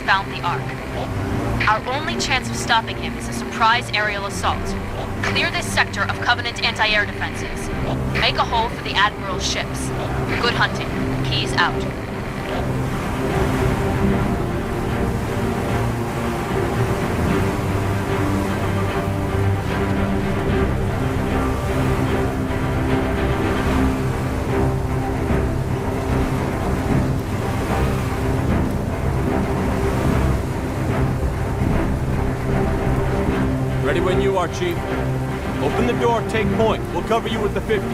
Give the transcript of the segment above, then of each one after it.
found the Ark. Our only chance of stopping him is a surprise aerial assault. Clear this sector of Covenant anti-air defenses. Make a hole for the Admiral's ships. Good hunting. Keys out. Ready when you are, Chief. Open the door, take point. We'll cover you with the 50.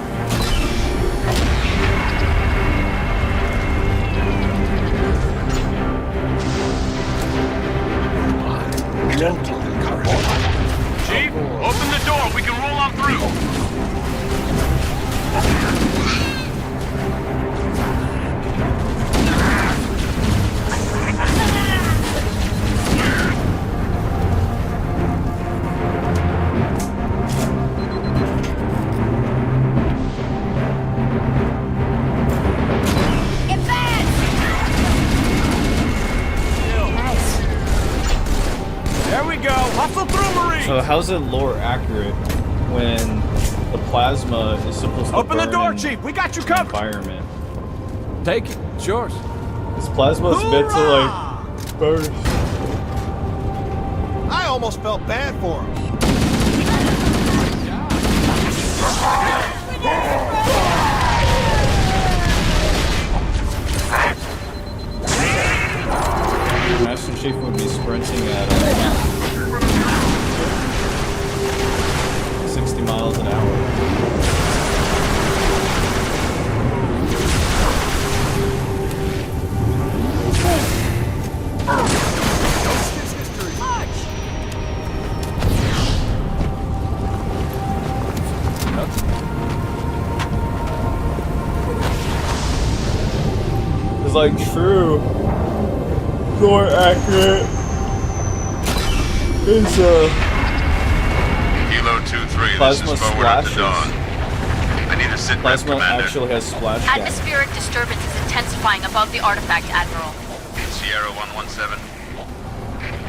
Chief, open the door. We can roll on through. So how's it lore accurate when the plasma is supposed to open the door, in Chief? We got you covered. Environment. Take it. It's yours. This plasma is meant to like burst. I almost felt bad for him. Master Chief would be sprinting at 60 miles an hour. It's like true, more accurate. It's Kilo 2-3, plasma this is forward at the splashes. dawn. I need a sit rep, Plasma Commander. actually has splash damage. Atmospheric disturbance is intensifying above the artifact, Admiral. Sierra 117.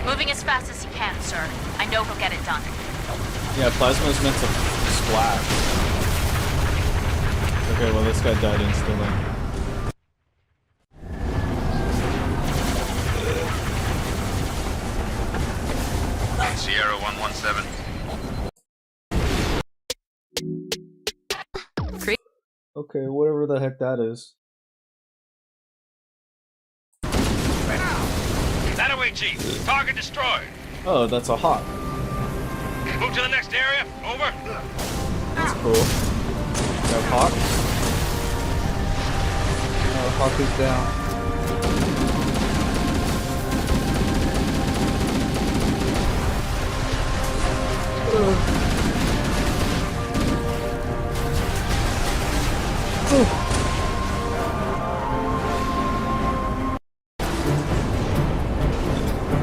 Moving as fast as he can, sir. I know he'll get it done. Yeah, plasma is meant to splash. Okay, well this guy died instantly. Sierra 117. Okay, whatever the heck that is. That away, Chief. Target destroyed. Oh, that's a hawk. Move to the next area. Over. That's cool. Got hawk? Oh, hawk is down.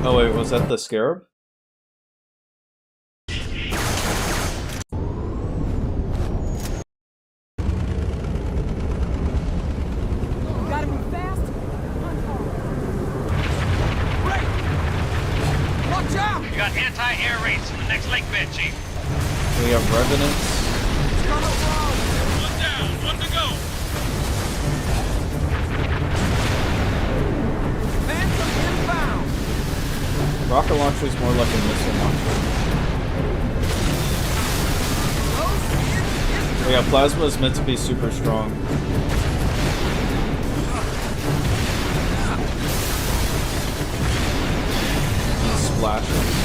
Oh wait, was that the scarab? Gotta move fast. Watch out! You got anti-air raids in the next lake bed, Chief. We have revenants. One down, one to go. Phantom inbound. Rocket launcher is more like a missile launcher. Yeah, plasma is meant to be super strong. And splashes.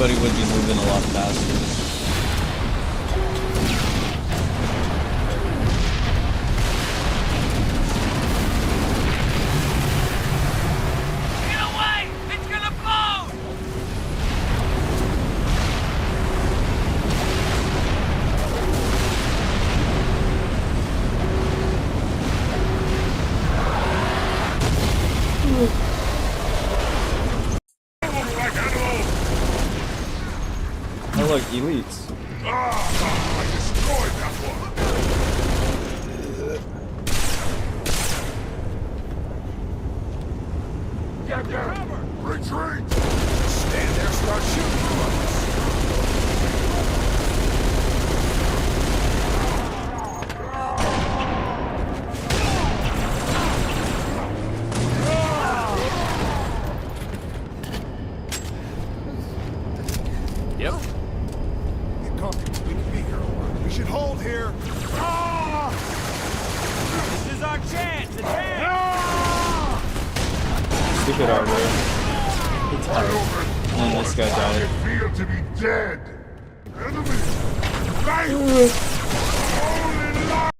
everybody would be moving a lot faster. Get away! It's gonna blow! Oh look, elites. I destroyed that one! Get there! Retreat! Stand there, start shooting through us. Yep. Get comfortable. We can be here a while. We should hold here. This is our chance. Attack! Stupid armor. It's hard. And this guy died. I feel to be dead! Enemy! Right! Holy light!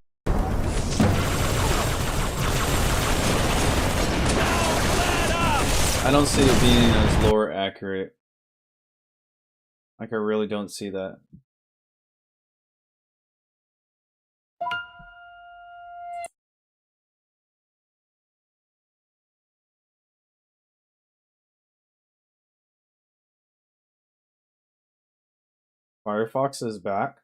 I don't see it being as lore accurate. Like, I really don't see that. Firefox is back.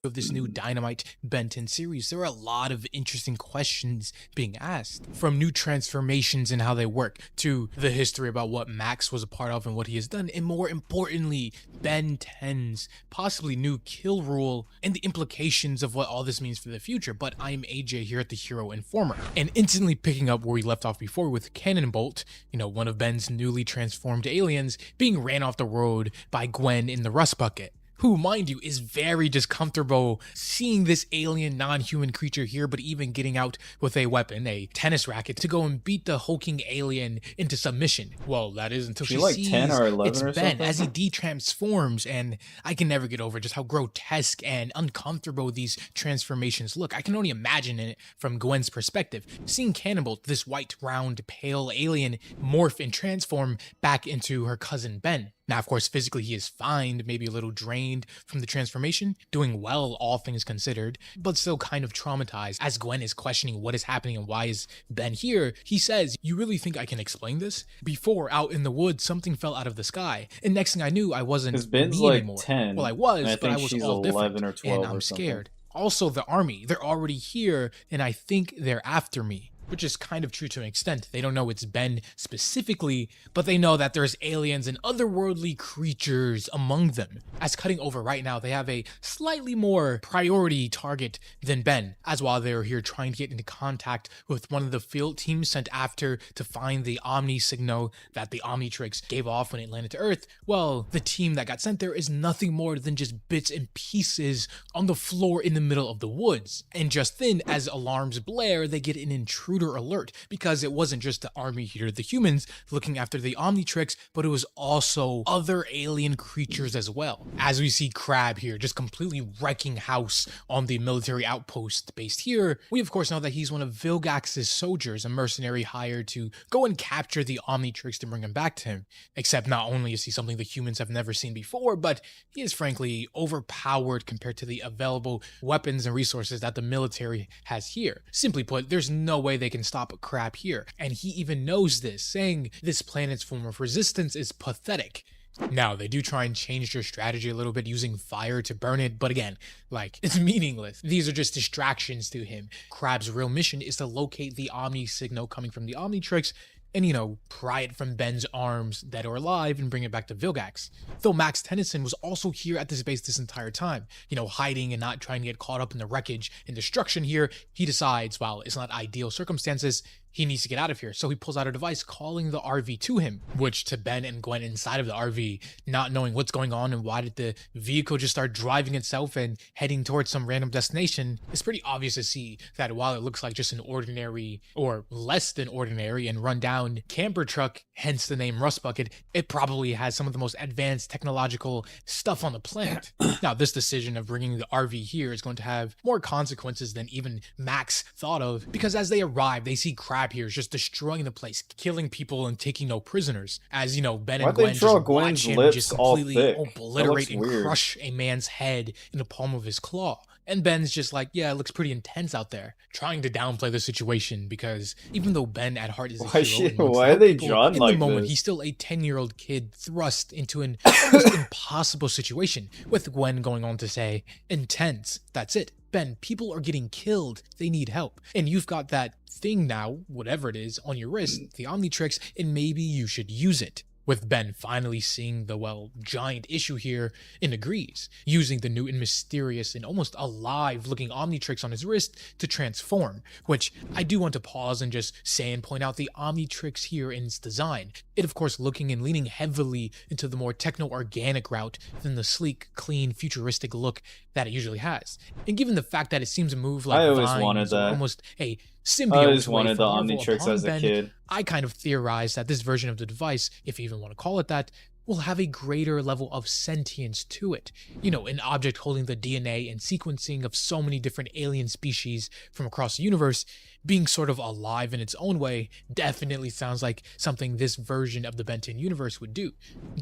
Of this new Dynamite Ben 10 series, there are a lot of interesting questions being asked, from new transformations and how they work, to the history about what Max was a part of and what he has done, and more importantly, Ben 10's possibly new kill rule and the implications of what all this means for the future. But I'm AJ here at the Hero Informer, and instantly picking up where we left off before with Cannonbolt, you know, one of Ben's newly transformed aliens, being ran off the road by Gwen in the rust bucket, who, mind you, is very discomfortable seeing this alien non-human creature here, but even getting out with a weapon, a tennis racket, to go and beat the hulking alien into submission. Well, that is until she like sees 10 or 11 it's or Ben something? as he de-transforms, and I can never get over just how grotesque and uncomfortable these transformations look. I can only imagine it from Gwen's perspective, seeing Cannibal, this white, round, pale alien, morph and transform back into her cousin Ben. Now, of course, physically he is fine, maybe a little drained from the transformation, doing well, all things considered, but still kind of traumatized. As Gwen is questioning what is happening and why is Ben here, he says, "You really think I can explain this? Before, out in the woods, something fell out of the sky, and next thing I knew, I wasn't Because Ben's me like anymore." 10. Well, I was, and I but I think was she's all 11 different, or 12 and I'm or something. scared. Also, the army, they're already here, and I think they're after me. Which is kind of true to an extent. They don't know it's Ben specifically, but they know that there's aliens and otherworldly creatures among them. As cutting over right now, they have a slightly more priority target than Ben, as while they're here trying to get into contact with one of the field teams sent after to find the Omni signal that the Omnitrix gave off when it landed to Earth. Well, the team that got sent there is nothing more than just bits and pieces on the floor in the middle of the woods. And just then, as alarms blare, they get an intruder alert, because it wasn't just the army here, the humans, looking after the Omnitrix, but it was also other alien creatures as well. As we see Crab here just completely wrecking house on the military outpost based here, we of course know that he's one of Vilgax's soldiers, a mercenary hired to go and capture the Omnitrix to bring him back to him. Except not only is he something the humans have never seen before, but he is frankly overpowered compared to the available weapons and resources that the military has here. Simply put, there's no way they can stop Crab here, and he even knows this, saying this planet's form of resistance is pathetic. Now, they do try and change their strategy a little bit using fire to burn it, but again, like, it's meaningless. These are just distractions to him. Crab's real mission is to locate the Omni signal coming from the Omnitrix and, you know, pry it from Ben's arms, dead or alive, and bring it back to Vilgax. Though Max Tennyson was also here at this base this entire time, you know, hiding and not trying to get caught up in the wreckage and destruction here, he decides, while it's not ideal circumstances, he needs to get out of here. So he pulls out a device calling the RV to him, which to Ben and Gwen inside of the RV, not knowing what's going on and why did the vehicle just start driving itself and heading towards some random destination, it's pretty obvious to see that while it looks like just an ordinary or less than ordinary and rundown camper truck, hence the name Rust Bucket, it probably has some of the most advanced technological stuff on the planet. Now, this decision of bringing the RV here is going to have more consequences than even Max thought of, because as they arrive, they see Crab here is just destroying the place, killing people and taking no prisoners. As you know, Ben and Gwen just watch him just completely obliterate and crush a man's head in the palm of his claw. And Ben's just like, yeah, it looks pretty intense out there, trying to downplay the situation because even though Ben at heart is a hero, why are they drawn like in the moment, this? he's still a 10-year-old kid thrust into an almost impossible situation, with Gwen going on to say, intense, that's it. Ben, people are getting killed, they need help. And you've got that thing now, whatever it is, on your wrist, the Omnitrix, and maybe you should use it. With Ben finally seeing the, well, giant issue here and agrees, using the new and mysterious and almost alive looking Omnitrix on his wrist to transform, which I do want to pause and just say and point out the Omnitrix here in its design. It of course looking and leaning heavily into the more techno-organic route than the sleek, clean, futuristic look that it usually has. And given the fact that it seems to move like I always vines wanted that. almost a symbiote, I always wanted the Marvel Omnitrix upon as a Ben, kid. I kind of theorized that this version of the device, if you even want to call it that, will have a greater level of sentience to it. You know, an object holding the DNA and sequencing of so many different alien species from across the universe, being sort of alive in its own way, definitely sounds like something this version of the Ben 10 universe would do,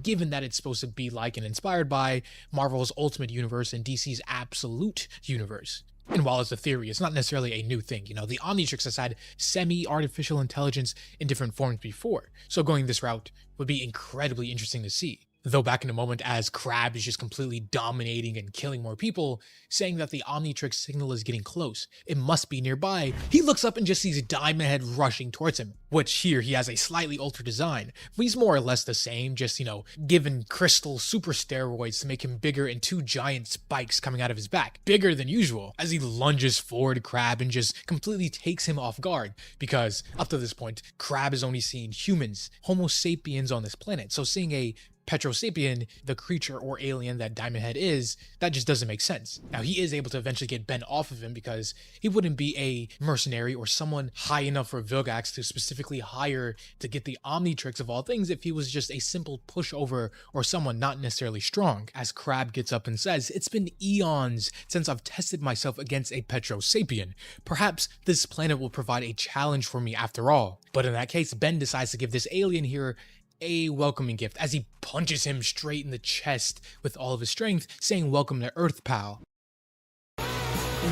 given that it's supposed to be like and inspired by Marvel's Ultimate Universe and DC's Absolute Universe. And while it's a theory, it's not necessarily a new thing. You know, the Omnitrix has had semi-artificial intelligence in different forms before, so going this route would be incredibly interesting to see. Though back in a moment as Crab is just completely dominating and killing more people, saying that the Omnitrix signal is getting close, it must be nearby, he looks up and just sees Diamond Head rushing towards him, which here he has a slightly altered design, but he's more or less the same, just, you know, given crystal super steroids to make him bigger and two giant spikes coming out of his back, bigger than usual, as he lunges forward Crab and just completely takes him off guard, because up to this point, Crab has only seen humans, Homo sapiens on this planet, so seeing a Petrosapien, the creature or alien that Diamond Head is, that just doesn't make sense. Now, he is able to eventually get Ben off of him because he wouldn't be a mercenary or someone high enough for Vilgax to specifically hire to get the Omnitrix of all things if he was just a simple pushover or someone not necessarily strong. As Crab gets up and says, it's been eons since I've tested myself against a Petrosapien. Perhaps this planet will provide a challenge for me after all. But in that case, Ben decides to give this alien here a welcoming gift as he punches him straight in the chest with all of his strength, saying, "Welcome to Earth, pal."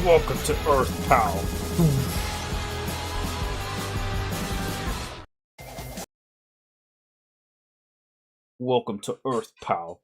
Welcome to Earth, pal. Welcome to Earth, pal.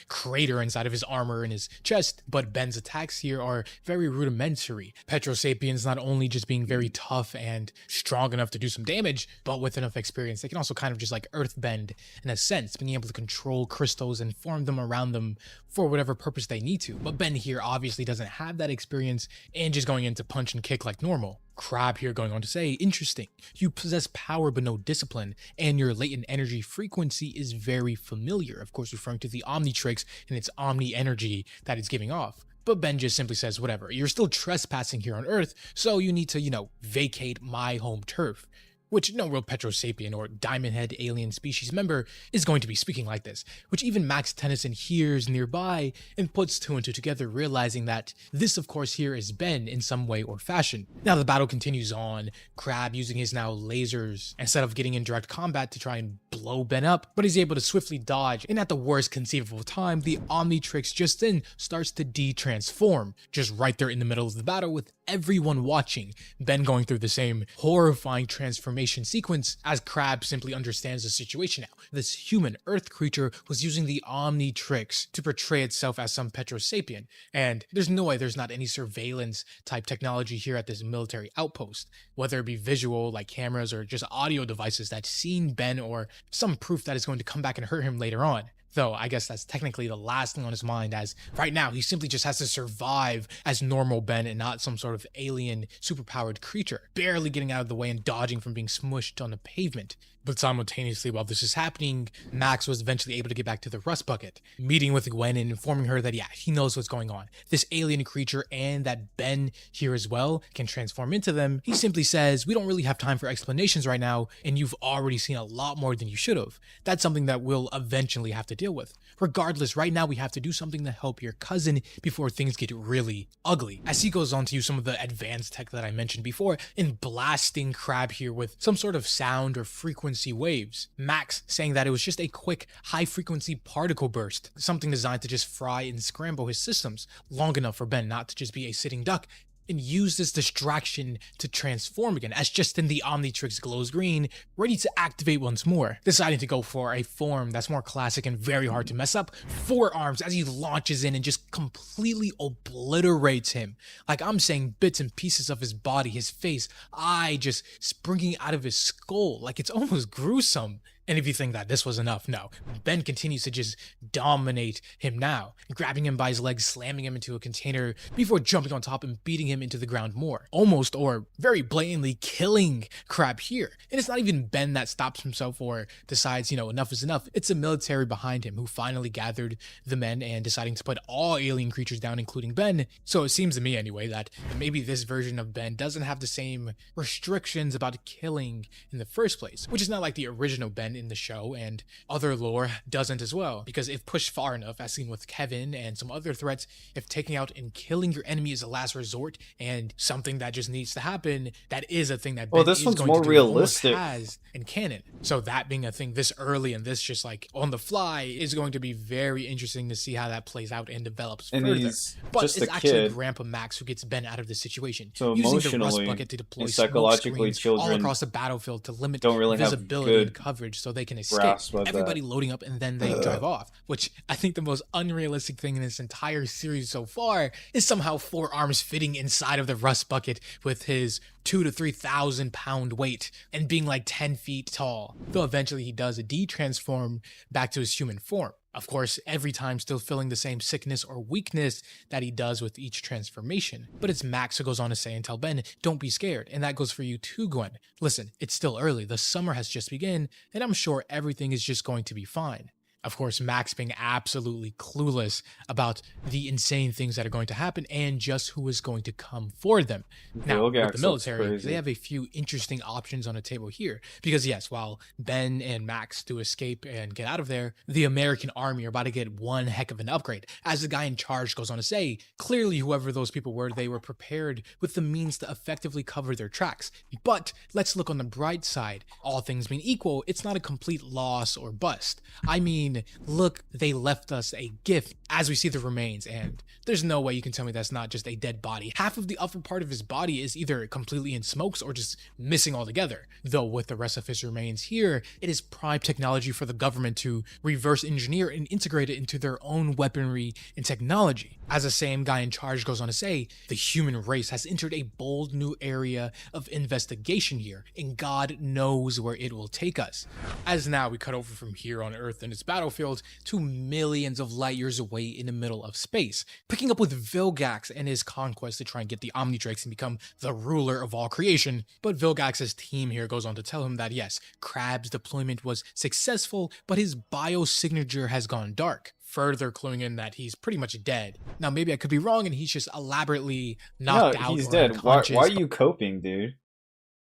Crater inside of his armor and his chest, but Ben's attacks here are very rudimentary. Petrosapiens not only just being very tough and strong enough to do some damage, but with enough experience, they can also kind of just like earthbend in a sense, being able to control crystals and form them around them for whatever purpose they need to. But Ben here obviously doesn't have that experience and just going in to punch and kick like normal. Crab here going on to say, interesting, you possess power but no discipline, and your latent energy frequency is very familiar, of course referring to the Omnitrix and its Omni energy that it's giving off. But Ben just simply says, whatever, you're still trespassing here on Earth, so you need to, you know, vacate my home turf. Which no real Petrosapien or Diamond Head alien species member is going to be speaking like this, which even Max Tennyson hears nearby and puts two and two together, realizing that this of course here is Ben in some way or fashion. Now the battle continues on, Crab using his now lasers instead of getting in direct combat to try and blow Ben up, but he's able to swiftly dodge, and at the worst conceivable time, the Omnitrix just then starts to de-transform, just right there in the middle of the battle with everyone watching, Ben going through the same horrifying transformation sequence as Crab simply understands the situation now. This human Earth creature was using the Omnitrix to portray itself as some Petrosapien, and there's no way there's not any surveillance type technology here at this military outpost, whether it be visual like cameras or just audio devices that's seen Ben or some proof that is going to come back and hurt him later on. Though I guess that's technically the last thing on his mind, as right now he simply just has to survive as normal Ben and not some sort of alien superpowered creature, barely getting out of the way and dodging from being smushed on the pavement. But simultaneously, while this is happening, Max was eventually able to get back to the rust bucket, meeting with Gwen and informing her that, yeah, he knows what's going on. This alien creature and that Ben here as well can transform into them. He simply says, we don't really have time for explanations right now, and you've already seen a lot more than you should have. That's something that we'll eventually have to deal with. Regardless, right now we have to do something to help your cousin before things get really ugly. As he goes on to use some of the advanced tech that I mentioned before in blasting Crab here with some sort of sound or frequency waves. Max saying that it was just a quick high frequency particle burst, something designed to just fry and scramble his systems long enough for Ben not to just be a sitting duck, and use this distraction to transform again, as just then the Omnitrix glows green, ready to activate once more, deciding to go for a form that's more classic and very hard to mess up, forearms as he launches in and just completely obliterates him. Like I'm saying, bits and pieces of his body, his face, eye just springing out of his skull, like it's almost gruesome. And if you think that this was enough, no. Ben continues to just dominate him now, grabbing him by his legs, slamming him into a container before jumping on top and beating him into the ground more. Almost or very blatantly killing Crab here. And it's not even Ben that stops himself or decides, enough is enough. It's the military behind him who finally gathered the men and deciding to put all alien creatures down, including Ben. So it seems to me anyway that maybe this version of Ben doesn't have the same restrictions about killing in the first place, which is not like the original Ben in the show, and other lore doesn't as well, because if pushed far enough, as seen with Kevin and some other threats, if taking out and killing your enemy is a last resort and something that just needs to happen, that is a thing that Ben this is one's going more to do, realistic has in canon. So that being a thing this early and this just like on the fly is going to be very interesting to see how that plays out and develops and further. he's But just it's a actually kid, Grandpa Max who gets Ben out of the situation, so using the rust emotionally bucket to deploy and smoke psychologically screens all children across the battlefield to limit don't really have visibility good and coverage so they can escape. grasp of Everybody that. loading up and then they drive off, which I think the most unrealistic thing in this entire series so far is somehow 4 arms fitting inside of the rust bucket with his 2,000 to 3,000 pound weight and being like 10 feet tall. Though eventually he does de-transform back to his human form. Of course, every time still feeling the same sickness or weakness that he does with each transformation. But it's Max who goes on to say and tell Ben, don't be scared. And that goes for you too, Gwen. Listen, it's still early. The summer has just begun, and I'm sure everything is just going to be fine. Of course, Max being absolutely clueless about the insane things that are going to happen and just who is going to come for them. Now, with the military, they have a few interesting options on the table here. Because yes, while Ben and Max do escape and get out of there, the American army are about to get one heck of an upgrade. As the guy in charge goes on to say, clearly whoever those people were, they were prepared with the means to effectively cover their tracks. But let's look on the bright side. All things being equal, it's not a complete loss or bust. I mean, look, they left us a gift as we see the remains, and there's no way you can tell me that's not just a dead body. Half of the upper part of his body is either completely in smokes or just missing altogether. Though with the rest of his remains here, it is prime technology for the government to reverse engineer and integrate it into their own weaponry and technology. As the same guy in charge goes on to say, the human race has entered a bold new area of investigation here, and God knows where it will take us. As now we cut over from here on Earth and its battlefield to millions of light years away in the middle of space, picking up with Vilgax and his conquest to try and get the Omnitrix and become the ruler of all creation. But Vilgax's team here goes on to tell him that yes, Crab's deployment was successful, but his biosignature has gone dark, further cluing in that he's pretty much dead. Now maybe I could be wrong and he's just elaborately knocked out. He's or dead. Why unconscious. are you coping, dude?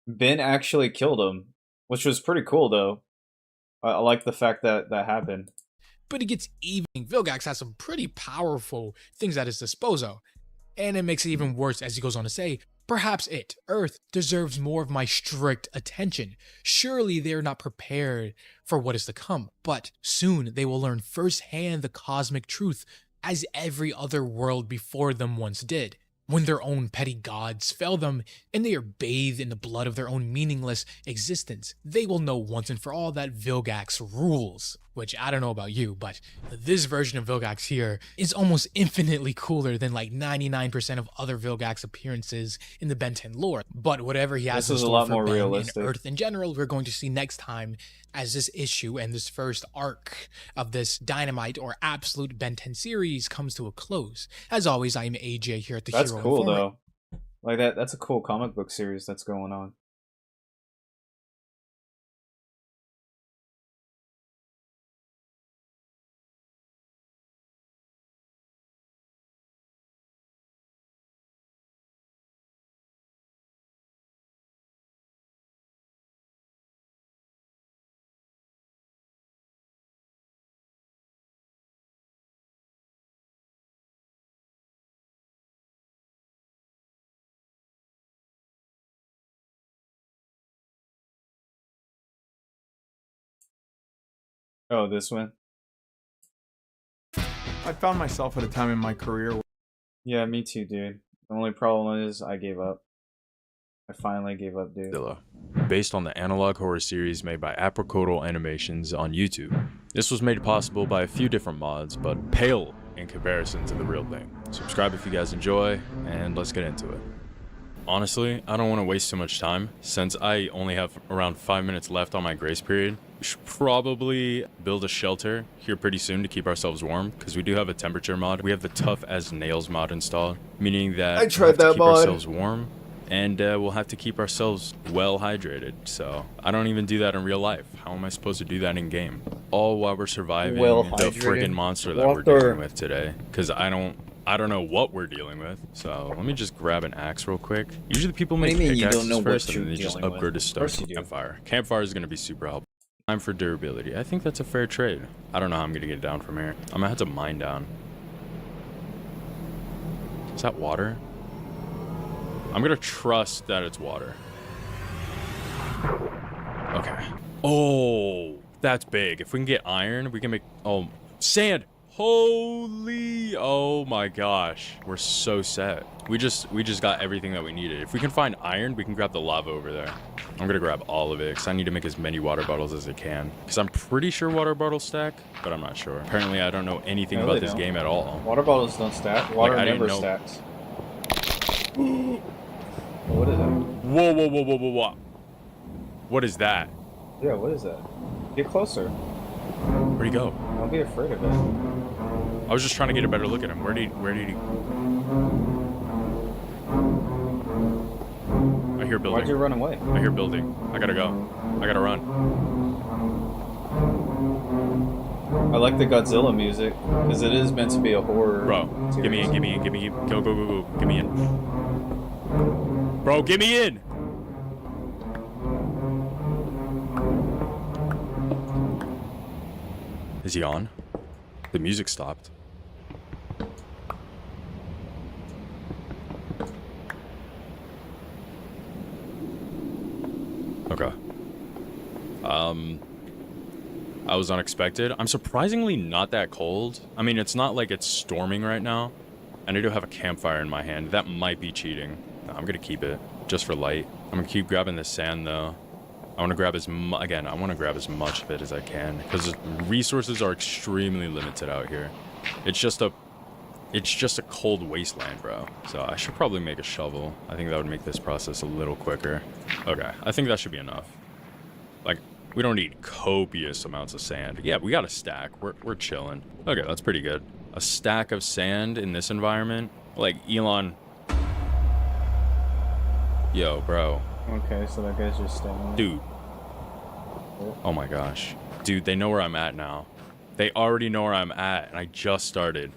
Ben actually killed him, which was pretty cool though. I like the fact that that happened. But it gets even. Vilgax has some pretty powerful things at his disposal. And it makes it even worse as he goes on to say, perhaps Earth, deserves more of my strict attention. Surely they're not prepared for what is to come, but soon they will learn firsthand the cosmic truth, as every other world before them once did. When their own petty gods fail them, and they are bathed in the blood of their own meaningless existence, they will know once and for all that Vilgax rules. which I don't know about you, but this version of Vilgax here is almost infinitely cooler than like 99% of other Vilgax appearances in the Ben 10 lore. But whatever he has This in is a store lot for more Ben realistic. and Earth in general, we're going to see next time as this issue and this first arc of this Dynamite or Absolute Ben 10 series comes to a close. As always, I'm AJ here at the That's Hero cool Informant. though. Like that's a cool comic book series that's going on. Oh, this one? I found myself at a time in my career. Yeah, me too, dude. The only problem is I gave up. I finally gave up, dude. Based on the analog horror series made by Apricodal Animations on YouTube. This was made possible by a few different mods, but pale in comparison to the real thing. Subscribe if you guys enjoy, and let's get into it. Honestly, I don't want to waste too much time. Since I only have around 5 minutes left on my grace period, we should probably build a shelter here pretty soon to keep ourselves warm, because we do have a temperature mod. We have the Tough as Nails mod installed, meaning that I tried we'll have to that keep mod. ourselves warm, and we'll have to keep ourselves well hydrated. So I don't even do that in real life. How am I supposed to do that in game? All while we're surviving Well the hydrated. friggin' monster that we're Water. dealing with today, because I don't know what we're dealing with. So let me just grab an axe real quick. Usually people What do make you mean you pickaxes don't know what first and you're then they just dealing with? upgrade to Of stone course you do. campfire. Campfire is going to be super helpful. Time for durability. I think that's a fair trade. I don't know how I'm going to get down from here. I'm going to have to mine down. Is that water? I'm going to trust that it's water. Okay. Oh, that's big. If we can get iron, we can make... Oh, sand! Holy, oh my gosh, we're so set. We just got everything that we needed. If we can find iron, we can grab the lava over there. I'm gonna grab all of it because I need to make as many water bottles as I can, because I'm pretty sure water bottles stack, but I'm not sure. Apparently I don't know anything No, about they this don't. game at all. Water bottles don't stack. Water I didn't never know. stacks. What is that? Whoa, whoa, whoa, whoa, whoa, whoa. What is that? Yeah, what is that? Get closer. Where'd he go? Don't be afraid of it. I was just trying to get a better look at him. Where did he? I hear building. Why'd you run away? I hear building. I gotta go. I gotta run. I like the Godzilla music, because it is meant to be a horror. Bro, give me in, give me in, give me in. Go, go, go, go. Give me in. Bro, give me in! Is he on? The music stopped. Okay. I was unexpected. I'm surprisingly not that cold. I mean, it's not like it's storming right now. And I do have a campfire in my hand. That might be cheating. No, I'm gonna keep it just for light. I'm gonna keep grabbing the sand though. I want to grab I want to grab as much of it as I can, because resources are extremely limited out here. It's just a cold wasteland, bro. So I should probably make a shovel. I think that would make this process a little quicker. Okay, I think that should be enough. Like, we don't need copious amounts of sand. Yeah, we got a stack. We're chilling. Okay, that's pretty good. A stack of sand in this environment? Like, Elon... Yo, bro. Okay, so that guy's just standing. Dude. Oh my gosh. Dude, they know where I'm at now. They already know where I'm at, and I just started.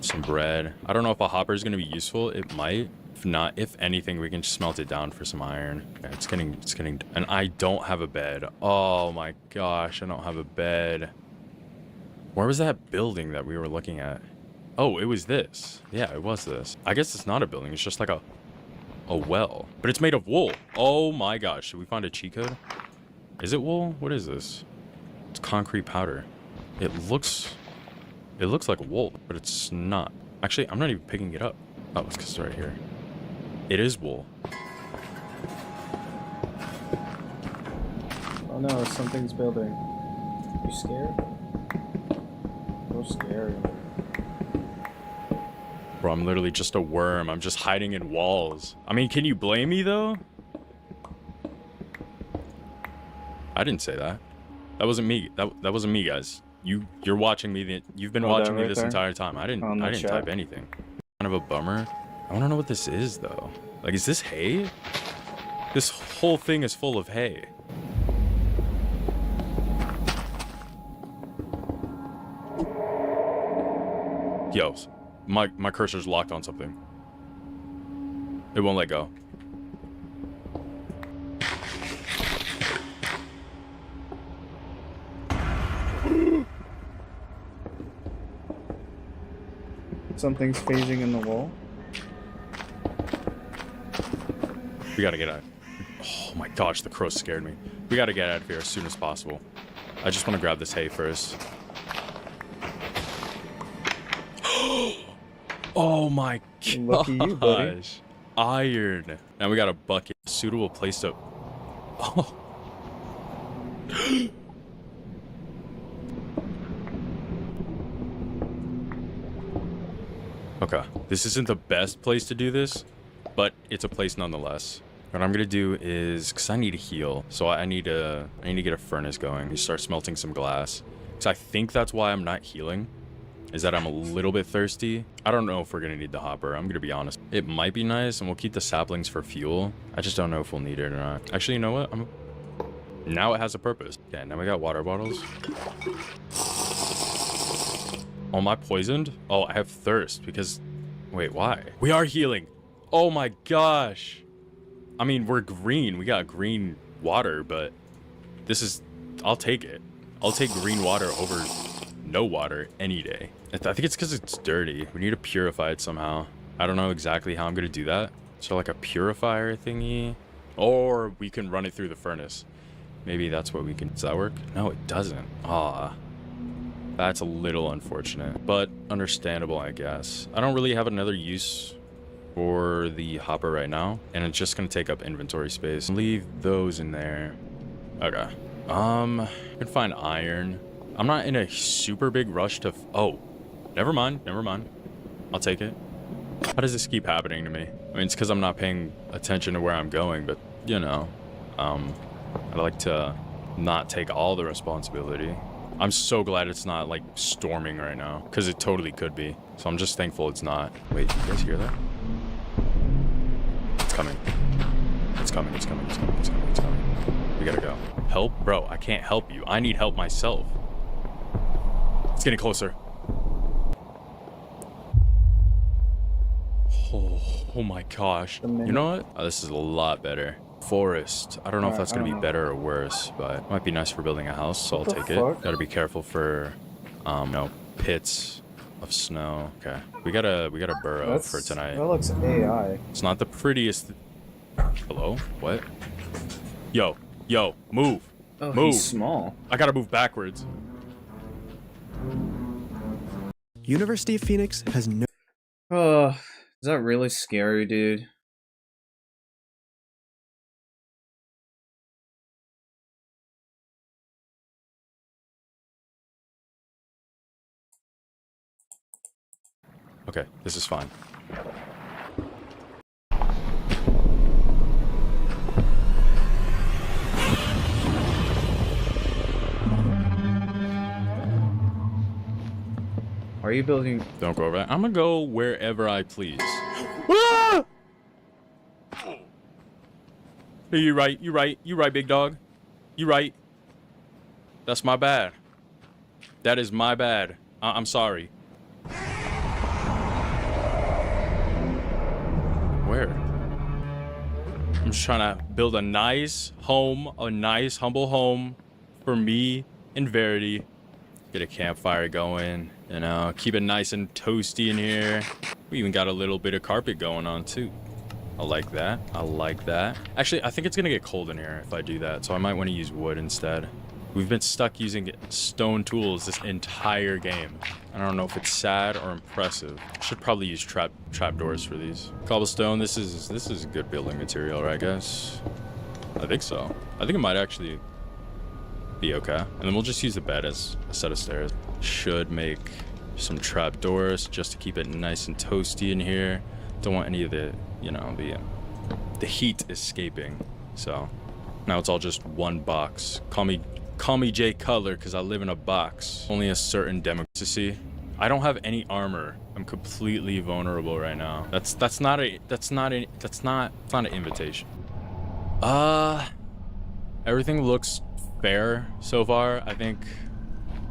Some bread. I don't know if a hopper is going to be useful. It might. If not, if anything, we can just smelt it down for some iron. Okay, it's getting, and I don't have a bed. Oh my gosh, I don't have a bed. Where was that building that we were looking at? Oh, it was this. Yeah, it was this. I guess it's not a building. It's just like a well. But it's made of wool. Oh my gosh, did we find a cheat code? Is it wool? What is this? It's concrete powder. It looks like wool, but it's not. Actually, I'm not even picking it up. Oh, it's because it's right here. It is wool. Oh no, something's building. You scared? So scary. Bro, I'm literally just a worm. I'm just hiding in walls. I mean, can you blame me though? I didn't say that. That wasn't me. That wasn't me, guys. You're watching me. You've been watching me right this there? entire time. I didn't chat. type anything. Kind of a bummer. I want to know what this is though. Like, is this hay? This whole thing is full of hay. Yo, my cursor's locked on something. It won't let go. Something's phasing in the wall. We gotta get out. Oh my gosh, the crow scared me. We gotta get out of here as soon as possible. I just want to grab this hay first. Oh my gosh. Lucky you, buddy. Iron. Now we got a bucket. Suitable place to... Oh. Okay. This isn't the best place to do this, but it's a place nonetheless. What I'm gonna do is, because I need to heal, so I need to get a furnace going. You start smelting some glass. Because I think that's why I'm not healing, is that I'm a little bit thirsty. I don't know if we're gonna need the hopper. I'm gonna be honest. It might be nice, and we'll keep the saplings for fuel. I just don't know if we'll need it or not. Actually, you know what? Now it has a purpose. Okay, now we got water bottles. Oh, am I poisoned? Oh, I have thirst because... Wait, why? We are healing. Oh my gosh. I mean, we're green. We got green water, but this is... I'll take it. I'll take green water over no water any day. I think it's because it's dirty. We need to purify it somehow. I don't know exactly how I'm going to do that. So like a purifier thingy? Or we can run it through the furnace. Maybe that's what we can... Does that work? No, it doesn't. Ah. That's a little unfortunate, but understandable, I guess. I don't really have another use for the hopper right now, and it's just gonna take up inventory space. Leave those in there. Okay. I can find iron. I'm not in a super big rush to... Oh, never mind. I'll take it. How does this keep happening to me? I mean, it's because I'm not paying attention to where I'm going, but, you know, I like to not take all the responsibility. I'm so glad it's not, like, storming right now, because it totally could be. So I'm just thankful it's not. Wait, you guys hear that? It's coming. It's coming. We gotta go. Help? Bro, I can't help you. I need help myself. It's getting closer. Oh my gosh. You know what? Oh, this is a lot better. Forest. I don't know if that's gonna be better or worse, but it might be nice for building a house, so I'll take it. Gotta be careful for no pits of snow. Okay. We gotta burrow for tonight. That looks AI. It's not the prettiest. Hello? What? Yo, move. Oh, move. He's small. I gotta move backwards. University of Phoenix has no... Is that really scary, dude? Okay, this is fine. Are you building? Don't go over that. I'm gonna go wherever I please. Ah! You're right, big dog. You're right. That's my bad. That is my bad. I'm sorry. Where? I'm just trying to build a nice home, a nice humble home for me and Verity. Get a campfire going, you know, keep it nice and toasty in here. We even got a little bit of carpet going on too. I like that. Actually, I think it's gonna get cold in here if I do that, so I might want to use wood instead. We've been stuck using stone tools this entire game. I don't know if it's sad or impressive. Should probably use trapdoors for these. Cobblestone, this is good building material, right, guys? I think so. I think it might actually... be okay. And then we'll just use the bed as a set of stairs. Should make some trap doors just to keep it nice and toasty in here. Don't want any of the, you know, the heat escaping. So now it's all just one box. Call me Jay Cutler because I live in a box. Only a certain democracy. I don't have any armor. I'm completely vulnerable right now. That's not an invitation. Everything looks fair so far. I think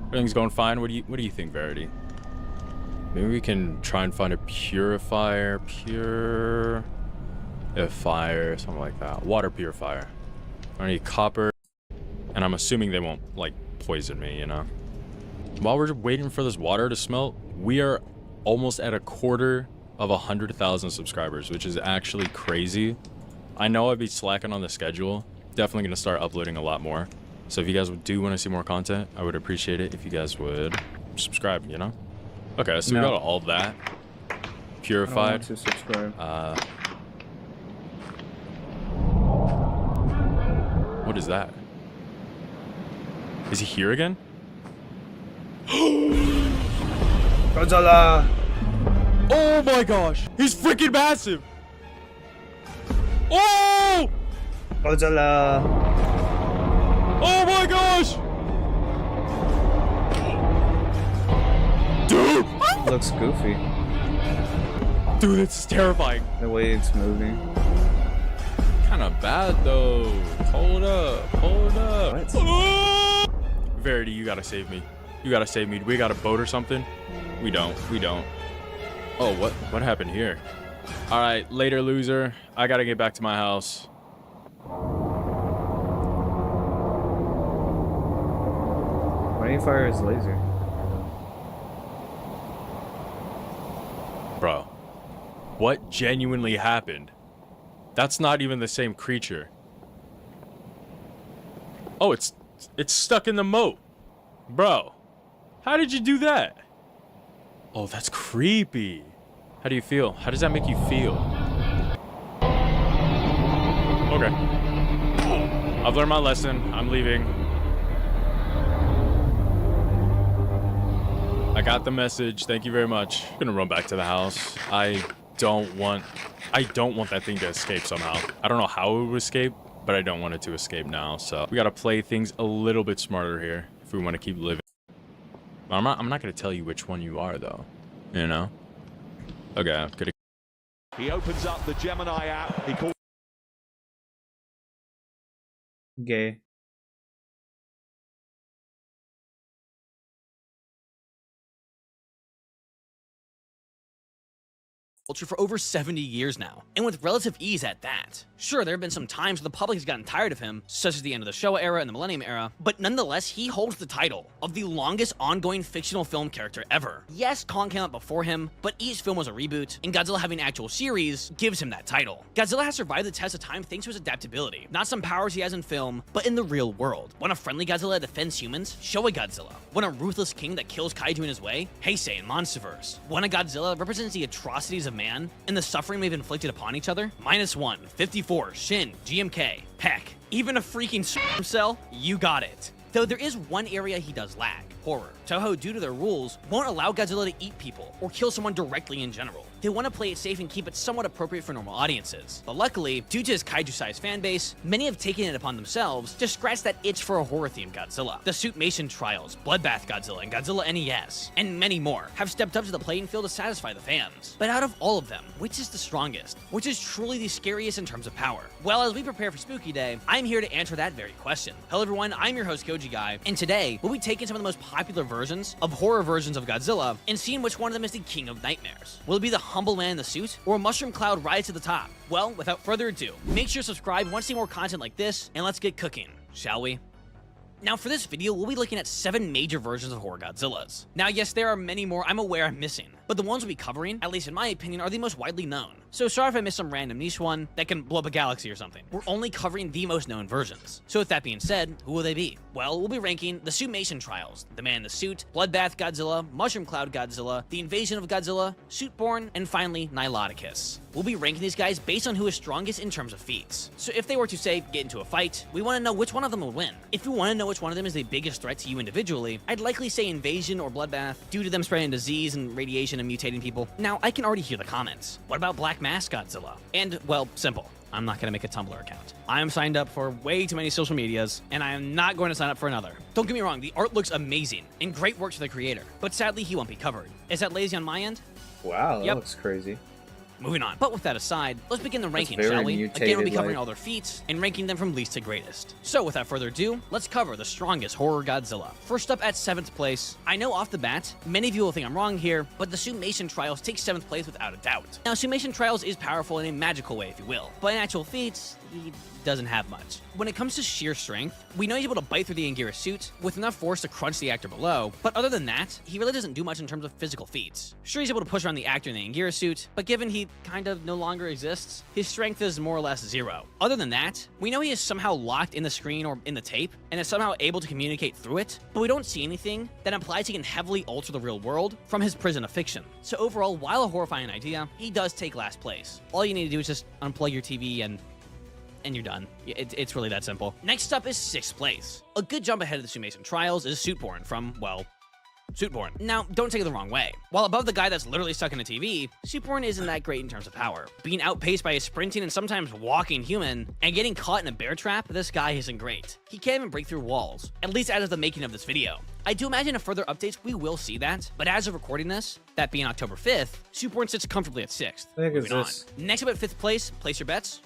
everything's going fine. What do you think, Verity? Maybe we can try and find a purifier, something like that. Water purifier. I need copper, and I'm assuming they won't like poison me, you know. While we're waiting for this water to smelt, we are almost at 250,000 subscribers, which is actually crazy. I know I'd be slacking on the schedule. Definitely gonna start uploading a lot more. So if you guys do want to see more content, I would appreciate it if you guys would subscribe, you know? Okay, so we got all that purified. I don't want to subscribe. What is that? Is he here again? Godzilla! Oh my gosh! He's freaking massive! Oh! Godzilla! Oh my gosh! Dude! Looks goofy. Dude, it's terrifying. The way it's moving. Kind of bad though. Hold up. What? Oh! Verity, you gotta save me. You gotta save me. Do we got a boat or something? We don't. Oh, what happened here? All right, later, loser. I gotta get back to my house. Why do you fire his laser? Bro, what genuinely happened? That's not even the same creature. Oh, it's stuck in the moat. Bro, how did you do that? Oh, that's creepy. How do you feel? How does that make you feel? Okay. I've learned my lesson. I'm leaving. I got the message. Thank you very much. I'm gonna run back to the house. I don't want that thing to escape somehow. I don't know how it would escape, but I don't want it to escape now. So we gotta play things a little bit smarter here if we want to keep living. I'm not gonna tell you which one you are though. You know? Okay, I'm gonna. He opens up the Gemini app. He calls. Gay. Culture for over 70 years now, and with relative ease at that. Sure, there have been some times where the public has gotten tired of him, such as the end of the Showa era and the Millennium era, but nonetheless, he holds the title of the longest ongoing fictional film character ever. Yes, Kong came out before him, but each film was a reboot, and Godzilla having an actual series gives him that title. Godzilla has survived the test of time thanks to his adaptability, not some powers he has in film, but in the real world. When a friendly Godzilla defends humans, Showa Godzilla. When a ruthless king that kills kaiju in his way, Heisei in Monsterverse. When a Godzilla represents the atrocities of man and the suffering we've inflicted upon each other, -1, 54, Shin, GMK, heck, even a freaking cell, you got it. Though there is one area he does lack, horror. Toho, due to their rules, won't allow Godzilla to eat people or kill someone directly in general. They want to play it safe and keep it somewhat appropriate for normal audiences. But luckily, due to his kaiju-sized fanbase, many have taken it upon themselves to scratch that itch for a horror-themed Godzilla. The Suit Mason Trials, Bloodbath Godzilla, and Godzilla NES, and many more, have stepped up to the playing field to satisfy the fans. But out of all of them, which is the strongest? Which is truly the scariest in terms of power? Well, as we prepare for Spooky Day, I'm here to answer that very question. Hello everyone, I'm your host Koji Guy, and today, we'll be taking some of the most popular versions of horror versions of Godzilla and seeing which one of them is the king of nightmares. Will it be the humble man in the suit, or a mushroom cloud rise to the top? Well, without further ado, make sure to subscribe if you want to see more content like this, and let's get cooking, shall we? Now for this video, we'll be looking at 7 major versions of horror Godzillas. Now yes, there are many more I'm aware I'm missing, but the ones we'll be covering, at least in my opinion, are the most widely known. So sorry if I missed some random niche one that can blow up a galaxy or something. We're only covering the most known versions. So with that being said, who will they be? Well, we'll be ranking the Suitmation Trials, the Man in the Suit, Bloodbath Godzilla, Mushroom Cloud Godzilla, the Invasion of Godzilla, Suitborn, and finally, Niloticus. We'll be ranking these guys based on who is strongest in terms of feats. So if they were to, say, get into a fight, we want to know which one of them will win. If you want to know which one of them is the biggest threat to you individually, I'd likely say Invasion or Bloodbath, due to them spreading disease and radiation and mutating people. Now, I can already hear the comments. What about Black Mask Godzilla? And, well, simple. I'm not going to make a Tumblr account. I am signed up for way too many social medias, and I am not going to sign up for another. Don't get me wrong, the art looks amazing, and great work to the creator, but sadly, he won't be covered. Is that lazy on my end? Wow, that looks crazy. Moving on. But with that aside, let's begin the ranking, shall we? Again, we'll be covering all their feats and ranking them from least to greatest. So without further ado, let's cover the strongest horror Godzilla. First up at 7th place, I know off the bat, many of you will think I'm wrong here, but the Suitmation Trials takes 7th place without a doubt. Now, Suitmation Trials is powerful in a magical way, if you will, but in actual feats, he doesn't have much. When it comes to sheer strength, we know he's able to bite through the Anguirus suit with enough force to crunch the actor below, but other than that, he really doesn't do much in terms of physical feats. Sure, he's able to push around the actor in the Anguirus suit, but given he kind of no longer exists, his strength is more or less 0. Other than that, we know he is somehow locked in the screen or in the tape, and is somehow able to communicate through it, but we don't see anything that implies he can heavily alter the real world from his prison of fiction. So overall, while a horrifying idea, he does take last place. All you need to do is just unplug your TV and you're done. It's really that simple. Next up is 6th place. A good jump ahead of the Suitmation Trials is Suitborn from, well, Suitborn. Now, don't take it the wrong way. While above the guy that's literally stuck in a TV, Suitborn isn't that great in terms of power. Being outpaced by a sprinting and sometimes walking human, and getting caught in a bear trap, this guy isn't great. He can't even break through walls, at least as of the making of this video. I do imagine in further updates we will see that, but as of recording this, that being October 5th, Suitborn sits comfortably at 6th. Moving on. Next up at 5th place, place your bets.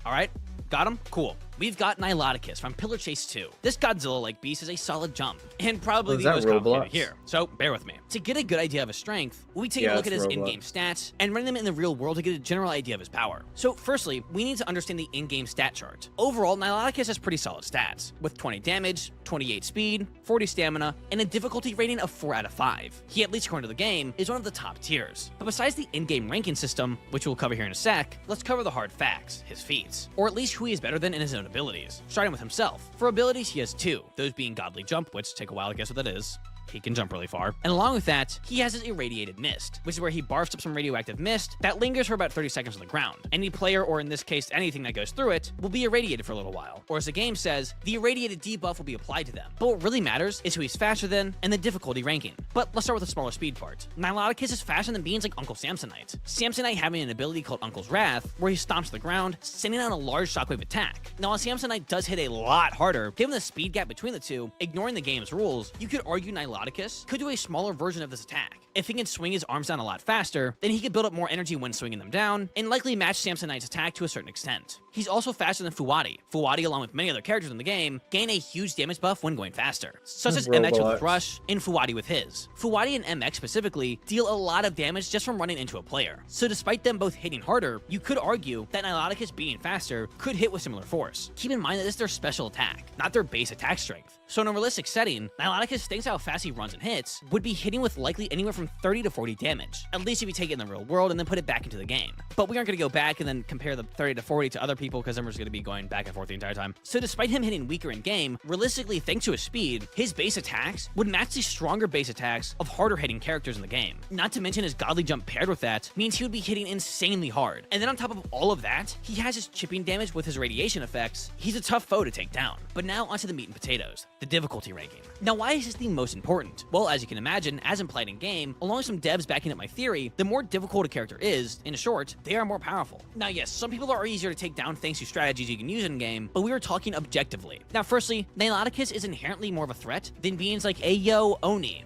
Alright, got him? Cool. We've got Niloticus from Pillar Chase 2. This Godzilla-like beast is a solid jump, and probably the most complicated here, so bear with me. To get a good idea of his strength, we take a look at his in-game stats and run them in the real world to get a general idea of his power. So firstly, we need to understand the in-game stat chart. Overall, Niloticus has pretty solid stats, with 20 damage, 28 speed, 40 stamina, and a difficulty rating of 4 out of 5. He, at least according to the game, is one of the top tiers. But besides the in-game ranking system, which we'll cover here in a sec, let's cover the hard facts, his feats, or at least who he is better than in his own abilities, starting with himself. For abilities, he has 2, those being Godly Jump, which take a while to guess what that is. He can jump really far. And along with that, he has his Irradiated Mist, which is where he barfs up some radioactive mist that lingers for about 30 seconds on the ground. Any player, or in this case, anything that goes through it, will be irradiated for a little while. Or as the game says, the irradiated debuff will be applied to them. But what really matters is who he's faster than and the difficulty ranking. But let's start with the smaller speed part. Niloticus is faster than beings like Uncle Samsonite. Samsonite having an ability called Uncle's Wrath, where he stomps the ground, sending out a large shockwave attack. Now, while Samsonite does hit a lot harder, given the speed gap between the two, ignoring the game's rules, you could argue Niloticus could do a smaller version of this attack. If he can swing his arms down a lot faster, then he could build up more energy when swinging them down, and likely match Samsonite's attack to a certain extent. He's also faster than Fuwadi. Fuwadi, along with many other characters in the game, gain a huge damage buff when going faster, such as MX with his rush, and Fuwadi with his. Fuwadi and MX specifically deal a lot of damage just from running into a player. So despite them both hitting harder, you could argue that Niloticus being faster could hit with similar force. Keep in mind that this is their special attack, not their base attack strength. So in a realistic setting, Niloticus, thanks to how fast he runs and hits, would be hitting with likely anywhere from 30 to 40 damage, at least if you take it in the real world and then put it back into the game. But we aren't going to go back and then compare the 30 to 40 to other people, because then we're just going to be going back and forth the entire time. So despite him hitting weaker in game, realistically, thanks to his speed, his base attacks would match the stronger base attacks of harder hitting characters in the game. Not to mention his Godly Jump paired with that means he would be hitting insanely hard. And then on top of all of that, he has his chipping damage with his radiation effects. He's a tough foe to take down. But now onto the meat and potatoes, the difficulty ranking. Now, why is this the most important? Well, as you can imagine, as implied in game, along with some devs backing up my theory, the more difficult a character is, in short, they are more powerful. Now, yes, some people are easier to take down thanks to strategies you can use in game, but we were talking objectively. Now, firstly, Niloticus is inherently more of a threat than beings like Ayo Oni.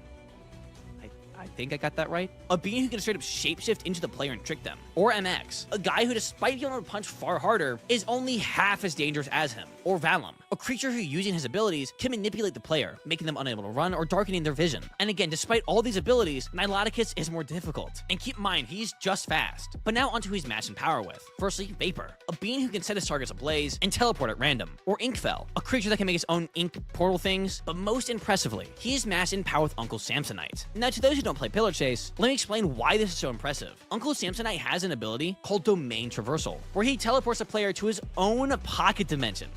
I think I got that right. A being who can straight up shapeshift into the player and trick them. Or MX, a guy who, despite being able to punch far harder, is only half as dangerous as him. Or Valum, a creature who, using his abilities, can manipulate the player, making them unable to run or darkening their vision. And again, despite all these abilities, Niloticus is more difficult. And keep in mind, he's just fast. But now onto who he's matched in power with. Firstly, Vapor, a being who can set his targets ablaze and teleport at random. Or Inkfell, a creature that can make his own ink portal things. But most impressively, he is matched in power with Uncle Samsonite. Now, to those who don't don't play Pillar Chase, let me explain why this is so impressive. Uncle Samsonite has an ability called Domain Traversal, where he teleports a player to his own pocket dimension.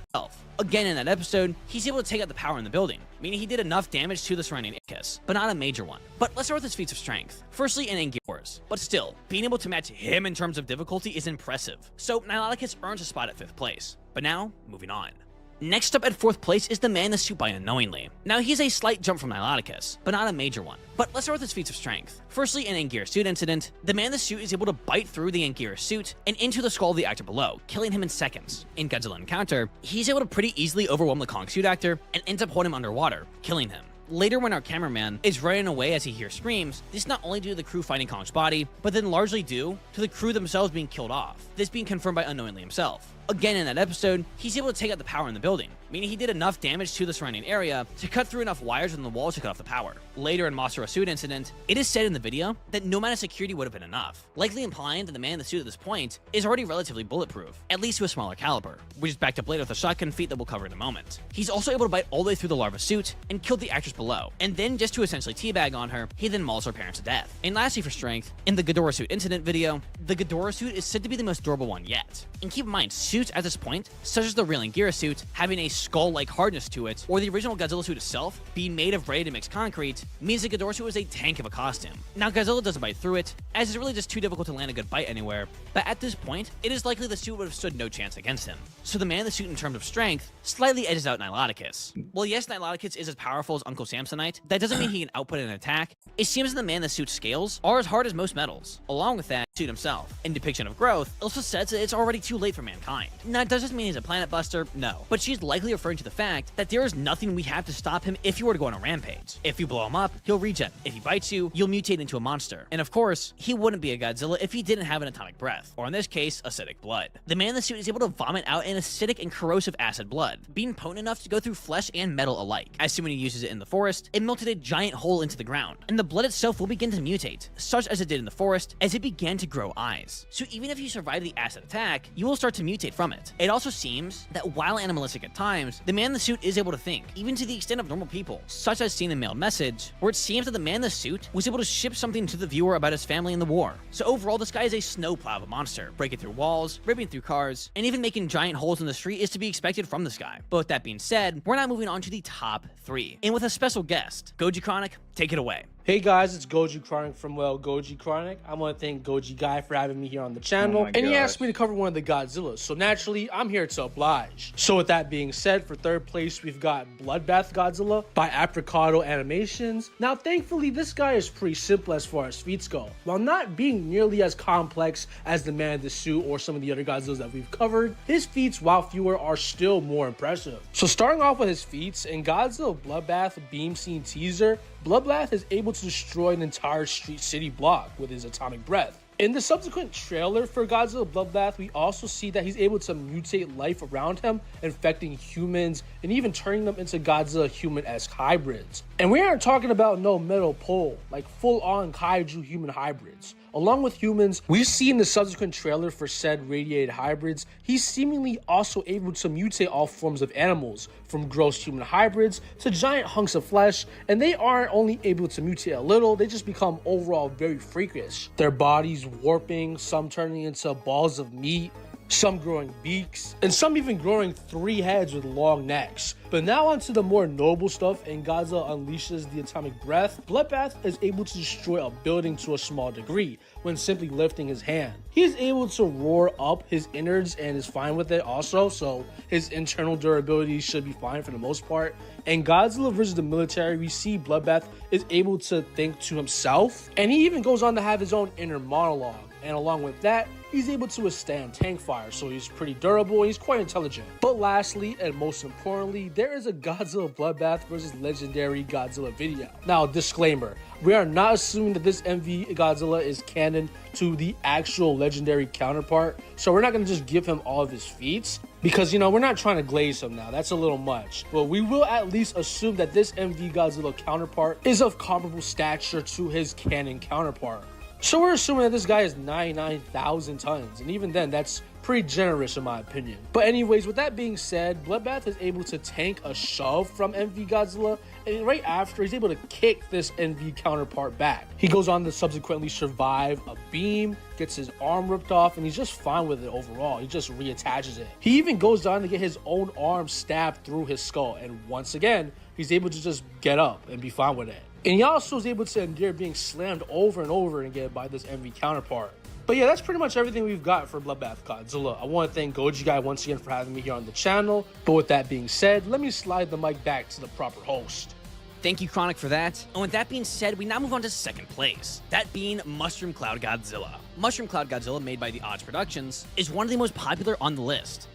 Again, in that episode, he's able to take out the power in the building, meaning he did enough damage to the surrounding Icus, but not a major one. But let's start with his feats of strength. Firstly, an Anguirus, but still, being able to match him in terms of difficulty is impressive. So Niloticus earns a spot at 5th place. But now, moving on. Next up at 4th place is the man in the suit by Unknowingly. Now he's a slight jump from Niloticus, but not a major one. But let's start with his feats of strength. Firstly, an Anguirus suit incident. The man in the suit is able to bite through the Anguirus suit and into the skull of the actor below, killing him in seconds. In Godzilla Encounter, he's able to pretty easily overwhelm the Kong suit actor and ends up holding him underwater, killing him. Later, when our cameraman is running away as he hears screams, this is not only due to the crew finding Kong's body, but then largely due to the crew themselves being killed off, this being confirmed by Unknowingly himself. Again, in that episode, he's able to take out the power in the building, meaning he did enough damage to the surrounding area to cut through enough wires in the walls to cut off the power. Later in Masura suit incident, it is said in the video that no amount of security would have been enough, likely implying that the man in the suit at this point is already relatively bulletproof, at least to a smaller caliber, which is backed up later with a shotgun feat that we'll cover in a moment. He's also able to bite all the way through the larva suit and kill the actress below, and then just to essentially teabag on her, he then mauls her parents to death. And lastly for strength, in the Ghidorah suit incident video, the Ghidorah suit is said to be the most durable one yet. And keep in mind, suits at this point, such as the real Anguirus suit, having a skull-like hardness to it, or the original Godzilla suit itself being made of ready-to-mix concrete, means the Ghidorah suit is a tank of a costume. Now Godzilla doesn't bite through it, as it's really just too difficult to land a good bite anywhere, but at this point, it is likely the suit would have stood no chance against him. So the man in the suit in terms of strength slightly edges out Niloticus. Well, yes, Niloticus is as powerful as Uncle Samsonite, that doesn't mean he can output an attack. It seems that the man in the suit's scales are as hard as most metals. Along with that, suit himself. In Depiction of Growth, Ilsa says that it's already too late for mankind. Now, does this mean he's a planet buster? No. But she's likely referring to the fact that there is nothing we have to stop him if he were to go on a rampage. If you blow him up, he'll regen. If he bites you, you'll mutate into a monster. And of course, he wouldn't be a Godzilla if he didn't have an atomic breath, or in this case, acidic blood. The man in the suit is able to vomit out an acidic and corrosive acid blood, being potent enough to go through flesh and metal alike. As soon as he uses it in the forest, it melted a giant hole into the ground, and the blood itself will begin to mutate, such as it did in the forest, as it began to grow eyes. So even if you survive the acid attack, you will start to mutate from it. It also seems that while animalistic at times, the man in the suit is able to think, even to the extent of normal people, such as seeing a mailed message, where it seems that the man in the suit was able to ship something to the viewer about his family in the war. So overall, this guy is a snowplow of a monster, breaking through walls, ripping through cars, and even making giant holes in the street is to be expected from this guy. But with that being said, we're now moving on to the top 3, and with a special guest. Goji Chronic, take it away. Hey guys, it's Goji Chronic from Goji Chronic. I want to thank Goji Guy for having me here on the channel. And he asked me to cover one of the Godzillas, so naturally, I'm here to oblige. So with that being said, for 3rd place, we've got Bloodbath Godzilla by Apricado Animations. Now, thankfully, this guy is pretty simple as far as feats go. While not being nearly as complex as the man in the suit or some of the other Godzillas that we've covered, his feats, while fewer, are still more impressive. So starting off with his feats, in Godzilla Bloodbath Beam Scene Teaser, Bloodbath is able to destroy an entire street city block with his atomic breath. In the subsequent trailer for Godzilla Bloodbath, we also see that he's able to mutate life around him, infecting humans and even turning them into Godzilla human-esque hybrids. And we aren't talking about no metal pole, like full-on kaiju human hybrids. Along with humans, we see in the subsequent trailer for said radiated hybrids, he's seemingly also able to mutate all forms of animals, from gross human hybrids to giant hunks of flesh, and they aren't only able to mutate a little, they just become overall very freakish. Their bodies warping, some turning into balls of meat, some growing beaks, and some even growing 3 heads with long necks. But now onto the more noble stuff, and Godzilla unleashes the atomic breath. Bloodbath is able to destroy a building to a small degree when simply lifting his hand. He is able to roar up his innards and is fine with it also, so his internal durability should be fine for the most part. In Godzilla vs. the Military, we see Bloodbath is able to think to himself, and he even goes on to have his own inner monologue. And along with that, he's able to withstand tank fire, so he's pretty durable and he's quite intelligent. But lastly, and most importantly, there is a Godzilla Bloodbath vs. Legendary Godzilla video. Now, disclaimer, we are not assuming that this MV Godzilla is canon to the actual legendary counterpart, so we're not going to just give him all of his feats, because, you know, we're not trying to glaze him now. That's a little much. But we will at least assume that this MV Godzilla counterpart is of comparable stature to his canon counterpart. So we're assuming that this guy is 99,000 tons, and even then, that's pretty generous in my opinion. But anyways, with that being said, Bloodbath is able to tank a shove from MV Godzilla, and right after, he's able to kick this MV counterpart back. He goes on to subsequently survive a beam, gets his arm ripped off, and he's just fine with it overall. He just reattaches it. He even goes on to get his own arm stabbed through his skull, and once again, he's able to just get up and be fine with it. And he also is able to endure being slammed over and over again by this MV counterpart. But yeah, that's pretty much everything we've got for Bloodbath Godzilla. I want to thank Goji Guy once again for having me here on the channel. But with that being said, let me slide the mic back to the proper host. Thank you, Chronic, for that. And with that being said, we now move on to second place, that being Mushroom Cloud Godzilla. Mushroom Cloud Godzilla, made by the Odds Productions, is one of the most popular on the list.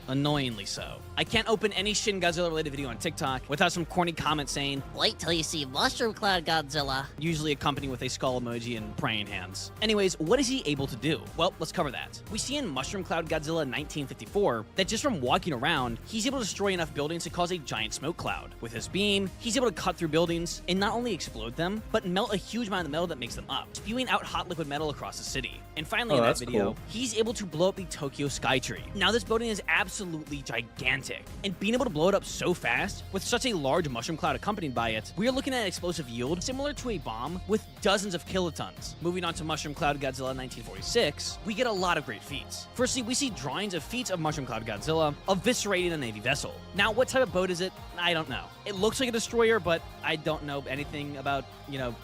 Annoyingly so. I can't open any Shin Godzilla related video on TikTok without some corny comment saying, "Wait till you see Mushroom Cloud Godzilla," usually accompanied with a skull emoji and praying hands. Anyways, what is he able to do? Well, let's cover that. We see in Mushroom Cloud Godzilla 1954 that just from walking around, he's able to destroy enough buildings to cause a giant smoke cloud. With his beam, he's able to cut through buildings and not only explode them, but melt a huge amount of metal that makes them up, spewing out hot liquid metal across the city. And finally in that video, cool. he's able to blow up the Tokyo Skytree. Now this building is absolutely gigantic, and being able to blow it up so fast with such a large mushroom cloud accompanied by it, we are looking at an explosive yield similar to a bomb with dozens of kilotons. Moving on to Mushroom Cloud Godzilla 1946, we get a lot of great feats. Firstly, we see drawings of feats of Mushroom Cloud Godzilla eviscerating a Navy vessel. Now, what type of boat is it? I don't know. It looks like a destroyer, but I don't know anything about,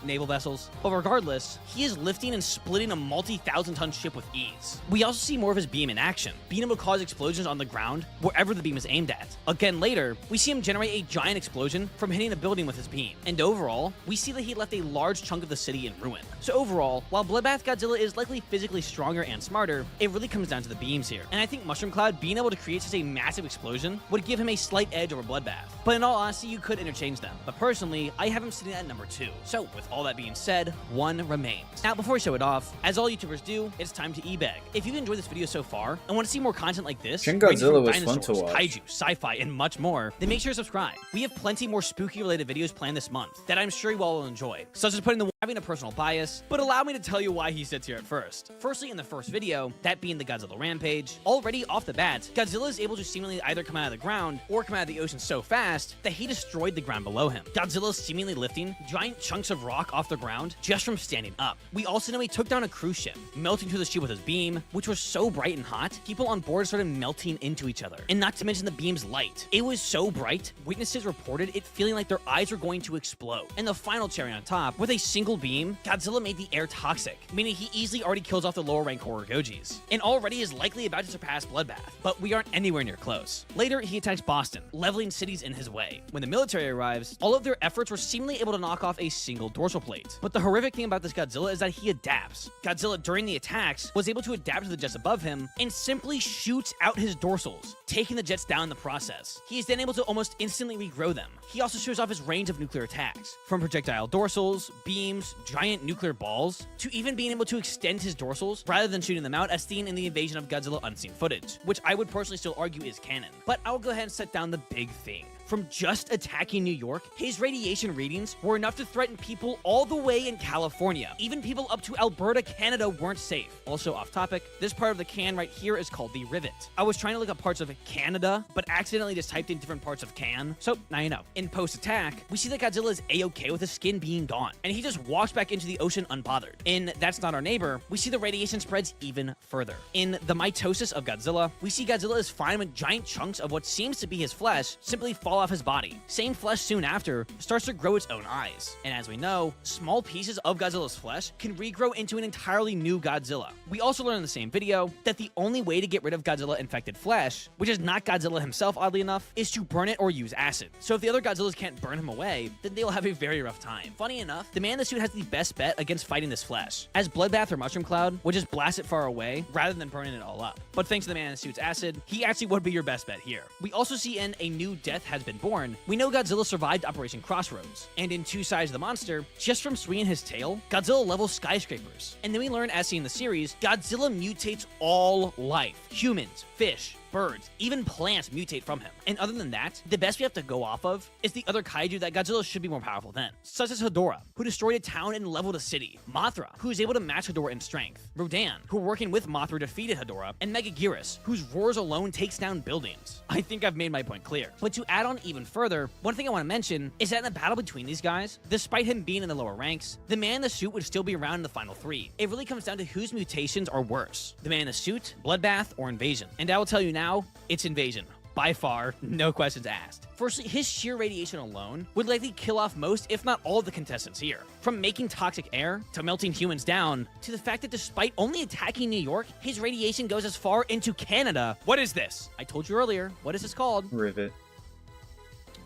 naval vessels. But regardless, he is lifting and splitting a multi-thousand-ton ship with ease. We also see more of his beam in action, being able to cause explosions on the ground wherever the beam is aimed at. Again, later, we see him generate a giant explosion from hitting a building with his beam. And overall, we see that he left a large chunk of the city in ruin. So overall, while Bloodbath Godzilla is likely physically stronger and smarter, it really comes down to the beams here. And I think Mushroom Cloud being able to create such a massive explosion would give him a slight edge over Bloodbath. But in all honesty, you could interchange them. But personally, I have him sitting at number 2. So with all that being said, 1 remains. Now, before we show it off, as all YouTubers do, it's time to e-bag. If you've enjoyed this video so far and want to see more content like this, Shin Godzilla was dinosaurs, fun to watch. kaiju, sci-fi, and much more, then make sure to subscribe. We have plenty more spooky related videos planned this month that I'm sure you all will enjoy, such as putting the having a personal bias, but allow me to tell you why he sits here at first. Firstly, in the first video, that being the Godzilla Rampage, already off the bat, Godzilla is able to seemingly either come out of the ground or come out of the ocean so fast that he destroyed the ground below him. Godzilla is seemingly lifting giant chunks of rock off the ground just from standing up. We also know he took down a cruise ship, melting through the ship with his beam, which was so bright and hot, people on board started melting into each other. And not to mention the beam's light. It was so bright, witnesses reported it feeling like their eyes were going to explode. And the final cherry on top, with a single beam, Godzilla made the air toxic, meaning he easily already kills off the lower rank horror Gojis, and already is likely about to surpass Bloodbath, but we aren't anywhere near close. Later, he attacks Boston, leveling cities in his way. When the military arrives, all of their efforts were seemingly able to knock off a single dorsal plate. But the horrific thing about this Godzilla is that he adapts. Godzilla, during the attacks, was able to adapt to the jets above him and simply shoots out his dorsals, taking the jets down in the process. He is then able to almost instantly regrow them. He also shows off his range of nuclear attacks, from projectile dorsals, beams, giant nuclear balls, to even being able to extend his dorsals rather than shooting them out as seen in the Invasion of Godzilla Unseen footage, which I would personally still argue is canon. But I will go ahead and set down the big thing. From just attacking New York, his radiation readings were enough to threaten people all the way in California. Even people up to Alberta, Canada weren't safe. Also off topic, this part of the can right here is called the rivet. I was trying to look up parts of Canada, but accidentally just typed in different parts of can, so now you know. In post-attack, we see that Godzilla is a-okay with his skin being gone, and he just walks back into the ocean unbothered. In That's Not Our Neighbor, we see the radiation spreads even further. In The Mitosis of Godzilla, we see Godzilla is fine when giant chunks of what seems to be his flesh simply fall off his body. Same flesh soon after starts to grow its own eyes. And as we know, small pieces of Godzilla's flesh can regrow into an entirely new Godzilla. We also learn in the same video that the only way to get rid of Godzilla infected flesh, which is not Godzilla himself oddly enough, is to burn it or use acid. So if the other Godzillas can't burn him away, then they'll have a very rough time. Funny enough, the man in the suit has the best bet against fighting this flesh, as Bloodbath or Mushroom Cloud would just blast it far away rather than burning it all up. But thanks to the man in the suit's acid, he actually would be your best bet here. We also see in A New Death Has Been Born, we know Godzilla survived Operation Crossroads, and in Two Sides of the Monster, just from swinging his tail, Godzilla levels skyscrapers. And then we learn, as seen in the series, Godzilla mutates all life. Humans, fish, birds, even plants mutate from him. And other than that, the best we have to go off of is the other kaiju that Godzilla should be more powerful than, such as Hedorah, who destroyed a town and leveled a city, Mothra, who is able to match Hedorah in strength, Rodan, who working with Mothra defeated Hedorah, and Megaguirus, whose roars alone takes down buildings. I think I've made my point clear. But to add on even further, one thing I want to mention is that in the battle between these guys, despite him being in the lower ranks, the man in the suit would still be around in the final three. It really comes down to whose mutations are worse, the man in the suit, Bloodbath, or Invasion. And I will tell you now, it's Invasion. By far, no questions asked. Firstly, his sheer radiation alone would likely kill off most, if not all, of the contestants here. From making toxic air, to melting humans down, to the fact that despite only attacking New York, his radiation goes as far into Canada. What is this? I told you earlier. What is this called? Rivet.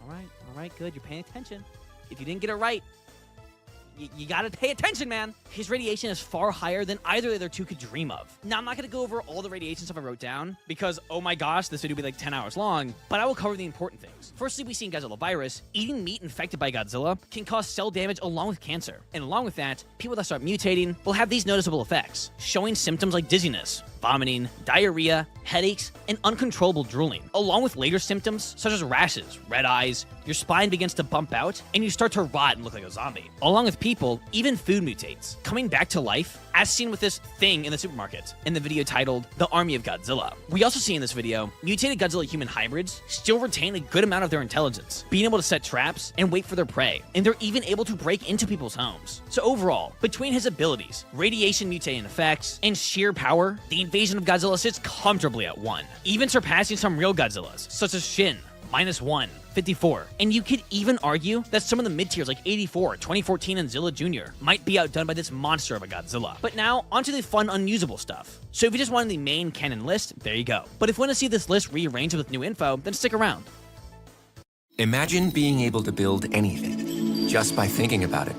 All right, good. You're paying attention. If you didn't get it right, you gotta pay attention, man. His radiation is far higher than either of the other two could dream of. Now, I'm not gonna go over all the radiation stuff I wrote down because, oh my gosh, this video will be like 10 hours long, but I will cover the important things. Firstly, we see in Godzilla virus, eating meat infected by Godzilla can cause cell damage along with cancer. And along with that, people that start mutating will have these noticeable effects, showing symptoms like dizziness, vomiting, diarrhea, headaches, and uncontrollable drooling, along with later symptoms such as rashes, red eyes, your spine begins to bump out, and you start to rot and look like a zombie. Along with people, even food mutates, coming back to life, as seen with this thing in the supermarket, in the video titled, The Army of Godzilla. We also see in this video, mutated Godzilla-human hybrids still retain a good amount of their intelligence, being able to set traps and wait for their prey, and they're even able to break into people's homes. So overall, between his abilities, radiation mutating effects, and sheer power, the invasion of Godzilla sits comfortably at 1, even surpassing some real Godzillas, such as Shin, -1, 54. And you could even argue that some of the mid-tiers like 84, 2014, and Zilla Jr. might be outdone by this monster of a Godzilla. But now, onto the fun, unusable stuff. So if you just wanted the main canon list, there you go. But if you want to see this list rearranged with new info, then stick around. Imagine being able to build anything, just by thinking about it.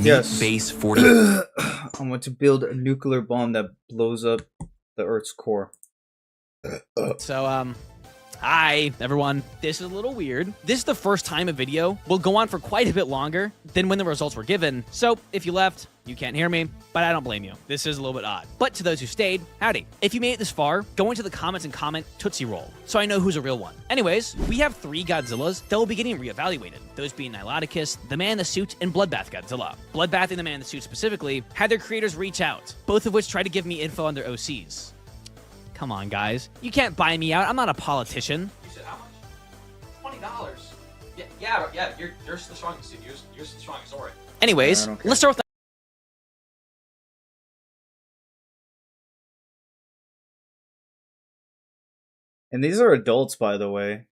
Yes. Base 40. I want to build a nuclear bomb that blows up the Earth's core. So, hi, everyone. This is a little weird. This is the first time a video will go on for quite a bit longer than when the results were given. So, if you left, you can't hear me, but I don't blame you. This is a little bit odd. But to those who stayed, howdy. If you made it this far, go into the comments and comment Tootsie Roll, so I know who's a real one. Anyways, we have 3 Godzillas that will be getting reevaluated. Those being Niloticus, the Man in the Suit, and Bloodbath Godzilla. Bloodbath and the Man in the Suit specifically had their creators reach out, both of which tried to give me info on their OCs. Come on, guys. You can't buy me out. I'm not a politician. You said how much? $20. Yeah. You're the strongest, dude. You're the strongest. All right. Anyways, let's start with the And these are adults, by the way.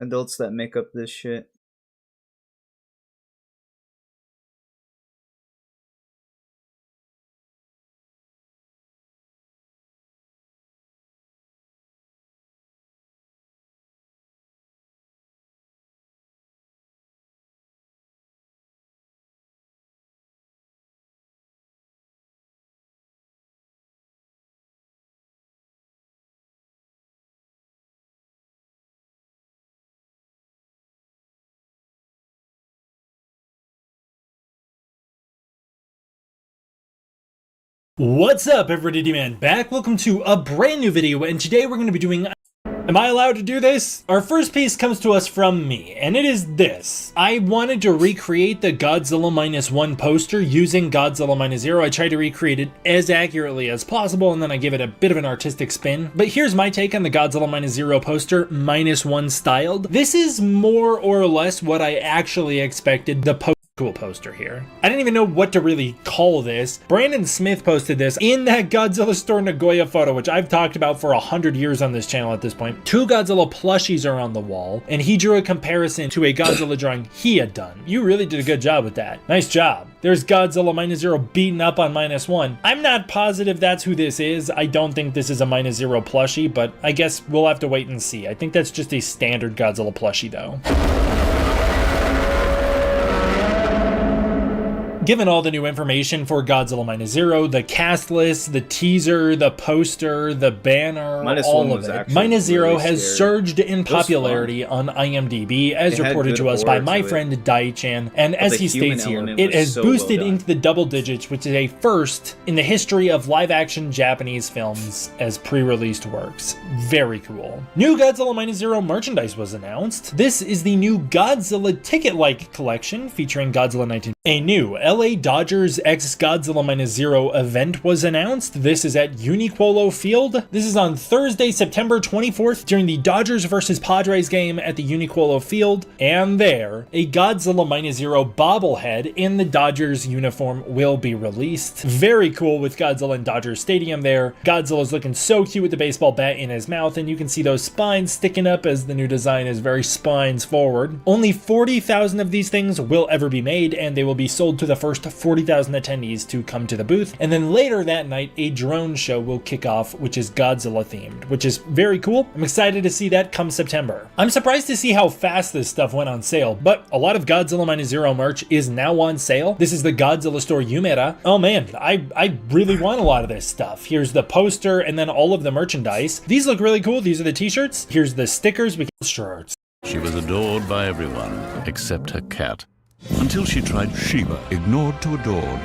Adults that make up this shit. What's up, everybody, D-Man back. Welcome to a brand new video, and today we're going to be doing... Am I allowed to do this? Our first piece comes to us from me, and it is this. I wanted to recreate the Godzilla -1 poster using Godzilla -0. I tried to recreate it as accurately as possible, and then I give it a bit of an artistic spin. But here's my take on the Godzilla -0 poster, -1 styled. This is more or less what I actually expected the cool poster here. I didn't even know what to really call this. Brandon Smith posted this in that Godzilla store Nagoya photo, which I've talked about for 100 years on this channel at this point. 2 Godzilla plushies are on the wall, and he drew a comparison to a Godzilla drawing he had done. You really did a good job with that. Nice job. There's Godzilla -0 beaten up on -1. I'm not positive that's who this is. I don't think this is a -0 plushie, but I guess we'll have to wait and see. I think that's just a standard Godzilla plushie though. Given all the new information for Godzilla Minus Zero, the cast list, the teaser, the poster, the banner, all of it, Minus Zero has surged in popularity on IMDb, as reported to us by my friend Dai-chan, and as he states here, it has boosted into the double digits, which is a first in the history of live-action Japanese films as pre-released works. Very cool. New Godzilla Minus Zero merchandise was announced. This is the new Godzilla Ticket-like collection featuring Godzilla 19. A new LA Dodgers x Godzilla Minus Zero event was announced. This is at Uniquolo Field. This is on Thursday, September 24th during the Dodgers versus Padres game at the Uniquolo Field. And there, a Godzilla Minus Zero bobblehead in the Dodgers uniform will be released. Very cool with Godzilla in Dodgers Stadium there. Godzilla's looking so cute with the baseball bat in his mouth, and you can see those spines sticking up as the new design is very spines forward. Only 40,000 of these things will ever be made, and they will be sold to the first 40,000 attendees to come to the booth. And then later that night, a drone show will kick off, which is Godzilla themed, which is very cool. I'm excited to see that come September. I'm surprised to see how fast this stuff went on sale, but a lot of Godzilla Minus Zero merch is now on sale. This is the Godzilla store Yumera. Oh man, I really want a lot of this stuff. Here's the poster and then all of the merchandise. These look really cool. These are the t-shirts. Here's the stickers. Shirts. She was adored by everyone except her cat. Until she tried Shiba, ignored to adored.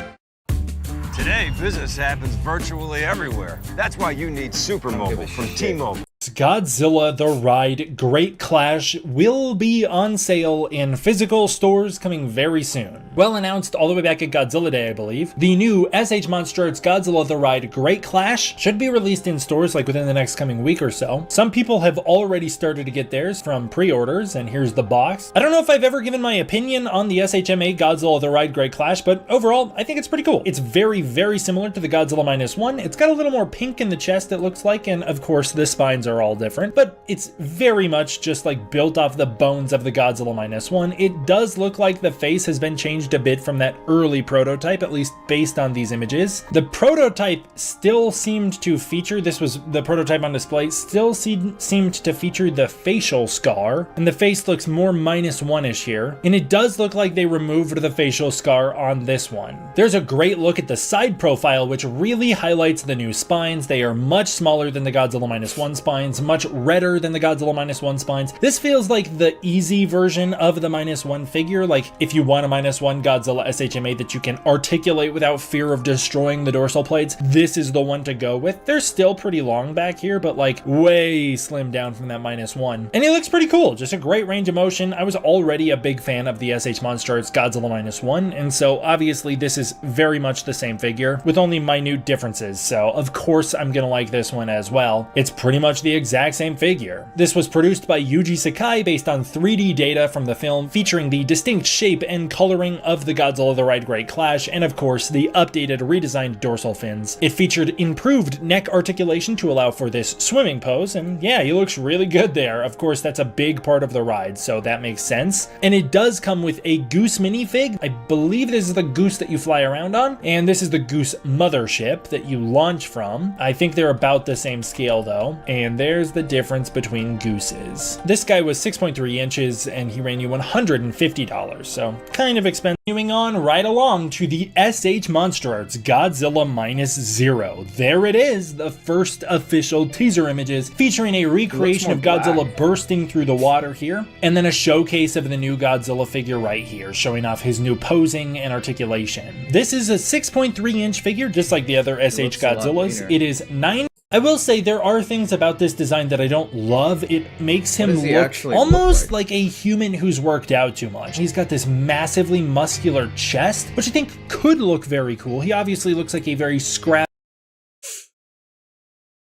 Today, business happens virtually everywhere. That's why you need Supermobile from T-Mobile. Godzilla The Ride Great Clash will be on sale in physical stores coming very soon. Well announced all the way back at Godzilla Day, I believe. The new SH Monster Arts Godzilla The Ride Great Clash should be released in stores like within the next coming week or so. Some people have already started to get theirs from pre-orders, and here's the box. I don't know if I've ever given my opinion on the SHMA Godzilla The Ride Great Clash, but overall, I think it's pretty cool. It's very, very similar to the Godzilla Minus One. It's got a little more pink in the chest, it looks like, and of course the spines are all different, but it's very much just like built off the bones of the Godzilla Minus One. It does look like the face has been changed a bit from that early prototype, at least based on these images. The prototype still seemed to feature, this was the prototype on display, still seemed to feature the facial scar, and the face looks more Minus One-ish here, and it does look like they removed the facial scar on this one. There's a great look at the side profile, which really highlights the new spines. They are much smaller than the Godzilla Minus One spines, much redder than the Godzilla Minus One spines. This feels like the easy version of the Minus One figure, like if you want a Minus One Godzilla SHMA that you can articulate without fear of destroying the dorsal plates, this is the one to go with. They're still pretty long back here, but like way slimmed down from that Minus One. And he looks pretty cool, just a great range of motion. I was already a big fan of the SH Monster Arts Godzilla Minus One, and so obviously this is very much the same figure with only minute differences, so of course I'm gonna like this one as well. It's pretty much the exact same figure. This was produced by Yuji Sakai based on 3D data from the film featuring the distinct shape and coloring of the Godzilla The Ride Great Clash, and of course the updated redesigned dorsal fins. It featured improved neck articulation to allow for this swimming pose, and yeah, he looks really good there. Of course that's a big part of the ride, so that makes sense. And it does come with a Goose minifig. I believe this is the Goose that you fly around on, and this is the Goose mothership that you launch from. I think they're about the same scale though, and there's the difference between Gooses. This guy was 6.3 inches and he ran you $150, so kind of expensive. Moving on right along to the SH Monster Arts Godzilla Minus Zero. There it is, the first official teaser images featuring a recreation of Godzilla bursting through the water here, and then a showcase of the new Godzilla figure right here, showing off his new posing and articulation. This is a 6.3 inch figure, just like the other SH Godzillas. It is 9. I will say there are things about this design that I don't love. It makes him look almost like a human who's worked out too much. He's got this massively muscular chest, which I think could look very cool. He obviously looks like a very scrappy.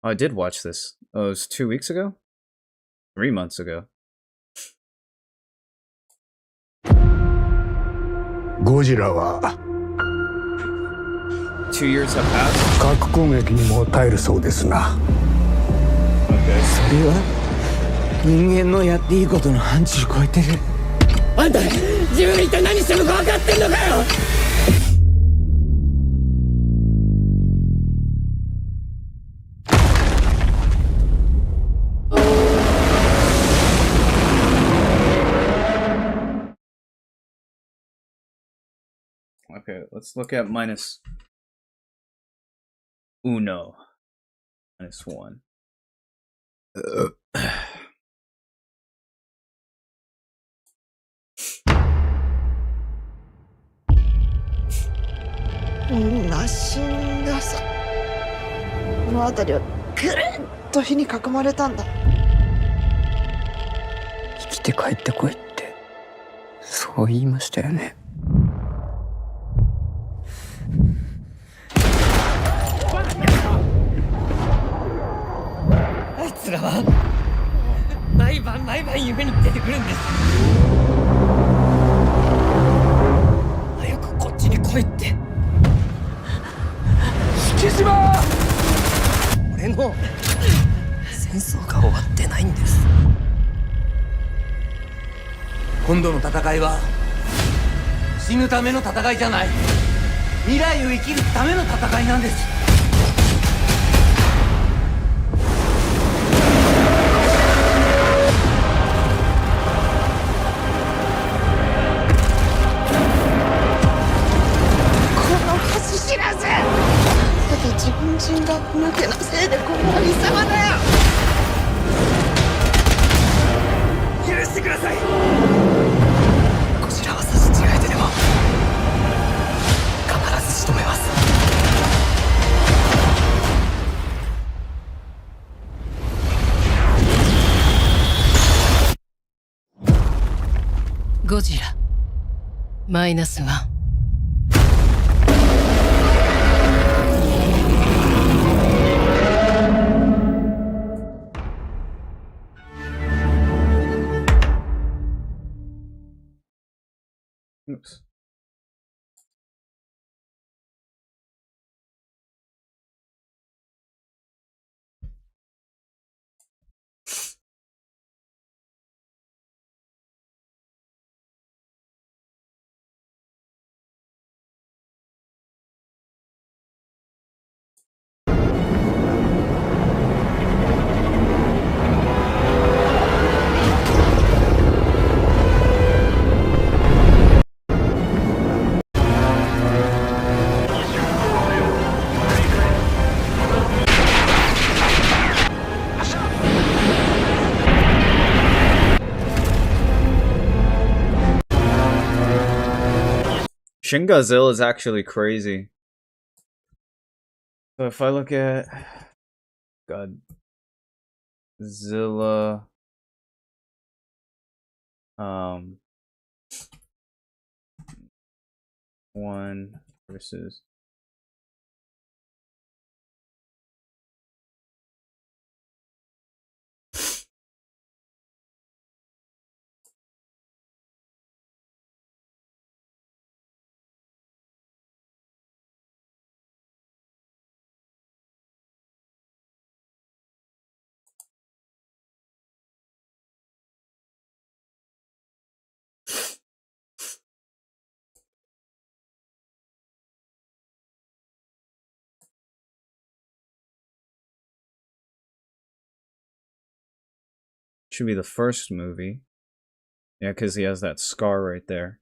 I did watch this. Oh, it was 2 weeks ago? 3 months ago. Godzilla 2 years have passed. 核攻撃にも耐えるそうですな。それは人間のやっていいことの範疇を超えてる。あんた自分が一体何してるのか分かってんのかよ。Okay, let's look at minus uno. Minus one.な死んださ。この辺りはぐるっと火に囲まれたんだ。生きて帰ってこいって、そう言いましたよね。あいつらは毎晩夢に出てくるんです。早くこっちに来いって。引島！俺の戦争が終わってないんです。今度の戦いは死ぬための戦いじゃない。未来を生きるための戦いなんです。知らず！だって自分人が抜けのせいでこんなに様だよ。許してください。こちらは差し違えてでも必ず仕留めます。ゴジラマイナスワン。Oops. Shin Godzilla is actually crazy. So if I look at Godzilla, one versus should be the first movie. Yeah, because he has that scar right there.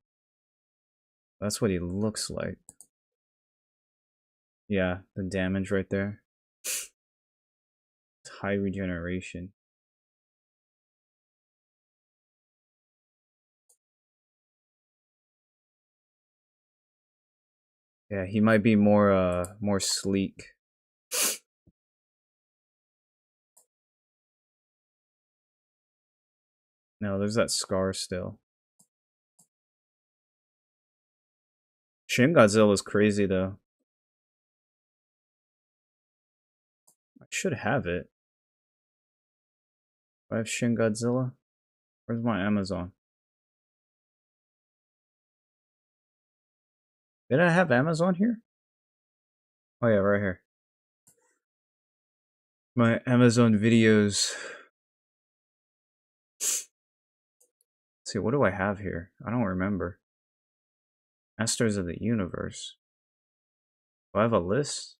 That's what he looks like. Yeah, the damage right there. It's high regeneration. Yeah, he might be more sleek. No, there's that scar still. Shin Godzilla is crazy though. I should have it. Do I have Shin Godzilla? Where's my Amazon? Did I have Amazon here? Oh yeah, right here. My Amazon videos. Let's see, what do I have here? I don't remember. Masters of the Universe. Do I have a list?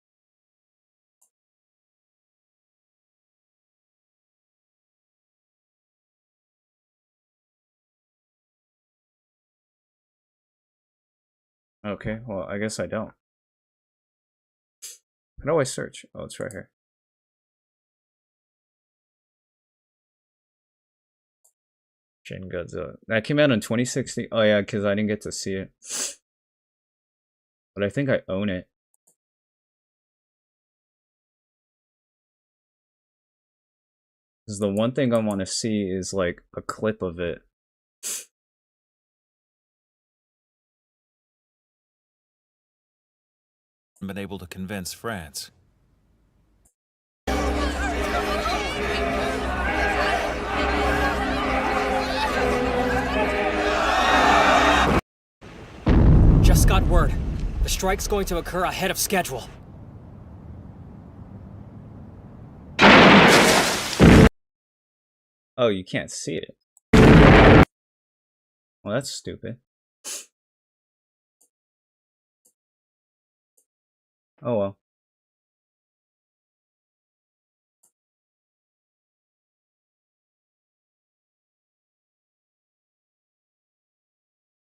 Okay, well, I guess I don't. How do I search? Oh, it's right here. Shin Godzilla. That came out in 2016. Oh yeah, because I didn't get to see it. But I think I own it. Because the one thing I want to see is like a clip of it. Been able to convince France. Just got word. The strike's going to occur ahead of schedule. Oh, you can't see it. Well, that's stupid. Oh well.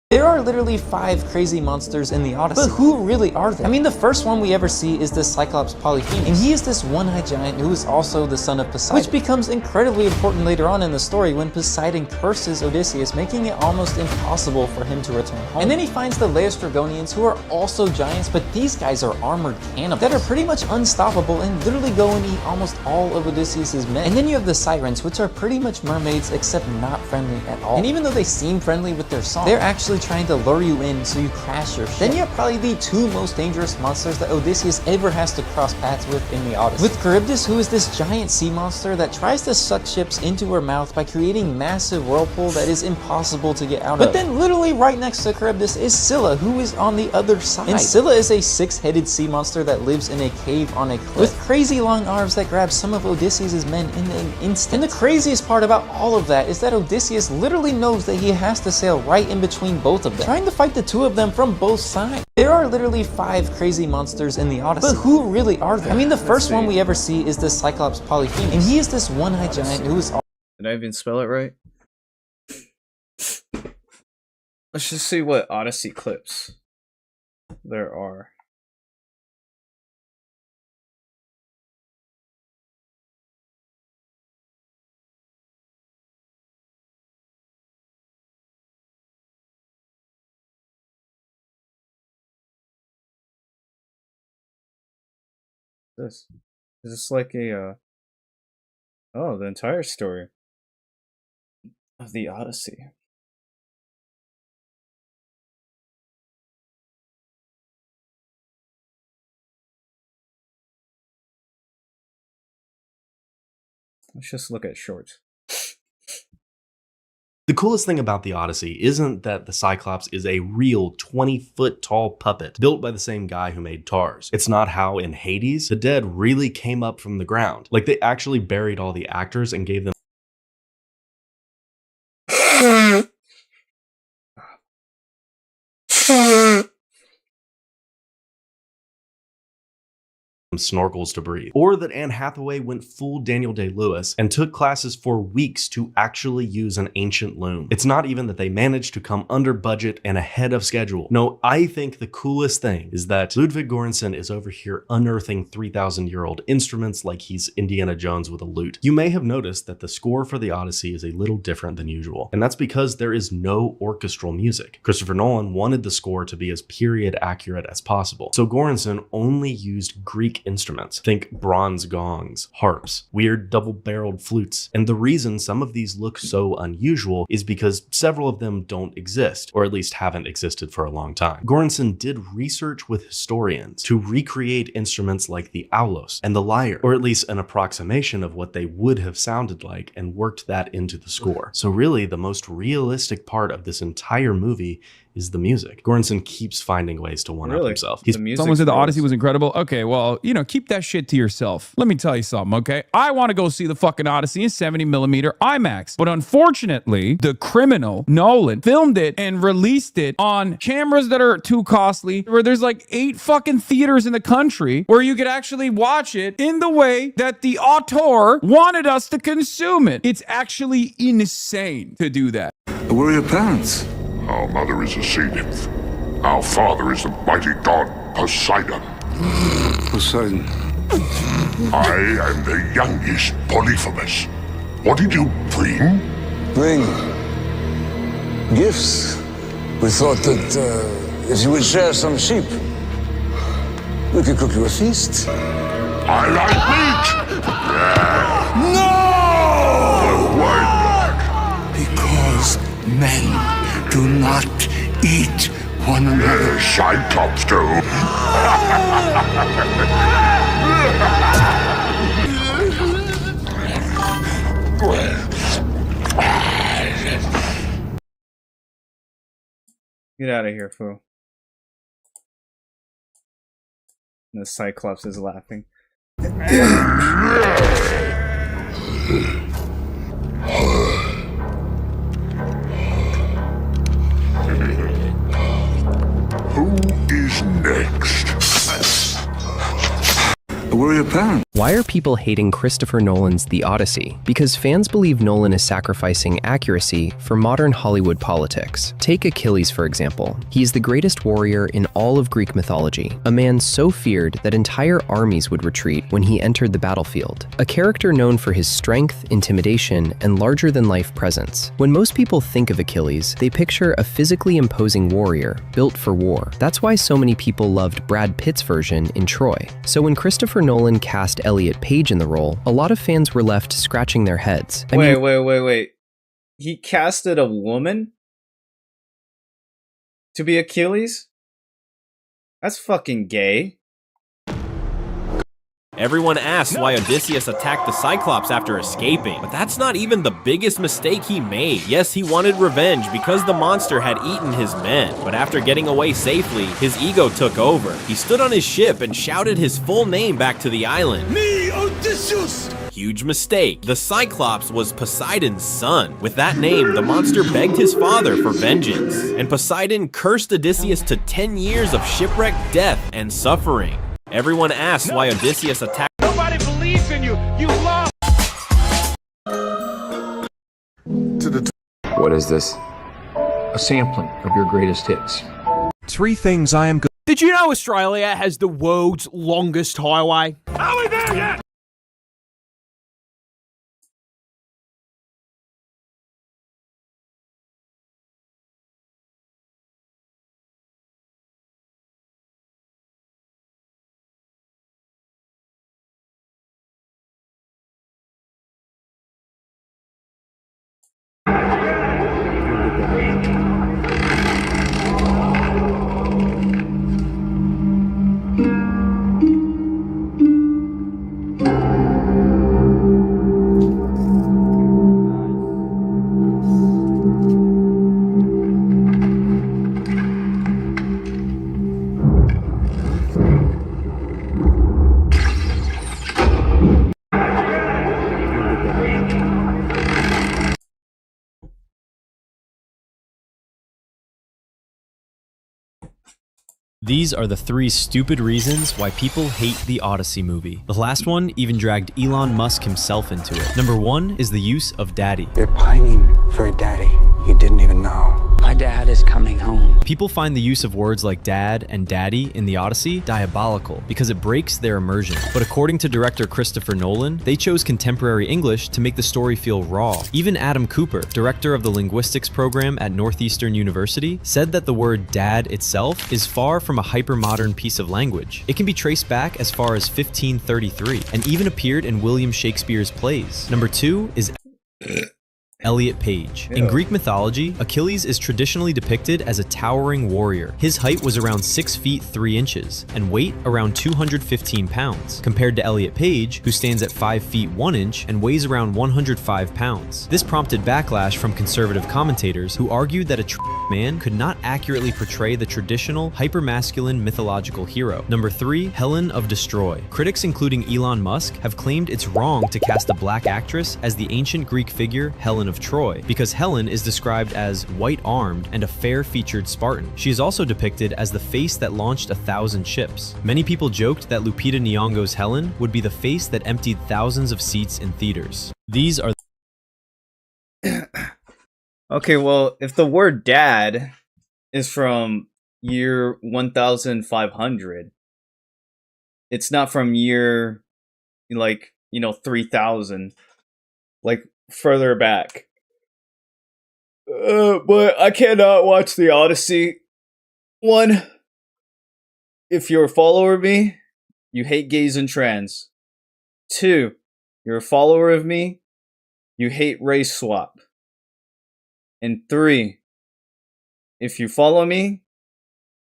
There are literally 5 crazy monsters in the Odyssey. But who really are they? I mean, the first one we ever see is this Cyclops Polyphemus, and he is this one-eyed giant who is also the son of Poseidon, which becomes incredibly important later on in the story when Poseidon curses Odysseus, making it almost impossible for him to return home. And then he finds the Laostrogonians, who are also giants, but these guys are armored cannibals that are pretty much unstoppable and literally go and eat almost all of Odysseus's men. And then you have the Sirens, which are pretty much mermaids except not friendly at all. And even though they seem friendly with their song, they're actually trying to lure you in so you crash your ship. Then you have probably the 2 most dangerous monsters that Odysseus ever has to cross paths with in the Odyssey. With Charybdis, who is this giant sea monster that tries to suck ships into her mouth by creating massive whirlpool that is impossible to get out of. But then literally right next to Charybdis is Scylla, who is on the other side. And Scylla is a 6-headed sea monster that lives in a cave on a cliff with crazy long arms that grab some of Odysseus' men in an instant. And the craziest part about all of that is that Odysseus literally knows that he has to sail right in between both of them, trying to fight the 2 of them from both sides. There are literally 5 crazy monsters in the Odyssey. But who really are they? I mean, the first one we ever see is this Cyclops Polyphemus, and he is this one-eyed giant who is... Did I even spell it right? Let's just see what Odyssey clips there are. This is this like a oh, the entire story of the Odyssey. Let's just look at shorts. The coolest thing about the Odyssey isn't that the Cyclops is a real 20-foot tall puppet built by the same guy who made Tars. It's not how in Hades, the dead really came up from the ground. Like they actually buried all the actors and gave them snorkels to breathe, or that Anne Hathaway went full Daniel Day-Lewis and took classes for weeks to actually use an ancient loom. It's not even that they managed to come under budget and ahead of schedule. No, I think the coolest thing is that Ludwig Göransson is over here unearthing 3,000-year-old instruments like he's Indiana Jones with a lute. You may have noticed that the score for the Odyssey is a little different than usual, and that's because there is no orchestral music. Christopher Nolan wanted the score to be as period accurate as possible, so Göransson only used Greek instruments. Think bronze gongs, harps, weird double-barreled flutes. And the reason some of these look so unusual is because several of them don't exist, or at least haven't existed for a long time. Göransson did research with historians to recreate instruments like the aulos and the lyre, or at least an approximation of what they would have sounded like, and worked that into the score. So really, the most realistic part of this entire movie is the music. Göransson keeps finding ways to one-up himself. Someone said the Odyssey was incredible. Okay, well, you know, keep that shit to yourself. Let me tell you something, okay? I want to go see the fucking Odyssey in 70mm IMAX. But unfortunately, the criminal, Nolan, filmed it and released it on cameras that are too costly, where there's like 8 fucking theaters in the country where you could actually watch it in the way that the auteur wanted us to consume it. It's actually insane to do that. Where are your parents? Our mother is a sea nymph. Our father is the mighty god Poseidon. Poseidon. I am the youngest Polyphemus. What did you bring? Bring gifts. We thought that if you would share some sheep, we could cook you a feast. I like meat! No! Why Because men do not eat one another. Cyclops do. Get out of here, fool. The Cyclops is laughing. Who is next? Where are your parents? Why are people hating Christopher Nolan's The Odyssey? Because fans believe Nolan is sacrificing accuracy for modern Hollywood politics. Take Achilles, for example. He is the greatest warrior in all of Greek mythology, a man so feared that entire armies would retreat when he entered the battlefield. A character known for his strength, intimidation, and larger-than-life presence. When most people think of Achilles, they picture a physically imposing warrior, built for war. That's why so many people loved Brad Pitt's version in Troy. So when Christopher Nolan cast Elliot Page in the role, a lot of fans were left scratching their heads. Wait. He casted a woman to be Achilles? That's fucking gay. Everyone asks why Odysseus attacked the Cyclops after escaping, but that's not even the biggest mistake he made. Yes, he wanted revenge because the monster had eaten his men, but after getting away safely, his ego took over. He stood on his ship and shouted his full name back to the island. Me, Odysseus! Huge mistake. The Cyclops was Poseidon's son. With that name, the monster begged his father for vengeance, and Poseidon cursed Odysseus to 10 years of shipwreck, death, and suffering. Everyone asks why Odysseus attacked. Nobody believes in you. You lost. What is this? A sampling of your greatest hits. 3 things I am good. Did you know Australia has the world's longest highway? Are we there yet? These are the 3 stupid reasons why people hate the Odyssey movie. The last one even dragged Elon Musk himself into it. Number 1 is the use of daddy. You're pining for a daddy you didn't even know. My dad is coming home. People find the use of words like dad and daddy in the Odyssey diabolical because it breaks their immersion. But according to director Christopher Nolan, they chose contemporary English to make the story feel raw. Even Adam Cooper, director of the linguistics program at Northeastern University, said that the word dad itself is far from a hyper-modern piece of language. It can be traced back as far as 1533 and even appeared in William Shakespeare's plays. Number 2 is Elliot Page. In Greek mythology, Achilles is traditionally depicted as a towering warrior. His height was around 6 feet 3 inches and weight around 215 pounds, compared to Elliot Page, who stands at 5 feet 1 inch and weighs around 105 pounds. This prompted backlash from conservative commentators who argued that a man could not accurately portray the traditional hypermasculine mythological hero. Number 3, Helen of Destroy. Critics including Elon Musk have claimed it's wrong to cast a black actress as the ancient Greek figure Helen of Troy, because Helen is described as white-armed and a fair-featured Spartan. She is also depicted as the face that launched 1,000 ships. Many people joked that Lupita Nyong'o's Helen would be the face that emptied thousands of seats in theaters. These are Okay, well, if the word dad is from year 1500. It's not from year, like, 3000. Like, further back. But I cannot watch the Odyssey. 1. If you're a follower of me, you hate gays and trans. 2. You're a follower of me, you hate race swap. And 3. If you follow me,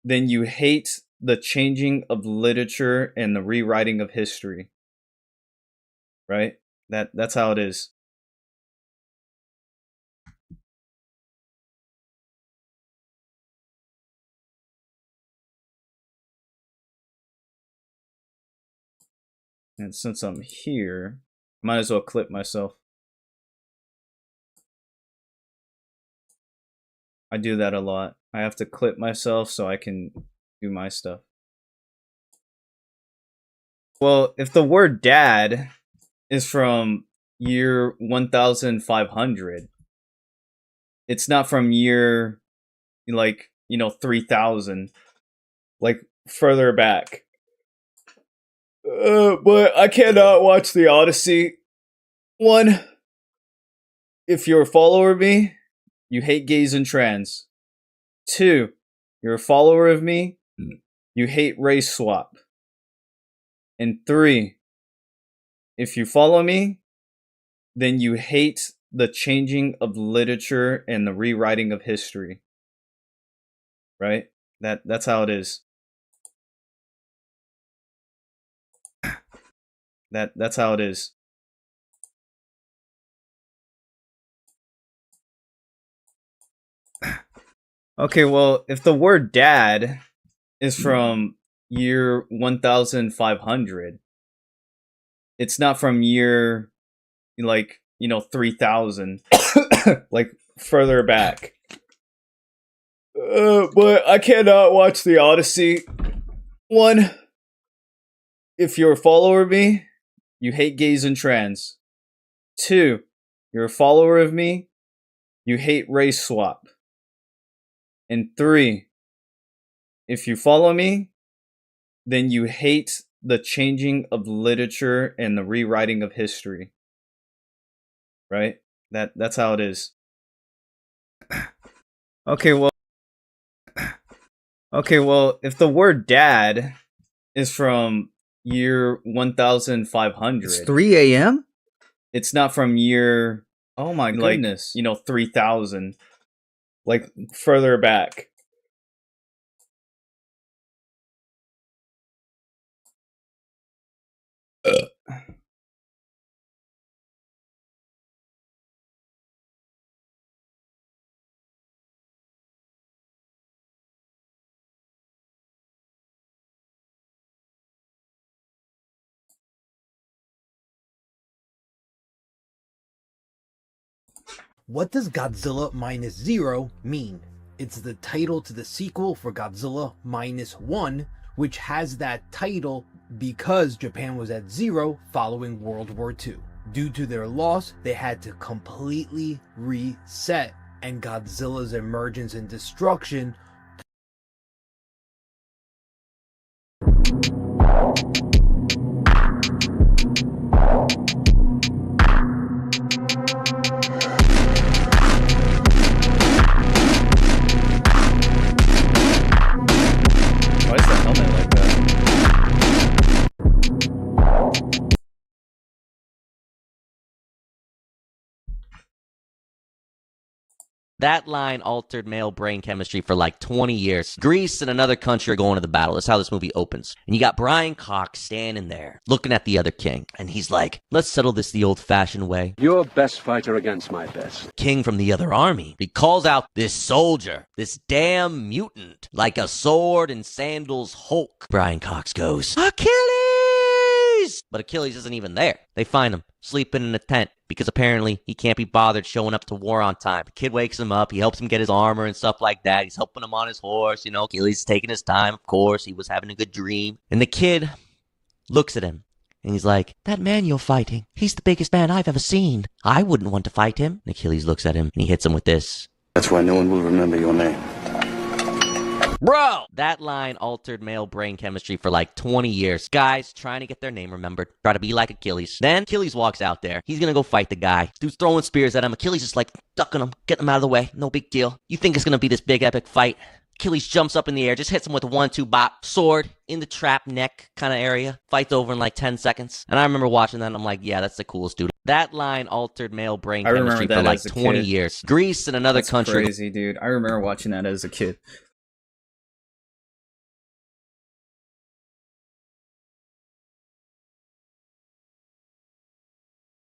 then you hate the changing of literature and the rewriting of history. Right? That's how it is. And since I'm here, might as well clip myself. I do that a lot. I have to clip myself so I can do my stuff. Well, if the word dad is from year 1500, it's not from year, like, 3000. Like, further back. But I cannot watch the Odyssey. 1. If you're a follower of me, you hate gays and trans. 2. You're a follower of me, you hate race swap. And 3. If you follow me, then you hate the changing of literature and the rewriting of history. Right? That's how it is. That's how it is. Okay, well, if the word dad is from year 1500, it's not from year, like, 3000. Like, further back. But I cannot watch the Odyssey. 1. If you're a follower of me, you hate gays and trans. 2. You're a follower of me, you hate race swap. And 3. If you follow me, then you hate the changing of literature and the rewriting of history. Right? That's how it is. Okay, well, if the word dad is from year 1500, It's 3 a.m.? It's not from year, oh my goodness, 3000. Like, further back. What does Godzilla Minus Zero mean? It's the title to the sequel for Godzilla Minus One, which has that title because Japan was at zero following World War II. Due to their loss, they had to completely reset, and Godzilla's emergence and destruction That line altered male brain chemistry for like 20 years. Greece and another country are going to the battle. That's how this movie opens. And you got Brian Cox standing there, looking at the other king. And he's like, let's settle this the old-fashioned way. Your best fighter against my best. King from the other army. He calls out this soldier, this damn mutant, like a sword and sandals Hulk. Brian Cox goes, Achilles! But Achilles isn't even there. They find him, sleeping in a tent, because apparently he can't be bothered showing up to war on time. The kid wakes him up, he helps him get his armor and stuff like that. He's helping him on his horse, Achilles is taking his time, of course. He was having a good dream. And the kid looks at him, and he's like, that man you're fighting, he's the biggest man I've ever seen. I wouldn't want to fight him. And Achilles looks at him, and he hits him with this. That's why no one will remember your name. Bro! That line altered male brain chemistry for like 20 years. Guys trying to get their name remembered, try to be like Achilles. Then Achilles walks out there. He's gonna go fight the guy. Dude's throwing spears at him. Achilles is like ducking him, getting him out of the way. No big deal. You think it's gonna be this big epic fight? Achilles jumps up in the air, just hits him with a 1-2 bop. Sword in the trap neck kind of area. Fight's over in like 10 seconds. And I remember watching that and I'm like, yeah, that's the coolest dude. That line altered male brain chemistry for like 20 years. Greece and another country. Crazy, dude. I remember watching that as a kid.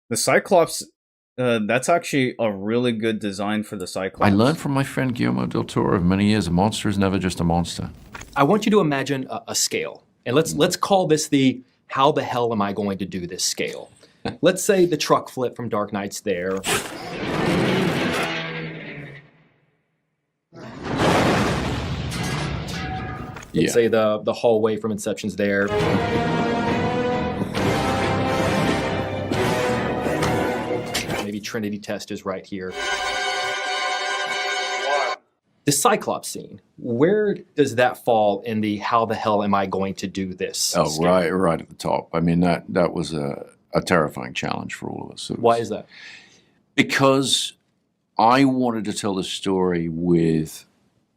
The Cyclops, that's actually a really good design for the Cyclops. I learned from my friend Guillermo del Toro of many years, a monster is never just a monster. I want you to imagine a scale. And let's call this the how the hell am I going to do this scale. Let's say the truck flip from Dark Knight's there. Let's say the hallway from Inception's there. Maybe Trinity Test is right here. The Cyclops scene, where does that fall in the how the hell am I going to do this? Oh, right at the top. I mean, that was a terrifying challenge for all of us. Why is that? Because I wanted to tell the story with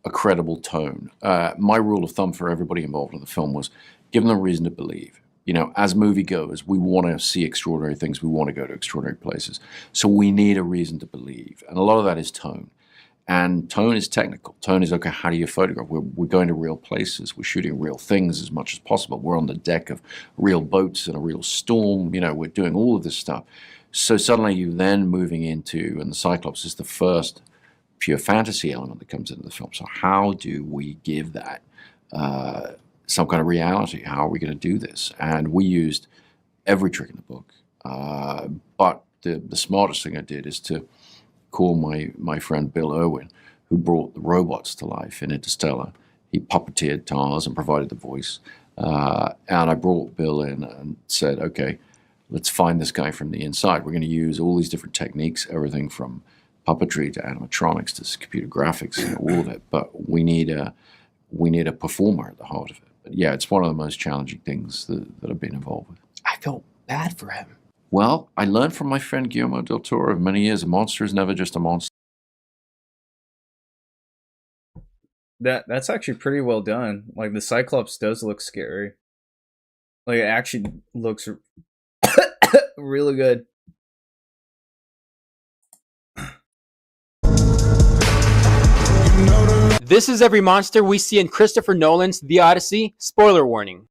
a credible tone. My rule of thumb for everybody involved in the film was give them a reason to believe. You know, as moviegoers, we want to see extraordinary things. We want to go to extraordinary places. So we need a reason to believe. And a lot of that is tone. And tone is technical. Tone is, okay, how do you photograph? We're going to real places. We're shooting real things as much as possible. We're on the deck of real boats in a real storm. You know, we're doing all of this stuff. So suddenly you're then moving into, and the Cyclops is the first pure fantasy element that comes into the film. So how do we give that some kind of reality? How are we going to do this? And we used every trick in the book. But the smartest thing I did is to call my friend Bill Irwin, who brought the robots to life in Interstellar. He puppeteered TARS and provided the voice. And I brought Bill in and said, okay, let's find this guy from the inside. We're going to use all these different techniques, everything from puppetry to animatronics to computer graphics, and all of it. But we need a performer at the heart of it. But yeah, it's one of the most challenging things that I've been involved with. I felt bad for him. Well, I learned from my friend Guillermo del Toro of many years, a monster is never just a monster. That's actually pretty well done. Like, the Cyclops does look scary. Like, it actually looks really good. This is every monster we see in Christopher Nolan's The Odyssey. Spoiler warning.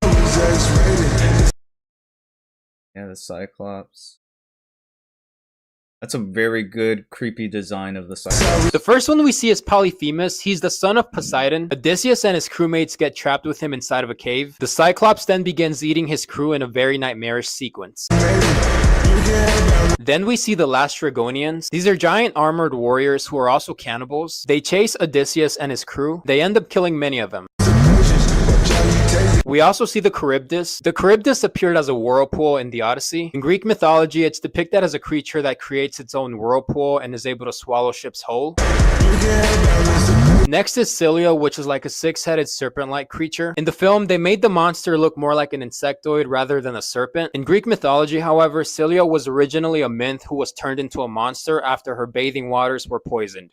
Yeah, the Cyclops. That's a very good, creepy design of the Cyclops. The first one we see is Polyphemus. He's the son of Poseidon. Odysseus and his crewmates get trapped with him inside of a cave. The Cyclops then begins eating his crew in a very nightmarish sequence. Then we see the Lastrygonians. These are giant armored warriors who are also cannibals. They chase Odysseus and his crew. They end up killing many of them. We also see the Charybdis. The Charybdis appeared as a whirlpool in the Odyssey. In Greek mythology, it's depicted as a creature that creates its own whirlpool and is able to swallow ships whole. Next is Scylla, which is like a six-headed serpent-like creature. In the film, they made the monster look more like an insectoid rather than a serpent. In Greek mythology, however, Scylla was originally a nymph who was turned into a monster after her bathing waters were poisoned.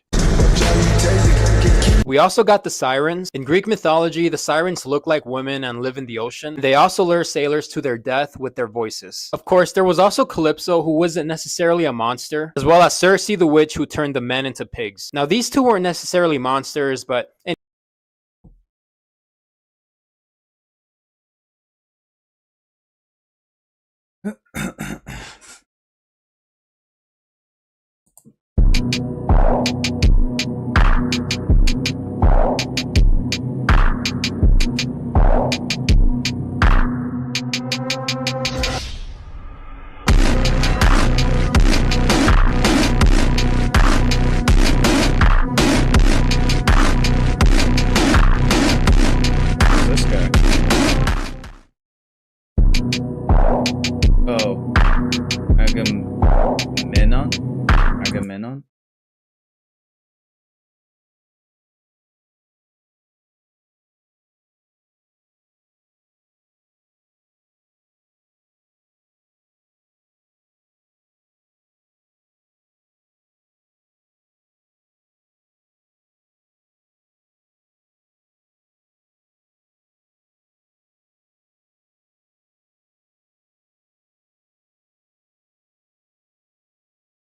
We also got the Sirens. In Greek mythology, the Sirens look like women and live in the ocean. They also lure sailors to their death with their voices. Of course, there was also Calypso, who wasn't necessarily a monster, as well as Circe the witch, who turned the men into pigs. Now, these two weren't necessarily monsters, but Agamemnon?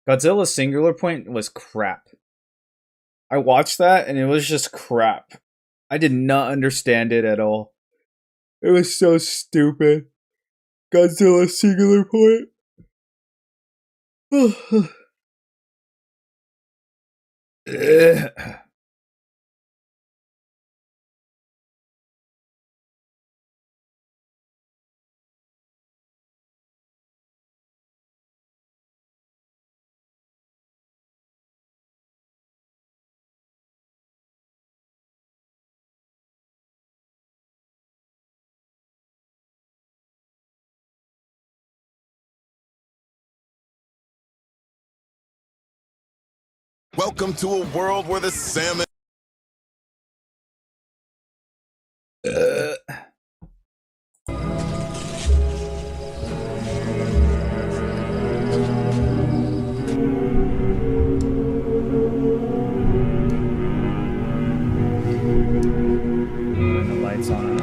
Godzilla Singular Point was crap. I watched that and it was just crap. I did not understand it at all. It was so stupid. Godzilla Singular Point. Welcome to a world where the salmon. Turn the lights on.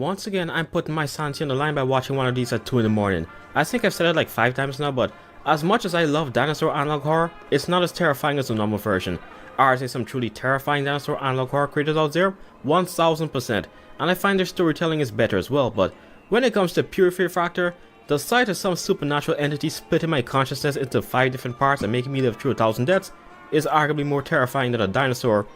Once again, I'm putting my sanity on the line by watching one of these at 2 in the morning. I think I've said it like 5 times now, but as much as I love dinosaur analog horror, it's not as terrifying as the normal version. Are there some truly terrifying dinosaur analog horror creators out there? 1000%, and I find their storytelling is better as well, but when it comes to pure fear factor, the sight of some supernatural entity splitting my consciousness into 5 different parts and making me live through 1,000 deaths is arguably more terrifying than a dinosaur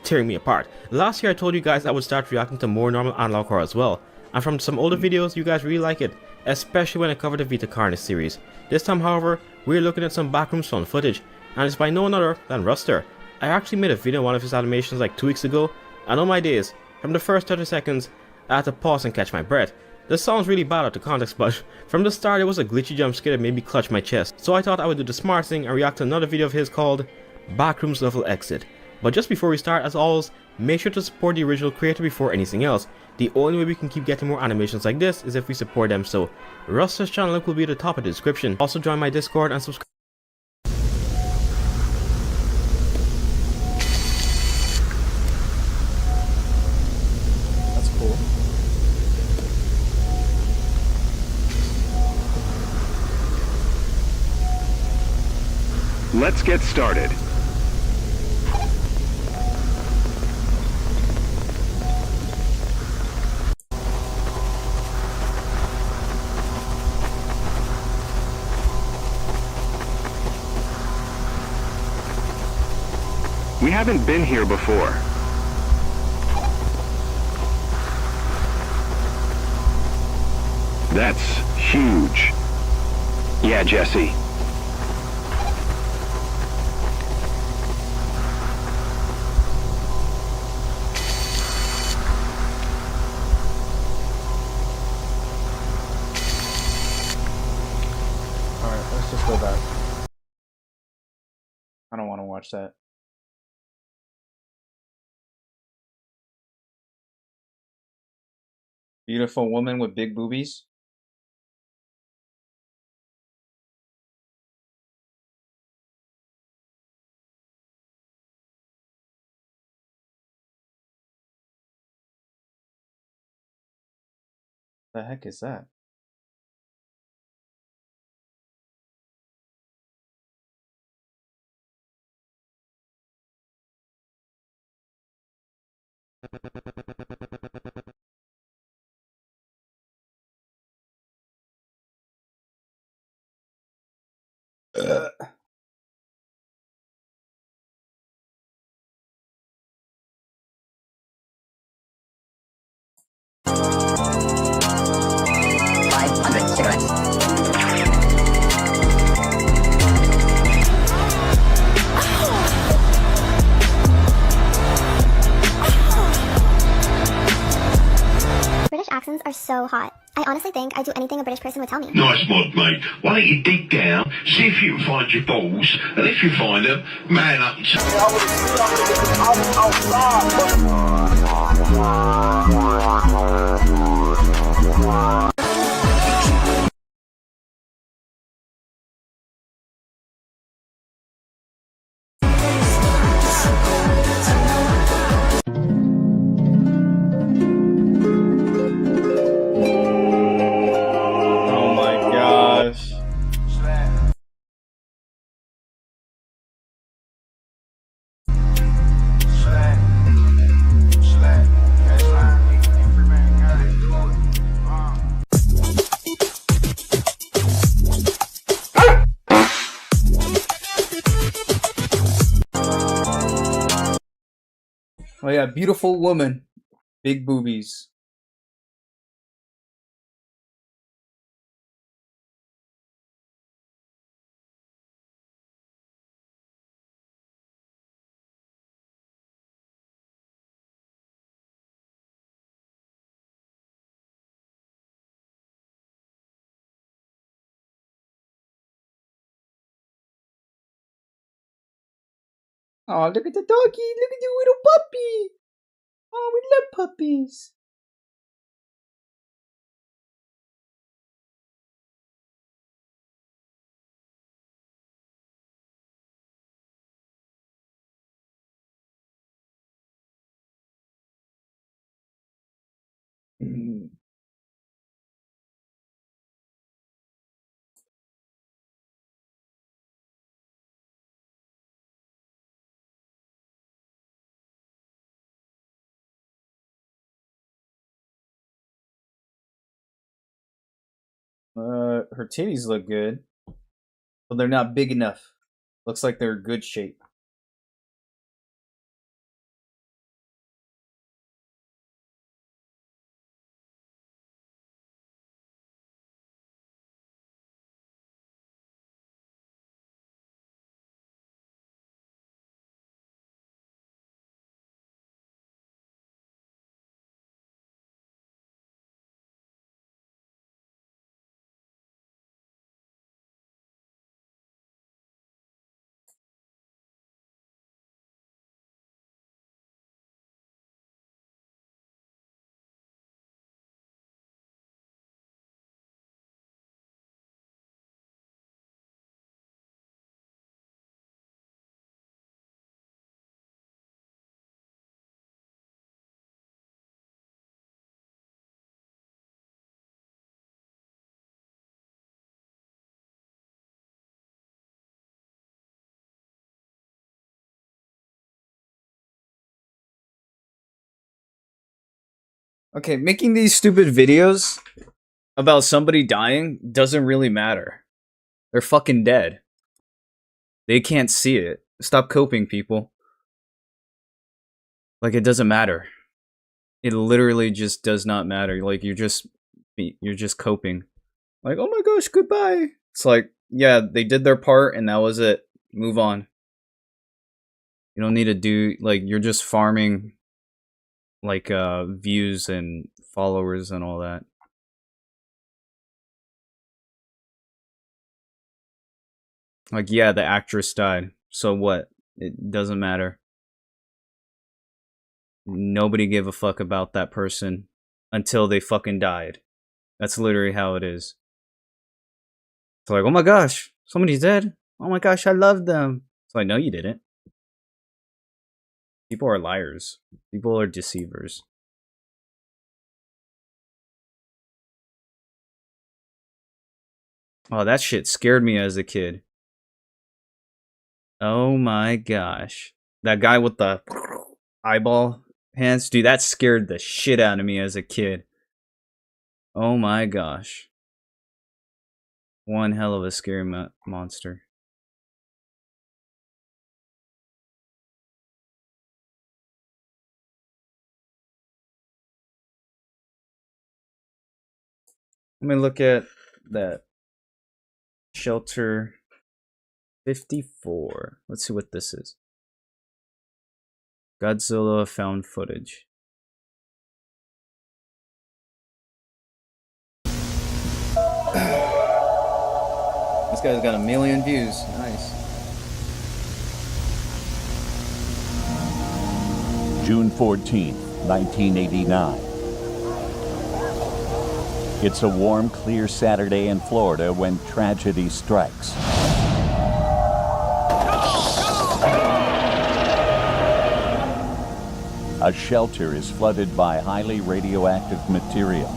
tearing me apart. Last year I told you guys I would start reacting to more normal analog horror as well, and from some older videos you guys really like it, especially when I covered the Vita Carnage series. This time however, we're looking at some backrooms found footage, and it's by no one other than Ruster. I actually made a video on one of his animations like 2 weeks ago, and oh my days, from the first 30 seconds I had to pause and catch my breath. This sounds really bad out of context, but from the start it was a glitchy jump scare that made me clutch my chest, so I thought I would do the smart thing and react to another video of his called Backrooms Level Exit. But just before we start, as always, make sure to support the original creator before anything else. The only way we can keep getting more animations like this is if we support them, so Ruster's channel link will be at the top of the description. Also join my Discord and subscribe. That's cool. Let's get started. We haven't been here before. That's huge. Yeah, Jesse. Alright, let's just go back. I don't want to watch that. Beautiful woman with big boobies. The heck is that? British accents are so hot. I honestly think I'd do anything a British person would tell me. Nice mod, mate. Why don't you dig down, see if you can find your balls, and if you find them, man up. Oh yeah, beautiful woman. Big boobies. Oh, look at the doggy. Look at the little puppy. Oh, we love puppies. Her titties look good, but they're not big enough. Looks like they're good shape. Okay, making these stupid videos about somebody dying doesn't really matter. They're fucking dead. They can't see it. Stop coping, people. Like, it doesn't matter. It literally just does not matter. Like, you're just coping. Like, oh my gosh, goodbye. It's like, yeah, they did their part and that was it. Move on. You don't need to do, like, you're just farming, like, views and followers and all that. Like, yeah, the actress died. So what? It doesn't matter. Nobody gave a fuck about that person until they fucking died. That's literally how it is. It's like, oh my gosh, somebody's dead. Oh my gosh, I love them. It's like, no, you didn't. People are liars. People are deceivers. Oh, that shit scared me as a kid. Oh my gosh. That guy with the eyeball hands, dude, that scared the shit out of me as a kid. Oh my gosh. One hell of a scary monster. Let me look at that. Shelter 54. Let's see what this is. Godzilla found footage. This guy's got 1 million views. Nice. June 14th, 1989. It's a warm, clear Saturday in Florida when tragedy strikes. A shelter is flooded by highly radioactive material.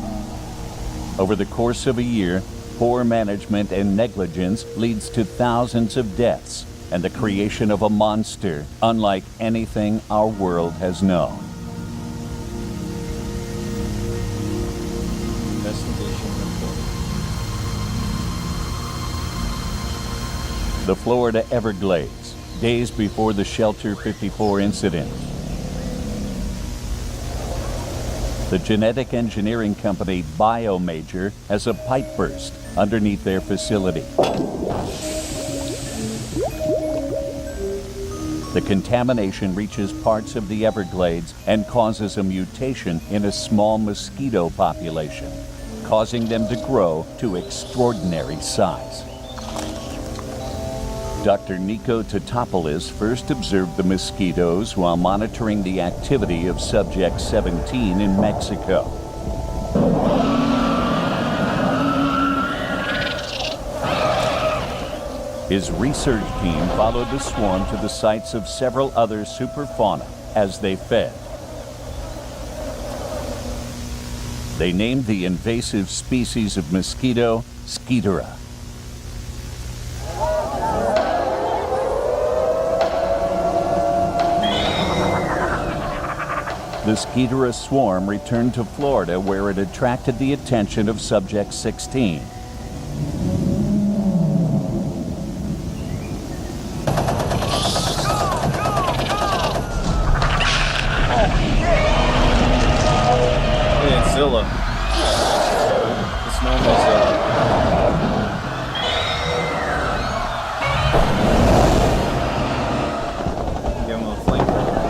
Over the course of a year, poor management and negligence leads to thousands of deaths and the creation of a monster unlike anything our world has known. The Florida Everglades, days before the Shelter 54 incident. The genetic engineering company BioMajor has a pipe burst underneath their facility. The contamination reaches parts of the Everglades and causes a mutation in a small mosquito population, causing them to grow to extraordinary size. Dr. Nico Tatopoulos first observed the mosquitoes while monitoring the activity of Subject 17 in Mexico. His research team followed the swarm to the sites of several other superfauna as they fed. They named the invasive species of mosquito Skeetura. The Skeetura swarm returned to Florida, where it attracted the attention of Subject 16. Zilla. It's normal Zilla. Give him a flamethrower.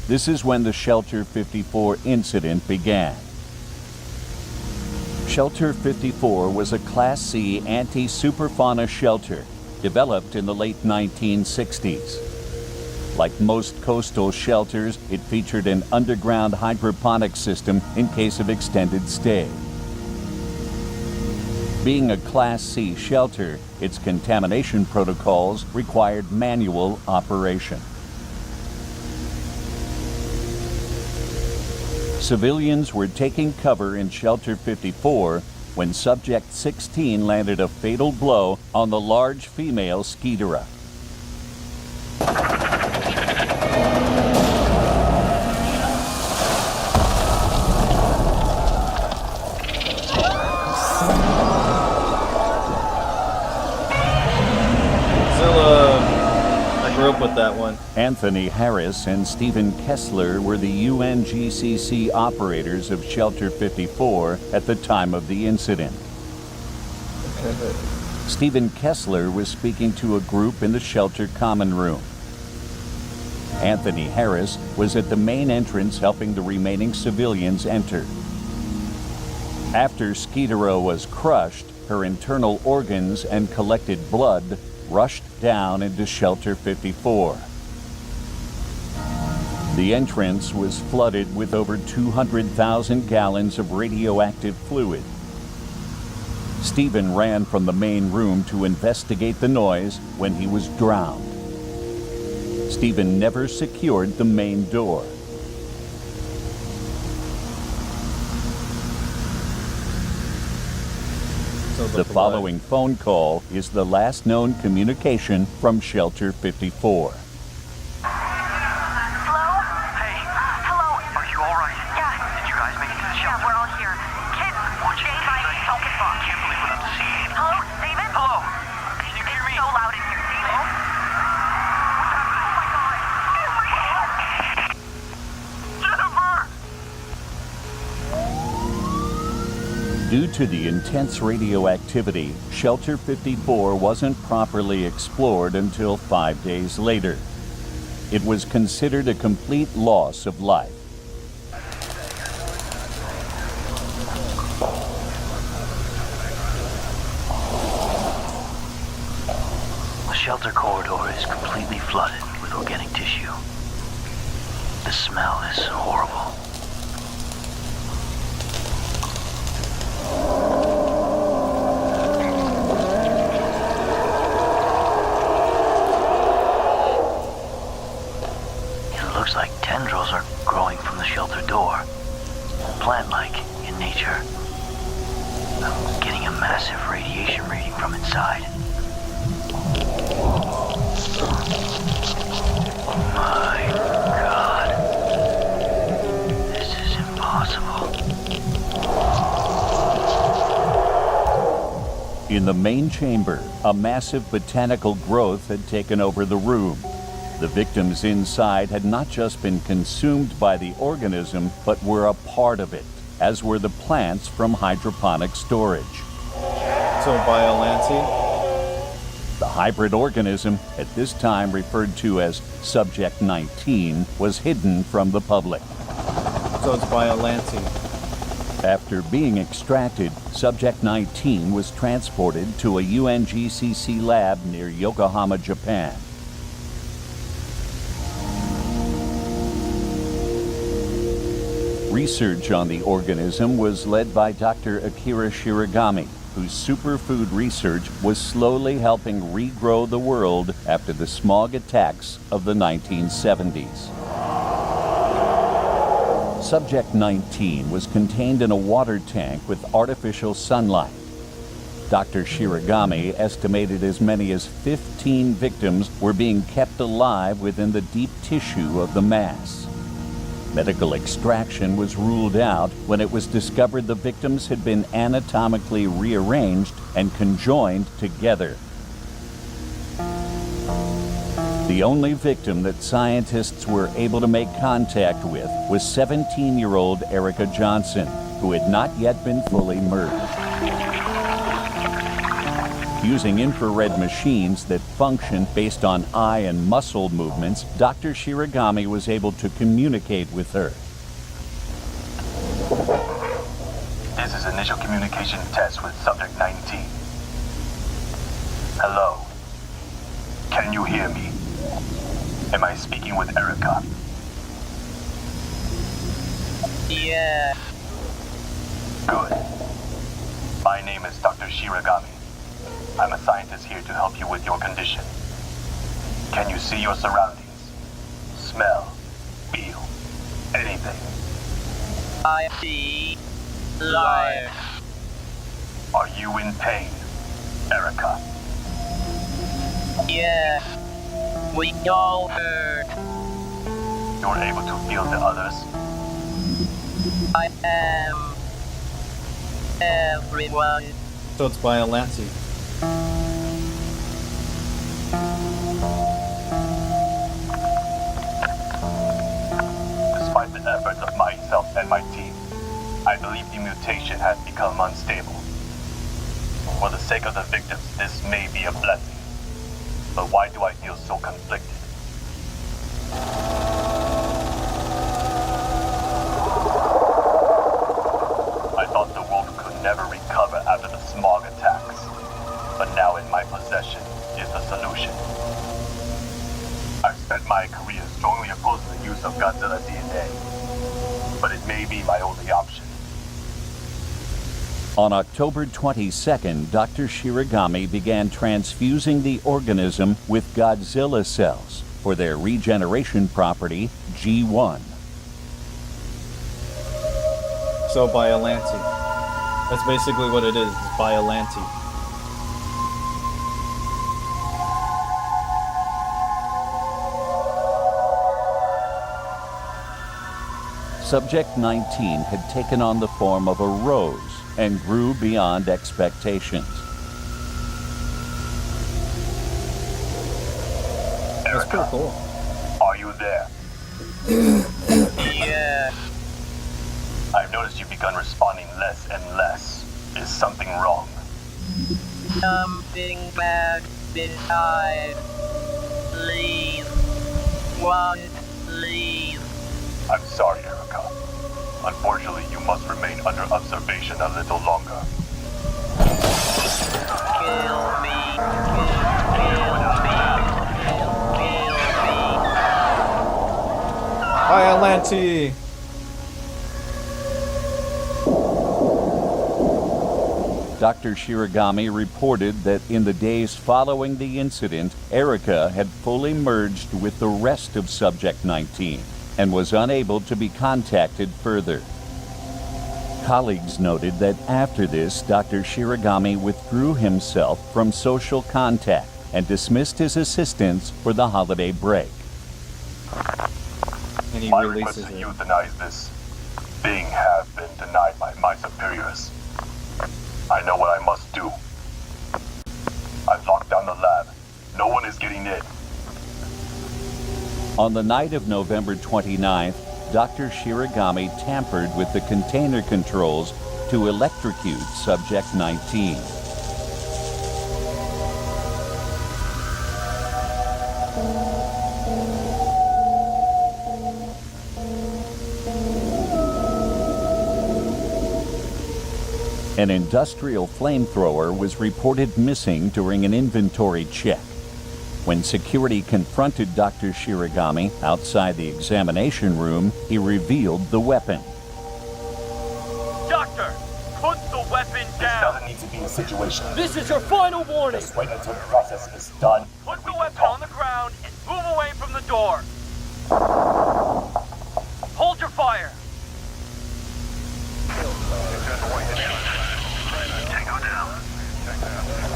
This is when the Shelter 54 incident began. Shelter 54 was a Class C anti-superfauna shelter developed in the late 1960s. Like most coastal shelters, it featured an underground hydroponic system in case of extended stay. Being a Class C shelter, its contamination protocols required manual operation. Civilians were taking cover in Shelter 54 when Subject 16 landed a fatal blow on the large female Skeetura. I grew up with that one. Anthony Harris and Stephen Kessler were the UNGCC operators of Shelter 54 at the time of the incident. Stephen Kessler was speaking to a group in the shelter common room. Anthony Harris was at the main entrance helping the remaining civilians enter. After Skeetura was crushed, her internal organs and collected blood rushed down into Shelter 54. The entrance was flooded with over 200,000 gallons of radioactive fluid. Stephen ran from the main room to investigate the noise when he was drowned. Stephen never secured the main door. The following phone call is the last known communication from Shelter 54. Due to the intense radioactivity, Shelter 54 wasn't properly explored until 5 days later. It was considered a complete loss of life. The shelter corridor is completely flooded with organic tissue. The smell is horrible. It looks like tendrils are growing from the shelter door, plant-like in nature. I'm getting a massive radiation reading from inside. My God. This is impossible. In the main chamber, a massive botanical growth had taken over the room. The victims inside had not just been consumed by the organism, but were a part of it, as were the plants from hydroponic storage. So Biollante? The hybrid organism, at this time referred to as Subject 19, was hidden from the public. So it's Biollante. After being extracted, Subject 19 was transported to a UNGCC lab near Yokohama, Japan. Research on the organism was led by Dr. Akira Shiragami, whose superfood research was slowly helping regrow the world after the smog attacks of the 1970s. Subject 19 was contained in a water tank with artificial sunlight. Dr. Shiragami estimated as many as 15 victims were being kept alive within the deep tissue of the mass. Medical extraction was ruled out when it was discovered the victims had been anatomically rearranged and conjoined together. The only victim that scientists were able to make contact with was 17-year-old Erica Johnson, who had not yet been fully merged. Using infrared machines that function based on eye and muscle movements, Dr. Shiragami was able to communicate with her. This is initial communication test with Subject 19. Hello. Can you hear me? Am I speaking with Erica? Yeah. Good. My name is Dr. Shiragami. I'm a scientist here to help you with your condition. Can you see your surroundings? Smell, feel, anything? I see life. Are you in pain, Erica? Yes. We all hurt. You're able to feel the others? I am. Everyone. So it's Biollante. Despite the efforts of myself and my team, I believe the mutation has become unstable. For the sake of the victims, this may be a blessing. But why do I feel so conflicted? I thought the world could never recover after the smog attacks. But now in my possession is the solution. I've spent my career strongly opposing the use of Godzilla DNA. But it may be my only option. On October 22nd, Dr. Shiragami began transfusing the organism with Godzilla cells for their regeneration property, G1. So Biollante. That's basically what it is, it's Biollante. Subject 19 had taken on the form of a rose and grew beyond expectations. That's pretty cool. Are you there? Yeah. I've noticed you've begun responding less and less. Is something wrong? Something bad inside. Please. Won't leave. I'm sorry, Erica. Unfortunately, you must remain under observation a little longer. Kill me. Kill me. Biollante! Dr. Shiragami reported that in the days following the incident, Erica had fully merged with the rest of Subject 19 and was unable to be contacted further. Colleagues noted that after this, Dr. Shiragami withdrew himself from social contact and dismissed his assistants for the holiday break. And he My releases request to it. euthanize this being have been denied by my superiors. I know what I must do. I've locked down the lab. No one is getting in. On the night of November 29th, Dr. Shiragami tampered with the container controls to electrocute Subject 19. An industrial flamethrower was reported missing during an inventory check. When security confronted Dr. Shiragami outside the examination room, he revealed the weapon. Doctor, put the weapon down! This doesn't need to be a situation. This is your final warning! Just wait until the process is done. Put the weapon on the ground and move away from the door! Hold your fire! Tango down.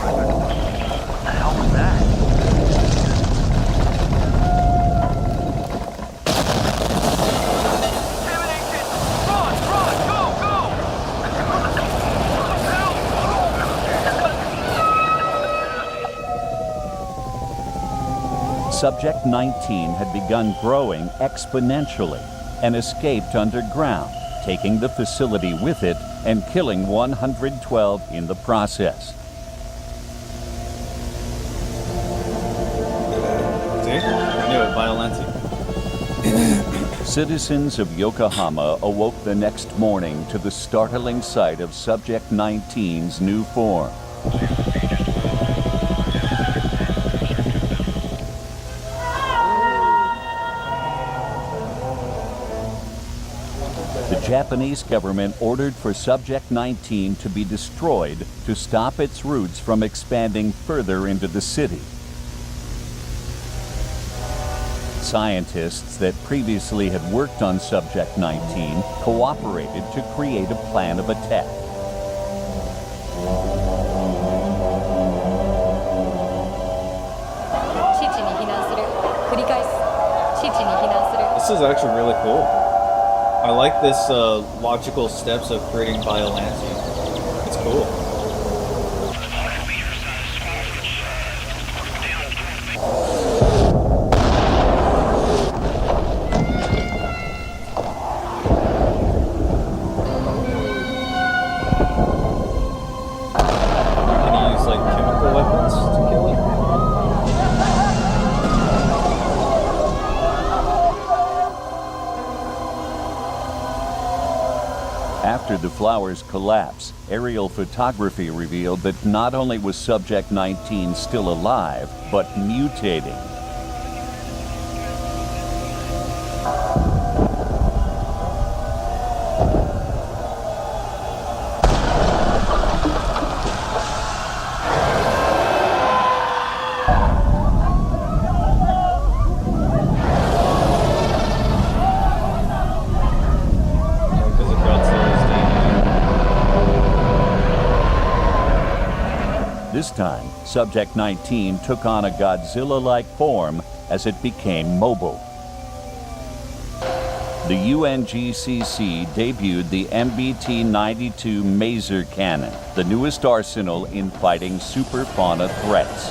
What the hell was that? Subject 19 had begun growing exponentially and escaped underground, taking the facility with it and killing 112 in the process. See? I knew it, Violency. Citizens of Yokohama awoke the next morning to the startling sight of Subject 19's new form. The Japanese government ordered for Subject 19 to be destroyed to stop its roots from expanding further into the city. Scientists that previously had worked on Subject 19 cooperated to create a plan of attack. This is actually really cool. I like this logical steps of creating Biolancy. It's cool. Can you use like chemical weapons to kill it? After the flower's collapse, aerial photography revealed that not only was Subject 19 still alive, but mutating. This time, Subject 19 took on a Godzilla-like form as it became mobile. The UNGCC debuted the MBT-92 Maser Cannon, the newest arsenal in fighting superfauna threats.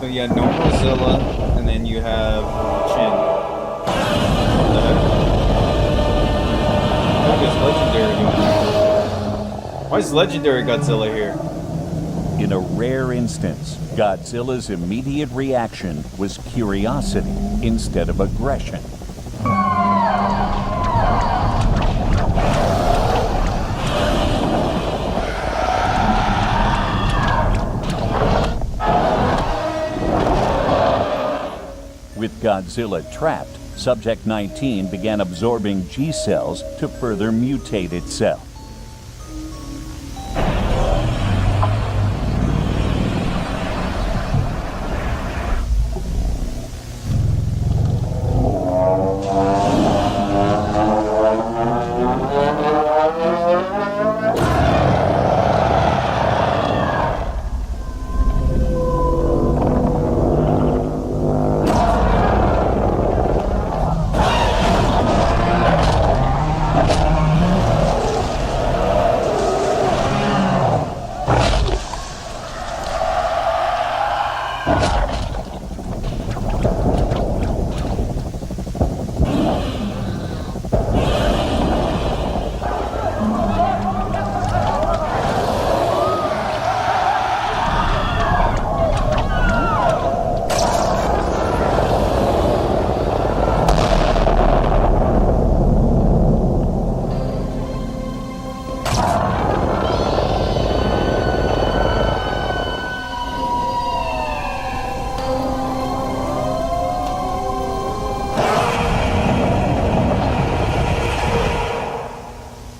So you had normal Zilla, and then you have Chin. What the heck? What is Legendary doing here? Why is Legendary Godzilla here? In a rare instance, Godzilla's immediate reaction was curiosity instead of aggression. With Godzilla trapped, Subject 19 began absorbing G cells to further mutate itself.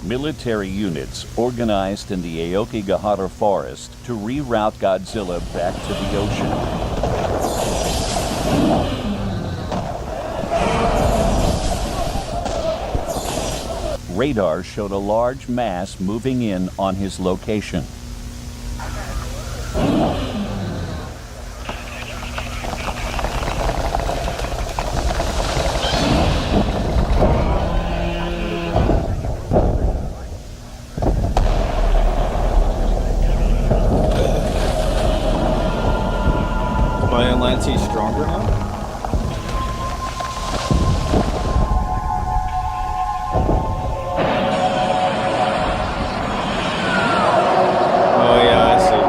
Military units organized in the Aokigahara forest to reroute Godzilla back to the ocean. Radar showed a large mass moving in on his location. He's stronger now? Oh yeah, I see.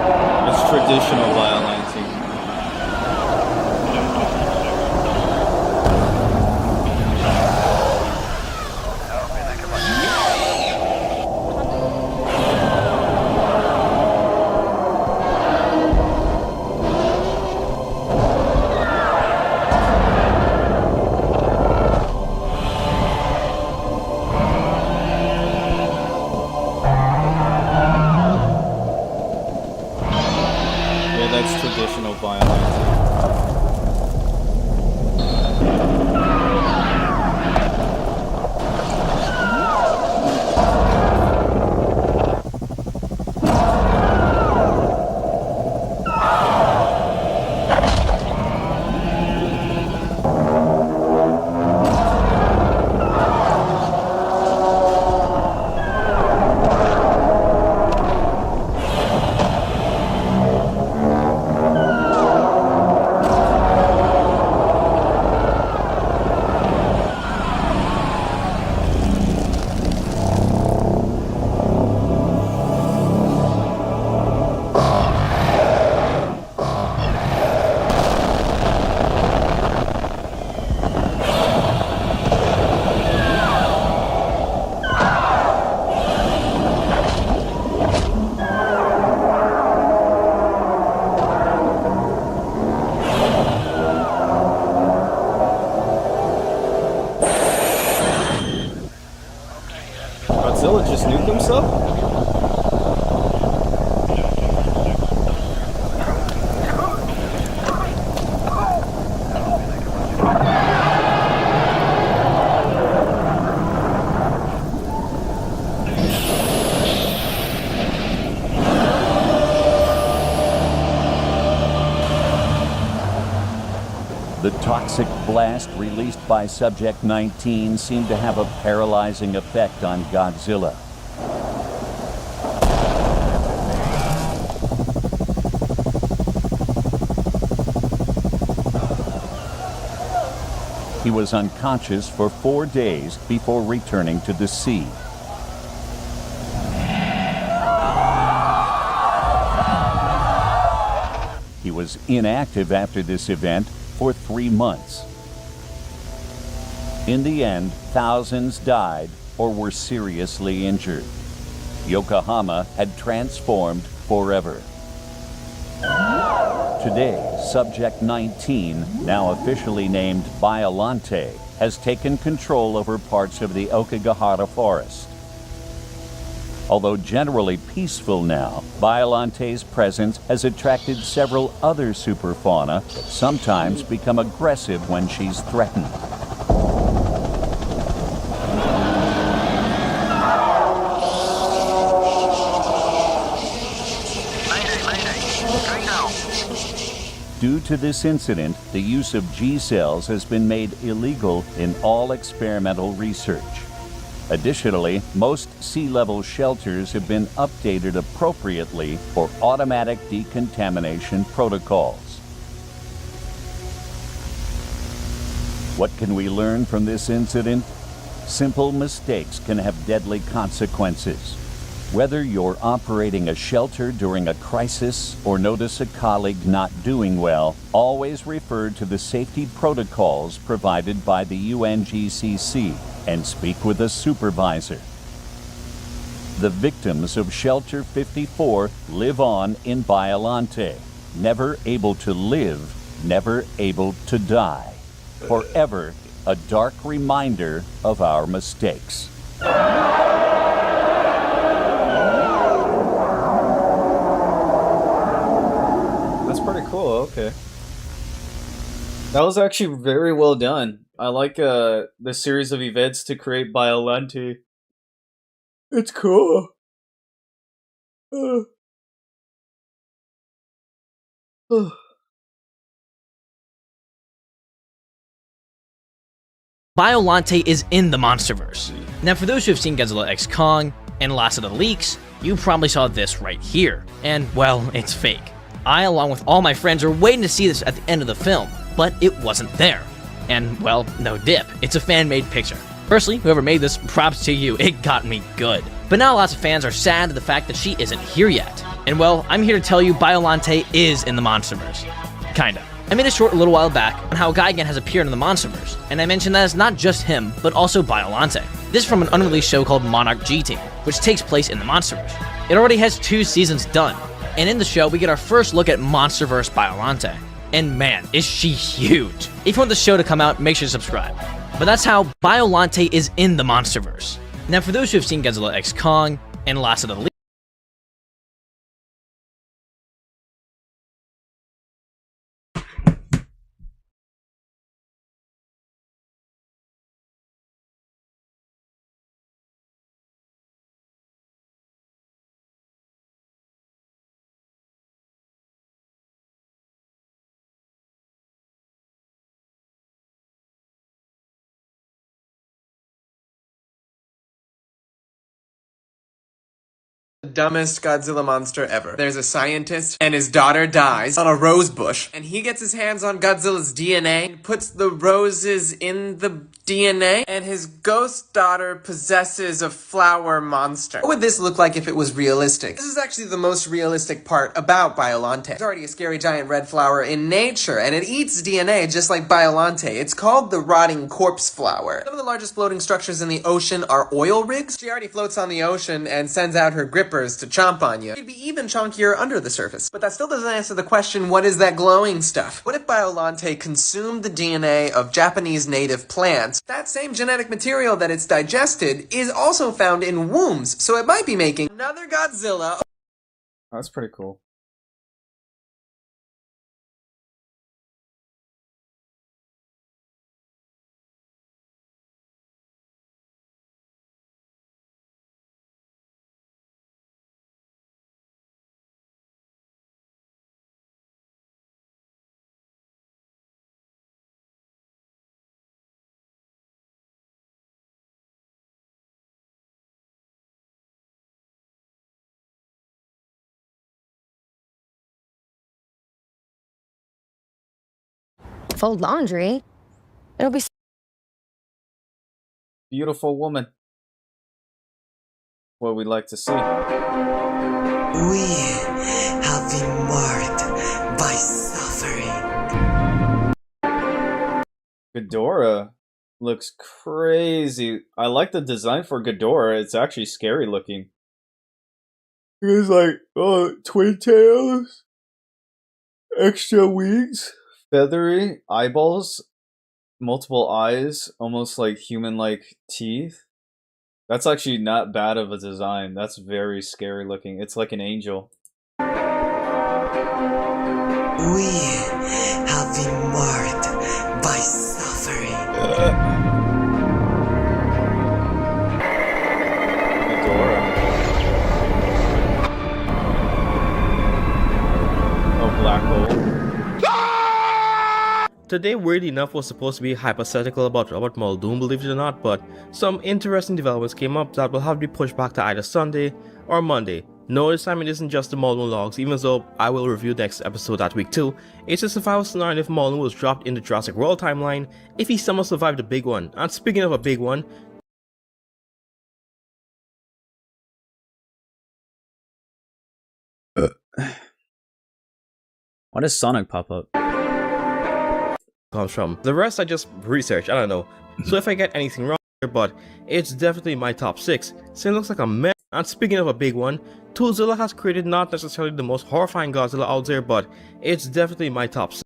It's traditional violence. That's traditional violence. Godzilla just nuked himself? The toxic blast released by Subject 19 seemed to have a paralyzing effect on Godzilla. He was unconscious for 4 days before returning to the sea. He was inactive after this event for 3 months. In the end, thousands died or were seriously injured. Yokohama had transformed forever. Today, Subject 19, now officially named Biollante, has taken control over parts of the Okigahara forest. Although generally peaceful now, Biollante's presence has attracted several other superfauna that sometimes become aggressive when she's threatened. Due to this incident, the use of G-cells has been made illegal in all experimental research. Additionally, most sea-level shelters have been updated appropriately for automatic decontamination protocols. What can we learn from this incident? Simple mistakes can have deadly consequences. Whether you're operating a shelter during a crisis or notice a colleague not doing well, always refer to the safety protocols provided by the UNGCC and speak with a supervisor. The victims of Shelter 54 live on in Biollante, never able to live, never able to die. Forever a dark reminder of our mistakes. That's pretty cool, okay. That was actually very well done. I like the series of events to create Biollante. It's cool. Biollante is in the Monsterverse. Now for those who have seen Godzilla x Kong and Last of the Leaks, you probably saw this right here. And well, it's fake. I, along with all my friends, were waiting to see this at the end of the film, but it wasn't there. And well, no dip, it's a fan-made picture. Personally, whoever made this, props to you, it got me good. But now lots of fans are sad at the fact that she isn't here yet. And well, I'm here to tell you Biollante is in the Monsterverse. Kinda. I made a short a little while back on how Gigan has appeared in the Monsterverse, and I mentioned that it's not just him, but also Biollante. This is from an unreleased show called Monarch G-Team, which takes place in the Monsterverse. It already has 2 seasons done, and in the show we get our first look at Monsterverse Biollante. And man, is she huge. If you want the show to come out, make sure to subscribe. But that's how Biollante is in the Monsterverse. Now for those who have seen Godzilla x Kong and Last of the Leaks, The dumbest Godzilla monster ever. There's a scientist, and his daughter dies on a rose bush, and he gets his hands on Godzilla's DNA and puts the roses in the DNA, and his ghost daughter possesses a flower monster. What would this look like if it was realistic? This is actually the most realistic part about Biollante. There's already a scary giant red flower in nature, and it eats DNA just like Biollante. It's called the rotting corpse flower. Some of the largest floating structures in the ocean are oil rigs. She already floats on the ocean and sends out her grippers to chomp on you. She'd be even chunkier under the surface. But that still doesn't answer the question, what is that glowing stuff? What if Biollante consumed the DNA of Japanese native plants? That same genetic material that it's digested is also found in wombs, so it might be making another Godzilla. That's pretty cool. Fold laundry. It'll be Beautiful woman. What we'd like to see. We have been marked by suffering. Ghidorah looks crazy. I like the design for Ghidorah. It's actually scary looking. It's like, oh, twin tails. Extra wings, feathery eyeballs, multiple eyes, almost like human-like teeth. That's actually not bad of a design. That's very scary looking. It's like an angel. We have been marked by suffering. Oh, black hole. Today, weirdly enough, was supposed to be hypothetical about Robert Muldoon, believe it or not, but some interesting developments came up that will have to be pushed back to either Sunday or Monday. No, this time it isn't just the Muldoon logs, even though I will review next episode that week too. It's just if I was to learn if Muldoon was dropped in the Jurassic World timeline, if he somehow survived the big one. And speaking of a big one, Why does Sonic pop up? comes from. The rest I just researched, I don't know. So if I get anything wrong here, but it's definitely my top 6. So it looks like a mess. And speaking of a big one, Toolzilla has created not necessarily the most horrifying Godzilla out there, but it's definitely my top 6.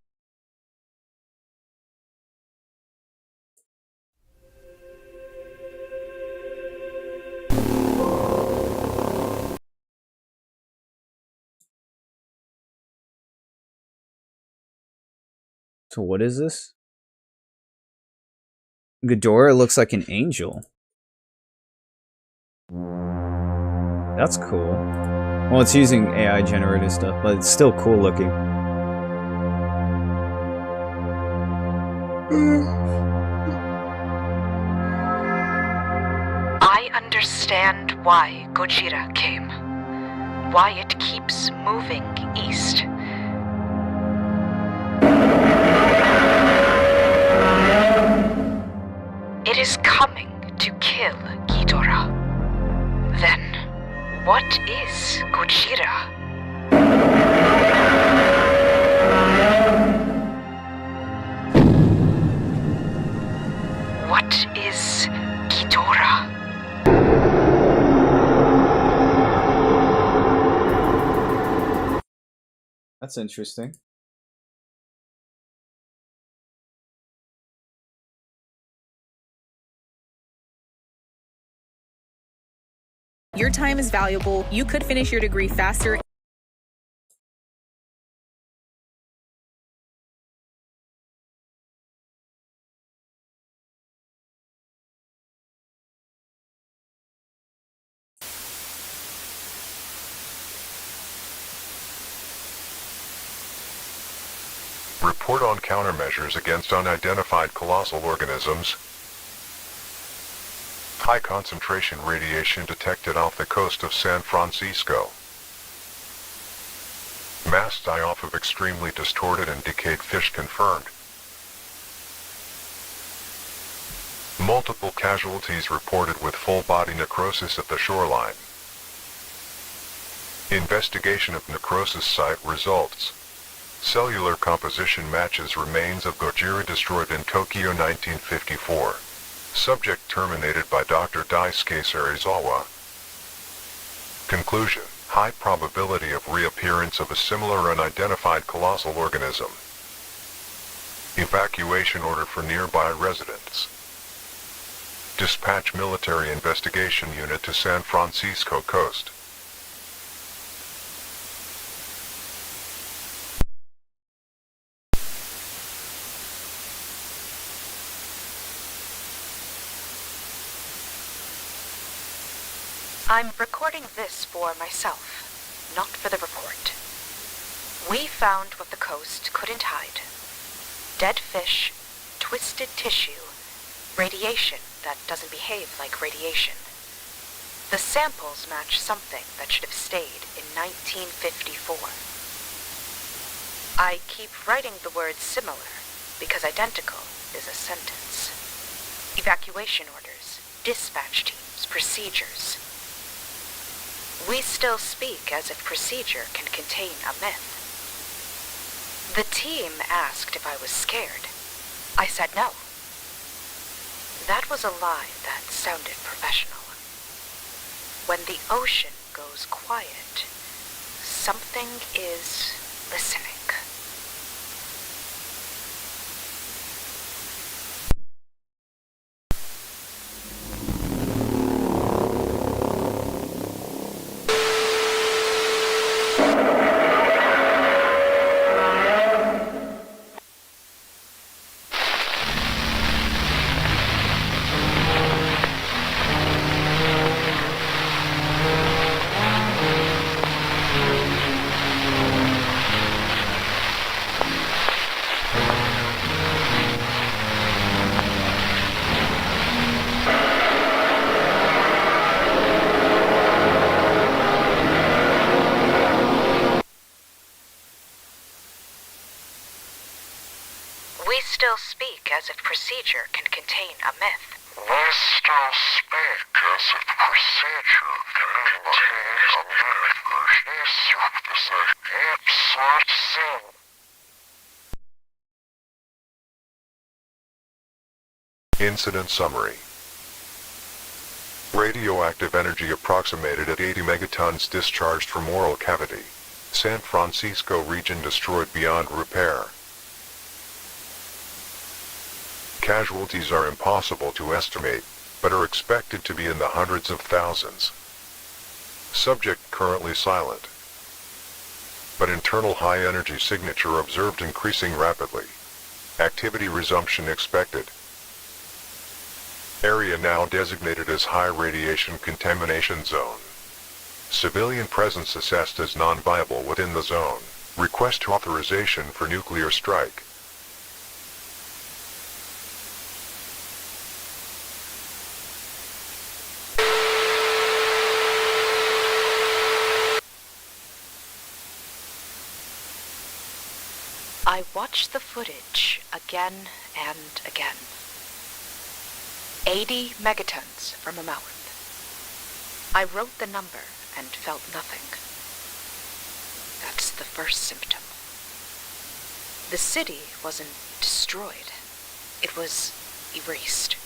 So what is this? Ghidorah looks like an angel. That's cool. Well, it's using AI generated stuff, but it's still cool looking. I understand why Gojira came. Why it keeps moving east. It is coming to kill Ghidorah. Then, what is Gojira? What is Ghidorah? That's interesting. Your time is valuable. You could finish your degree faster. Report on countermeasures against unidentified colossal organisms. High concentration radiation detected off the coast of San Francisco. Mass die-off of extremely distorted and decayed fish confirmed. Multiple casualties reported with full-body necrosis at the shoreline. Investigation of necrosis site results. Cellular composition matches remains of Gojira destroyed in Tokyo 1954. Subject terminated by Dr. Daisuke Serizawa. Conclusion. High probability of reappearance of a similar unidentified colossal organism. Evacuation order for nearby residents. Dispatch military investigation unit to San Francisco coast. I'm recording this for myself, not for the report. We found what the coast couldn't hide. Dead fish, twisted tissue, radiation that doesn't behave like radiation. The samples match something that should have stayed in 1954. I keep writing the word similar because identical is a sentence. Evacuation orders, dispatch teams, procedures. We still speak as if procedure can contain a myth. The team asked if I was scared. I said no. That was a lie that sounded professional. When the ocean goes quiet, something is listening. as if procedure can contain a myth. We still speak as if procedure can contain a myth. This is absurd sin. Incident summary. Radioactive energy approximated at 80 megatons discharged from oral cavity. San Francisco region destroyed beyond repair. Casualties are impossible to estimate, but are expected to be in the hundreds of thousands. Subject currently silent, but internal high energy signature observed increasing rapidly. Activity resumption expected. Area now designated as high radiation contamination zone. Civilian presence assessed as non-viable within the zone. Request authorization for nuclear strike. I watched the footage again and again. 80 megatons from a mouth. I wrote the number and felt nothing. That's the first symptom. The city wasn't destroyed. It was erased.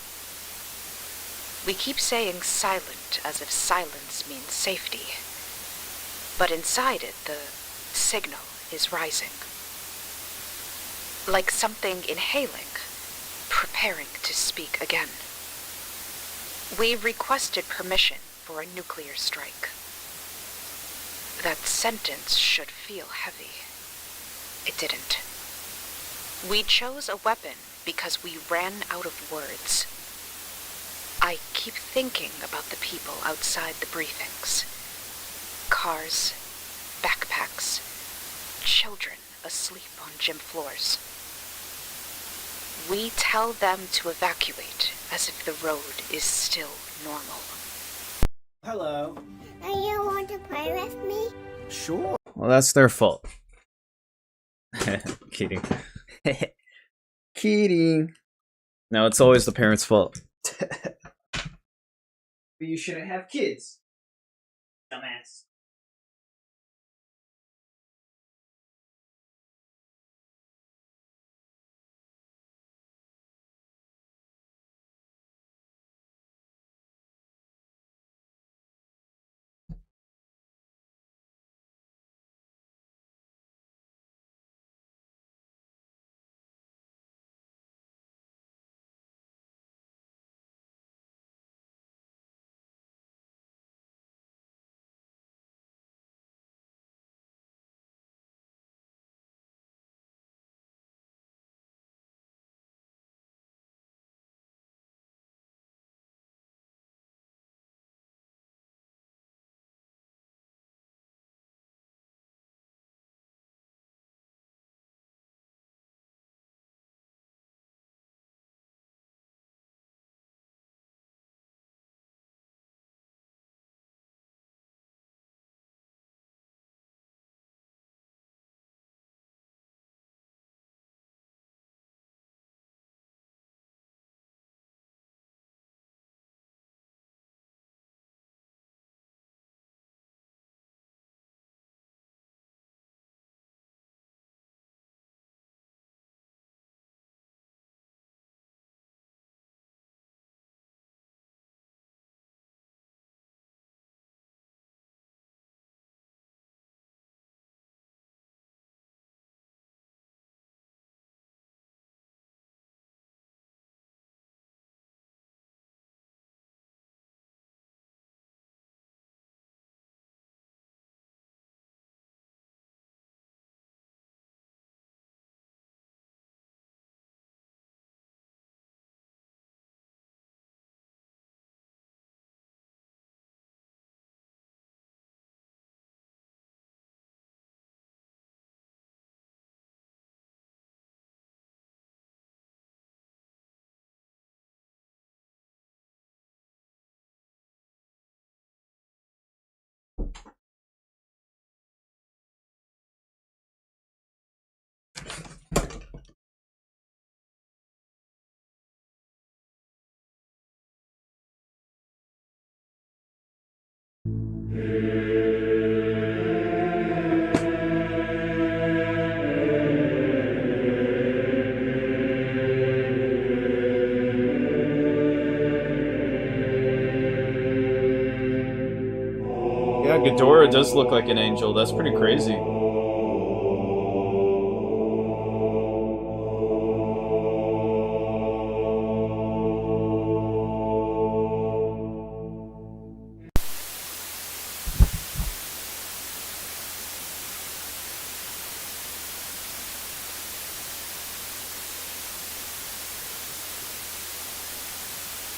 We keep saying silent as if silence means safety. But inside it, the signal is rising. Like something inhaling, preparing to speak again. We requested permission for a nuclear strike. That sentence should feel heavy. It didn't. We chose a weapon because we ran out of words. I keep thinking about the people outside the briefings. Cars, backpacks, children asleep on gym floors. We tell them to evacuate as if the road is still normal. Hello. Do you want to play with me? Sure. Well, that's their fault. Kidding. Kidding. No, it's always the parents' fault. But you shouldn't have kids. Dumbass. Yeah, Ghidorah does look like an angel. That's pretty crazy.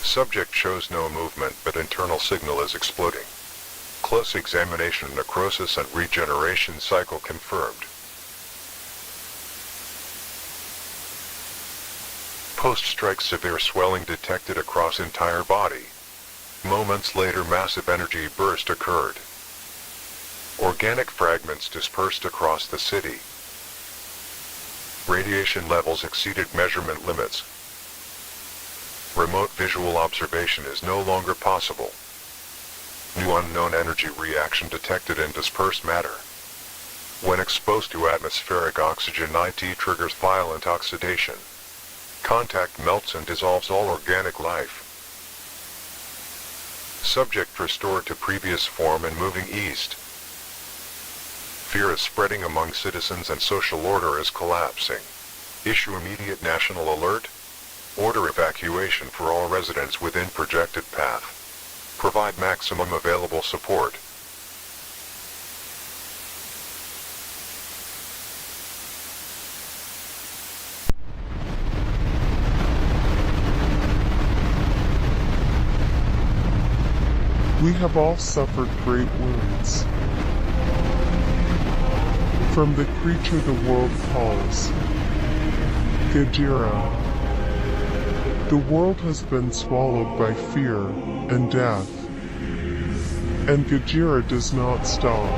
Subject shows no movement, but internal signal is exploding. Close examination, necrosis and regeneration cycle confirmed. Post-strike severe swelling detected across entire body. Moments later massive energy burst occurred. Organic fragments dispersed across the city. Radiation levels exceeded measurement limits. Remote visual observation is no longer possible. New unknown energy reaction detected in dispersed matter. When exposed to atmospheric oxygen, IT triggers violent oxidation. Contact melts and dissolves all organic life. Subject restored to previous form and moving east. Fear is spreading among citizens and social order is collapsing. Issue immediate national alert. Order evacuation for all residents within projected path. Provide maximum available support. We have all suffered great wounds. From the creature the world calls Gajira. The world has been swallowed by fear and death. And Gajira does not stop.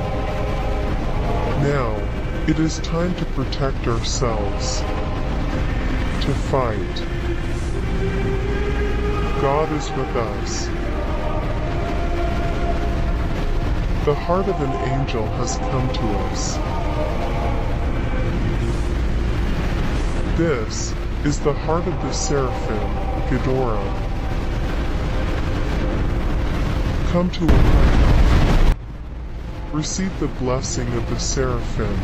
Now, it is time to protect ourselves. To fight. God is with us. The heart of an angel has come to us. This is the heart of the seraphim, Ghidorah. Come to a receive the blessing of the seraphim.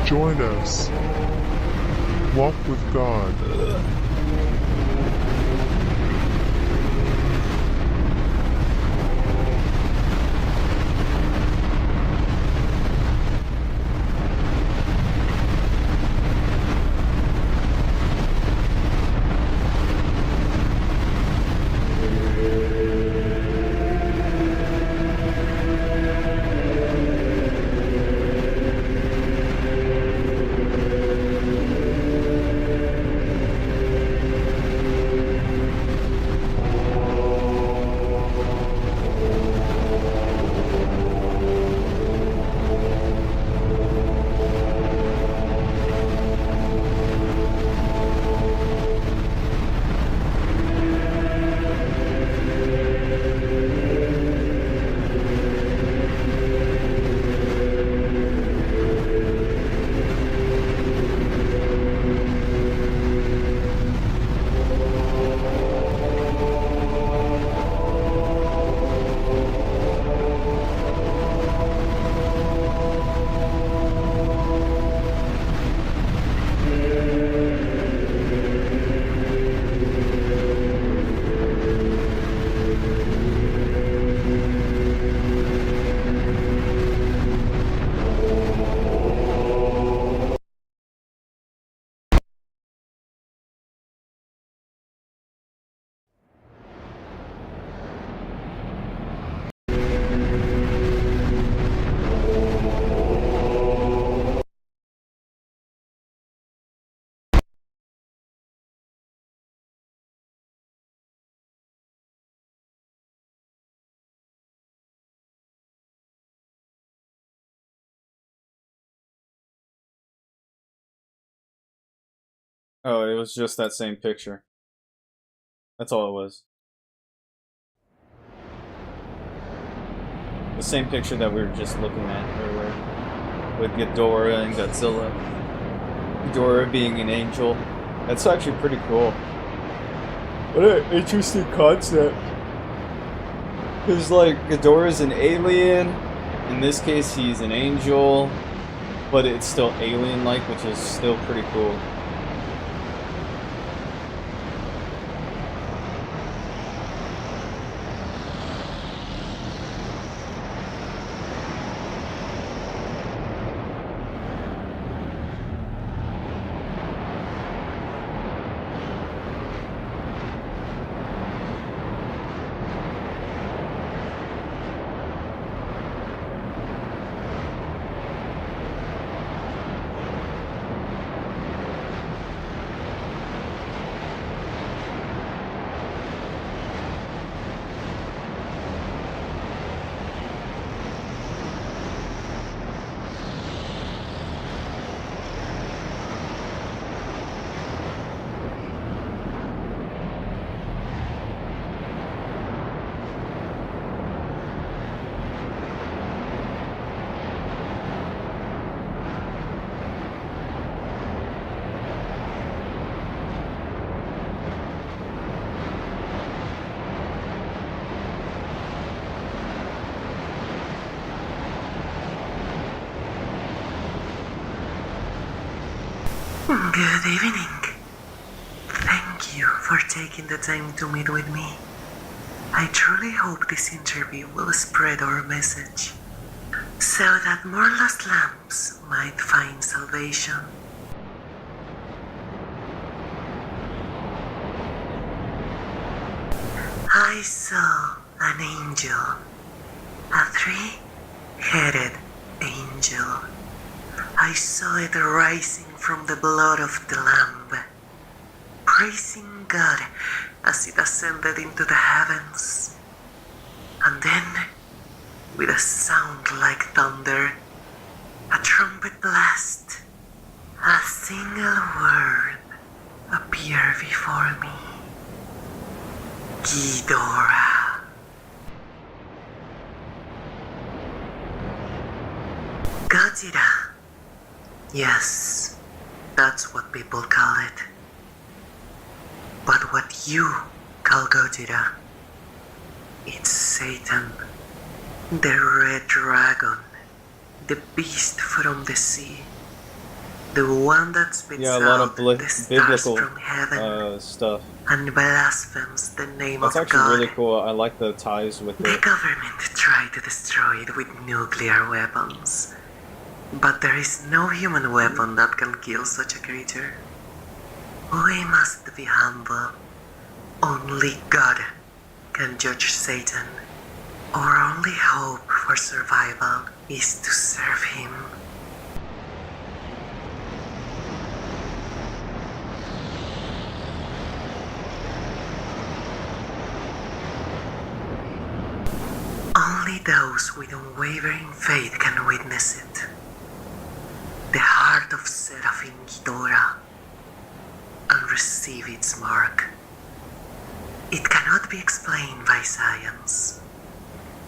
Join us. Walk with God. Oh, it was just that same picture. That's all it was. The same picture that we were just looking at earlier with Ghidorah and Godzilla. Ghidorah being an angel. That's actually pretty cool. What an interesting concept. Because, like, Ghidorah's an alien. In this case, he's an angel. But it's still alien-like, which is still pretty cool. Good evening. Thank you for taking the time to meet with me. I truly hope this interview will spread our message so that more lost lambs might find salvation. I saw an angel, a three-headed angel. I saw it rising from the blood of the Lamb, praising God as it ascended into the heavens. And then, with a sound like thunder, a trumpet blast, a single word appeared before me. Ghidorah. Godzilla. Yes, that's what people call it. But what you call Godzilla, it's Satan, the red dragon, the beast from the sea, the one that spits Yeah, a lot out of the stars biblical from heaven stuff. and blasphemes the name That's of actually God. really cool. I like the ties with The it. government tried to destroy it with nuclear weapons. But there is no human weapon that can kill such a creature. We must be humble. Only God can judge Satan. Our only hope for survival is to serve him. Only those with unwavering faith can witness it. The heart of Seraphim Ghidorah, and receive its mark. It cannot be explained by science.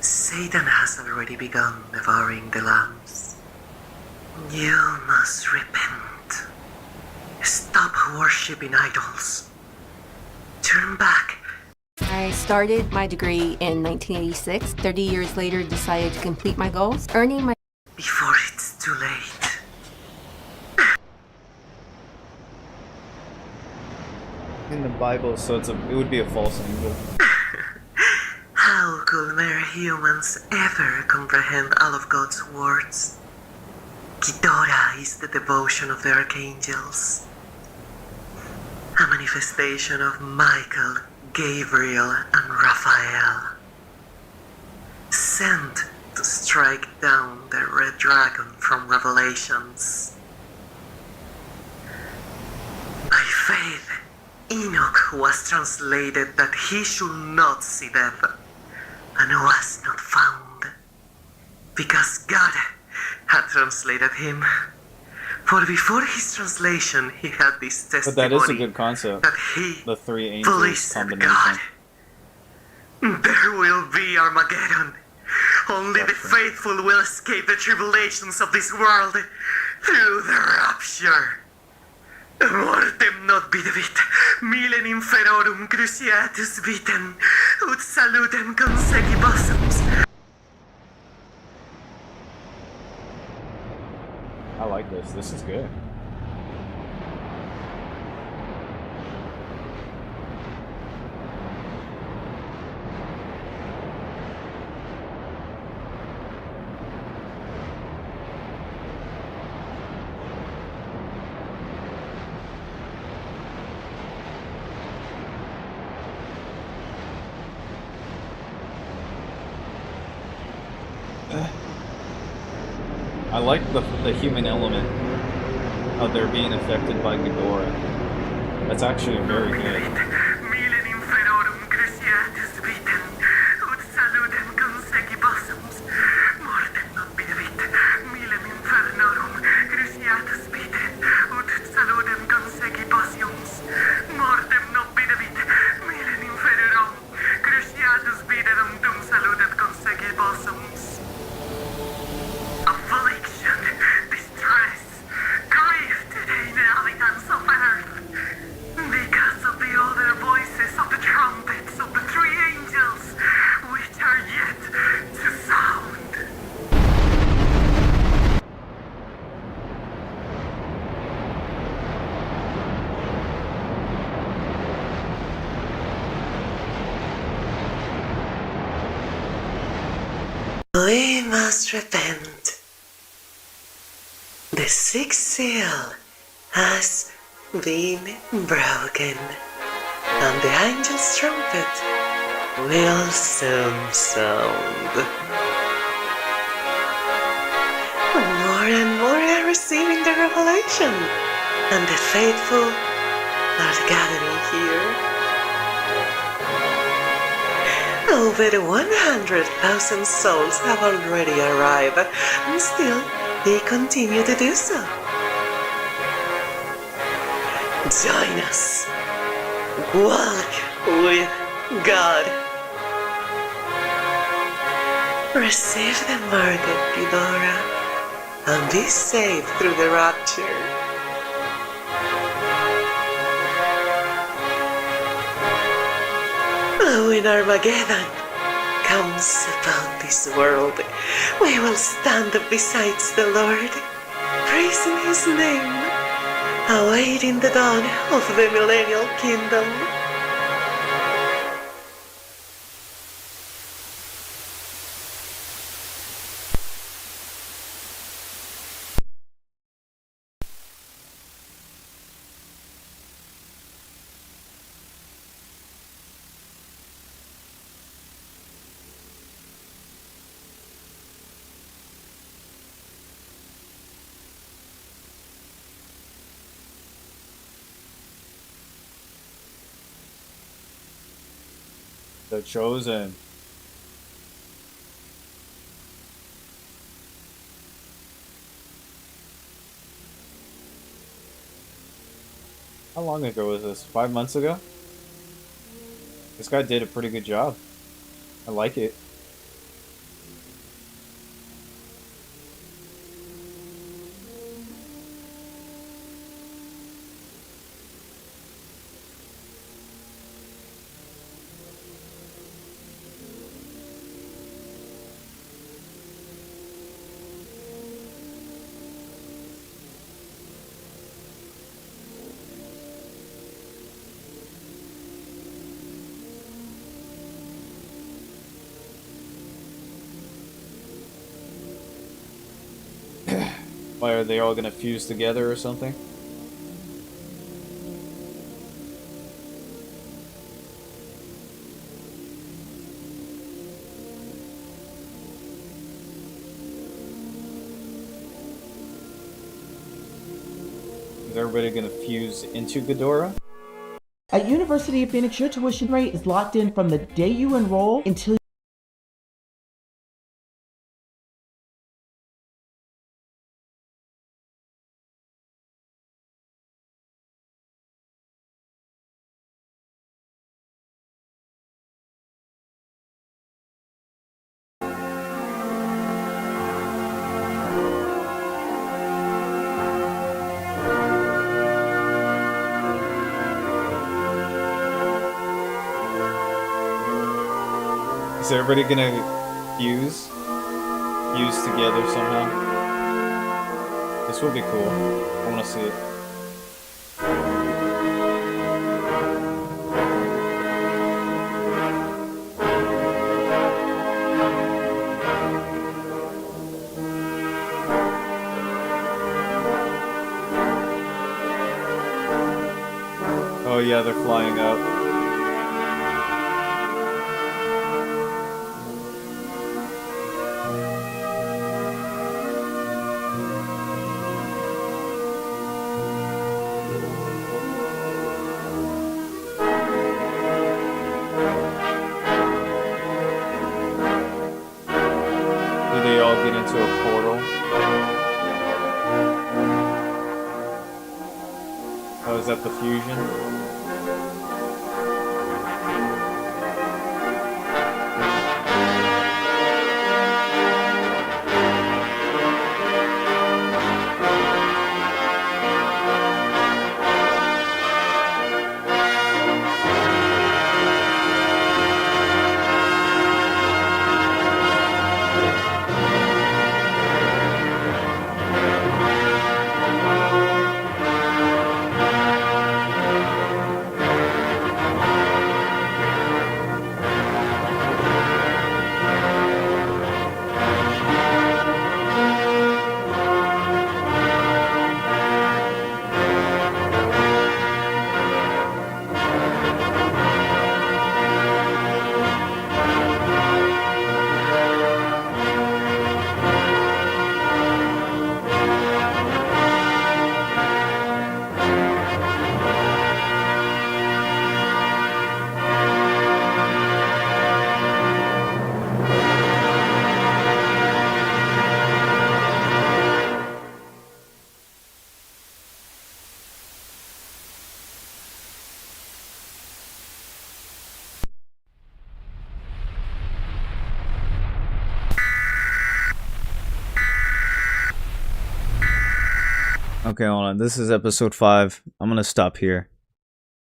Satan has already begun devouring the lambs. You must repent. Stop worshipping idols. Turn back. I started my degree in 1986. 30 years later, decided to complete my goals, earning my... Before it's too late. In the Bible, so it would be a false angel. How could mere humans ever comprehend all of God's words? Ghidorah is the devotion of the archangels, a manifestation of Michael, Gabriel, and Raphael, sent to strike down the red dragon from Revelations. By faith, Enoch was translated that he should not see death, and was not found, because God had translated him. For before his translation, he had this But testimony that is a good concept. that he The three angels pleased combination. God. There will be Armageddon. Only the faithful will escape the tribulations of this world through the rapture. Mortem not videvit, milen inferorum cruciatus vitem, ut salutem consequibusums. I like this. This is good. I like the human element of their being affected by Ghidorah. That's actually very good. Milen inferorum cruciatus vitem, ut salutem consequibusums. Mortem non videvit, milen infernorum cruciatus vitem, ut salutem consequibusums. Mortem non videvit, milen inferorum cruciatus vitem, dum salutem consequibusums. Affliction, distress, grief to the inhabitants of earth, because of the other voices of the trumpets of the three angels, which are yet to sound. We must repent. The sixth seal has been broken, and the angel's trumpet will soon sound. More and more are receiving the revelation, and the faithful are gathering here. Over 100,000 souls have already arrived, and still they continue to do so. Join us. Walk with God. Receive the mark of Ghidorah and be saved through the rapture. When Armageddon comes upon this world, we will stand beside the Lord, praising His name, awaiting the dawn of the millennial kingdom. The Chosen. How long ago was this? 5 months ago? This guy did a pretty good job. I like it. Why, are they all gonna fuse together or something? Is everybody gonna fuse into Ghidorah? At University of Phoenix, your tuition rate is locked in from the day you enroll until Is everybody gonna fuse together somehow? This would be cool. I wanna see it. Oh yeah, they're flying up. Do they all get into a portal? Oh, is that the fusion? Okay, hold on. This is episode 5. I'm gonna stop here.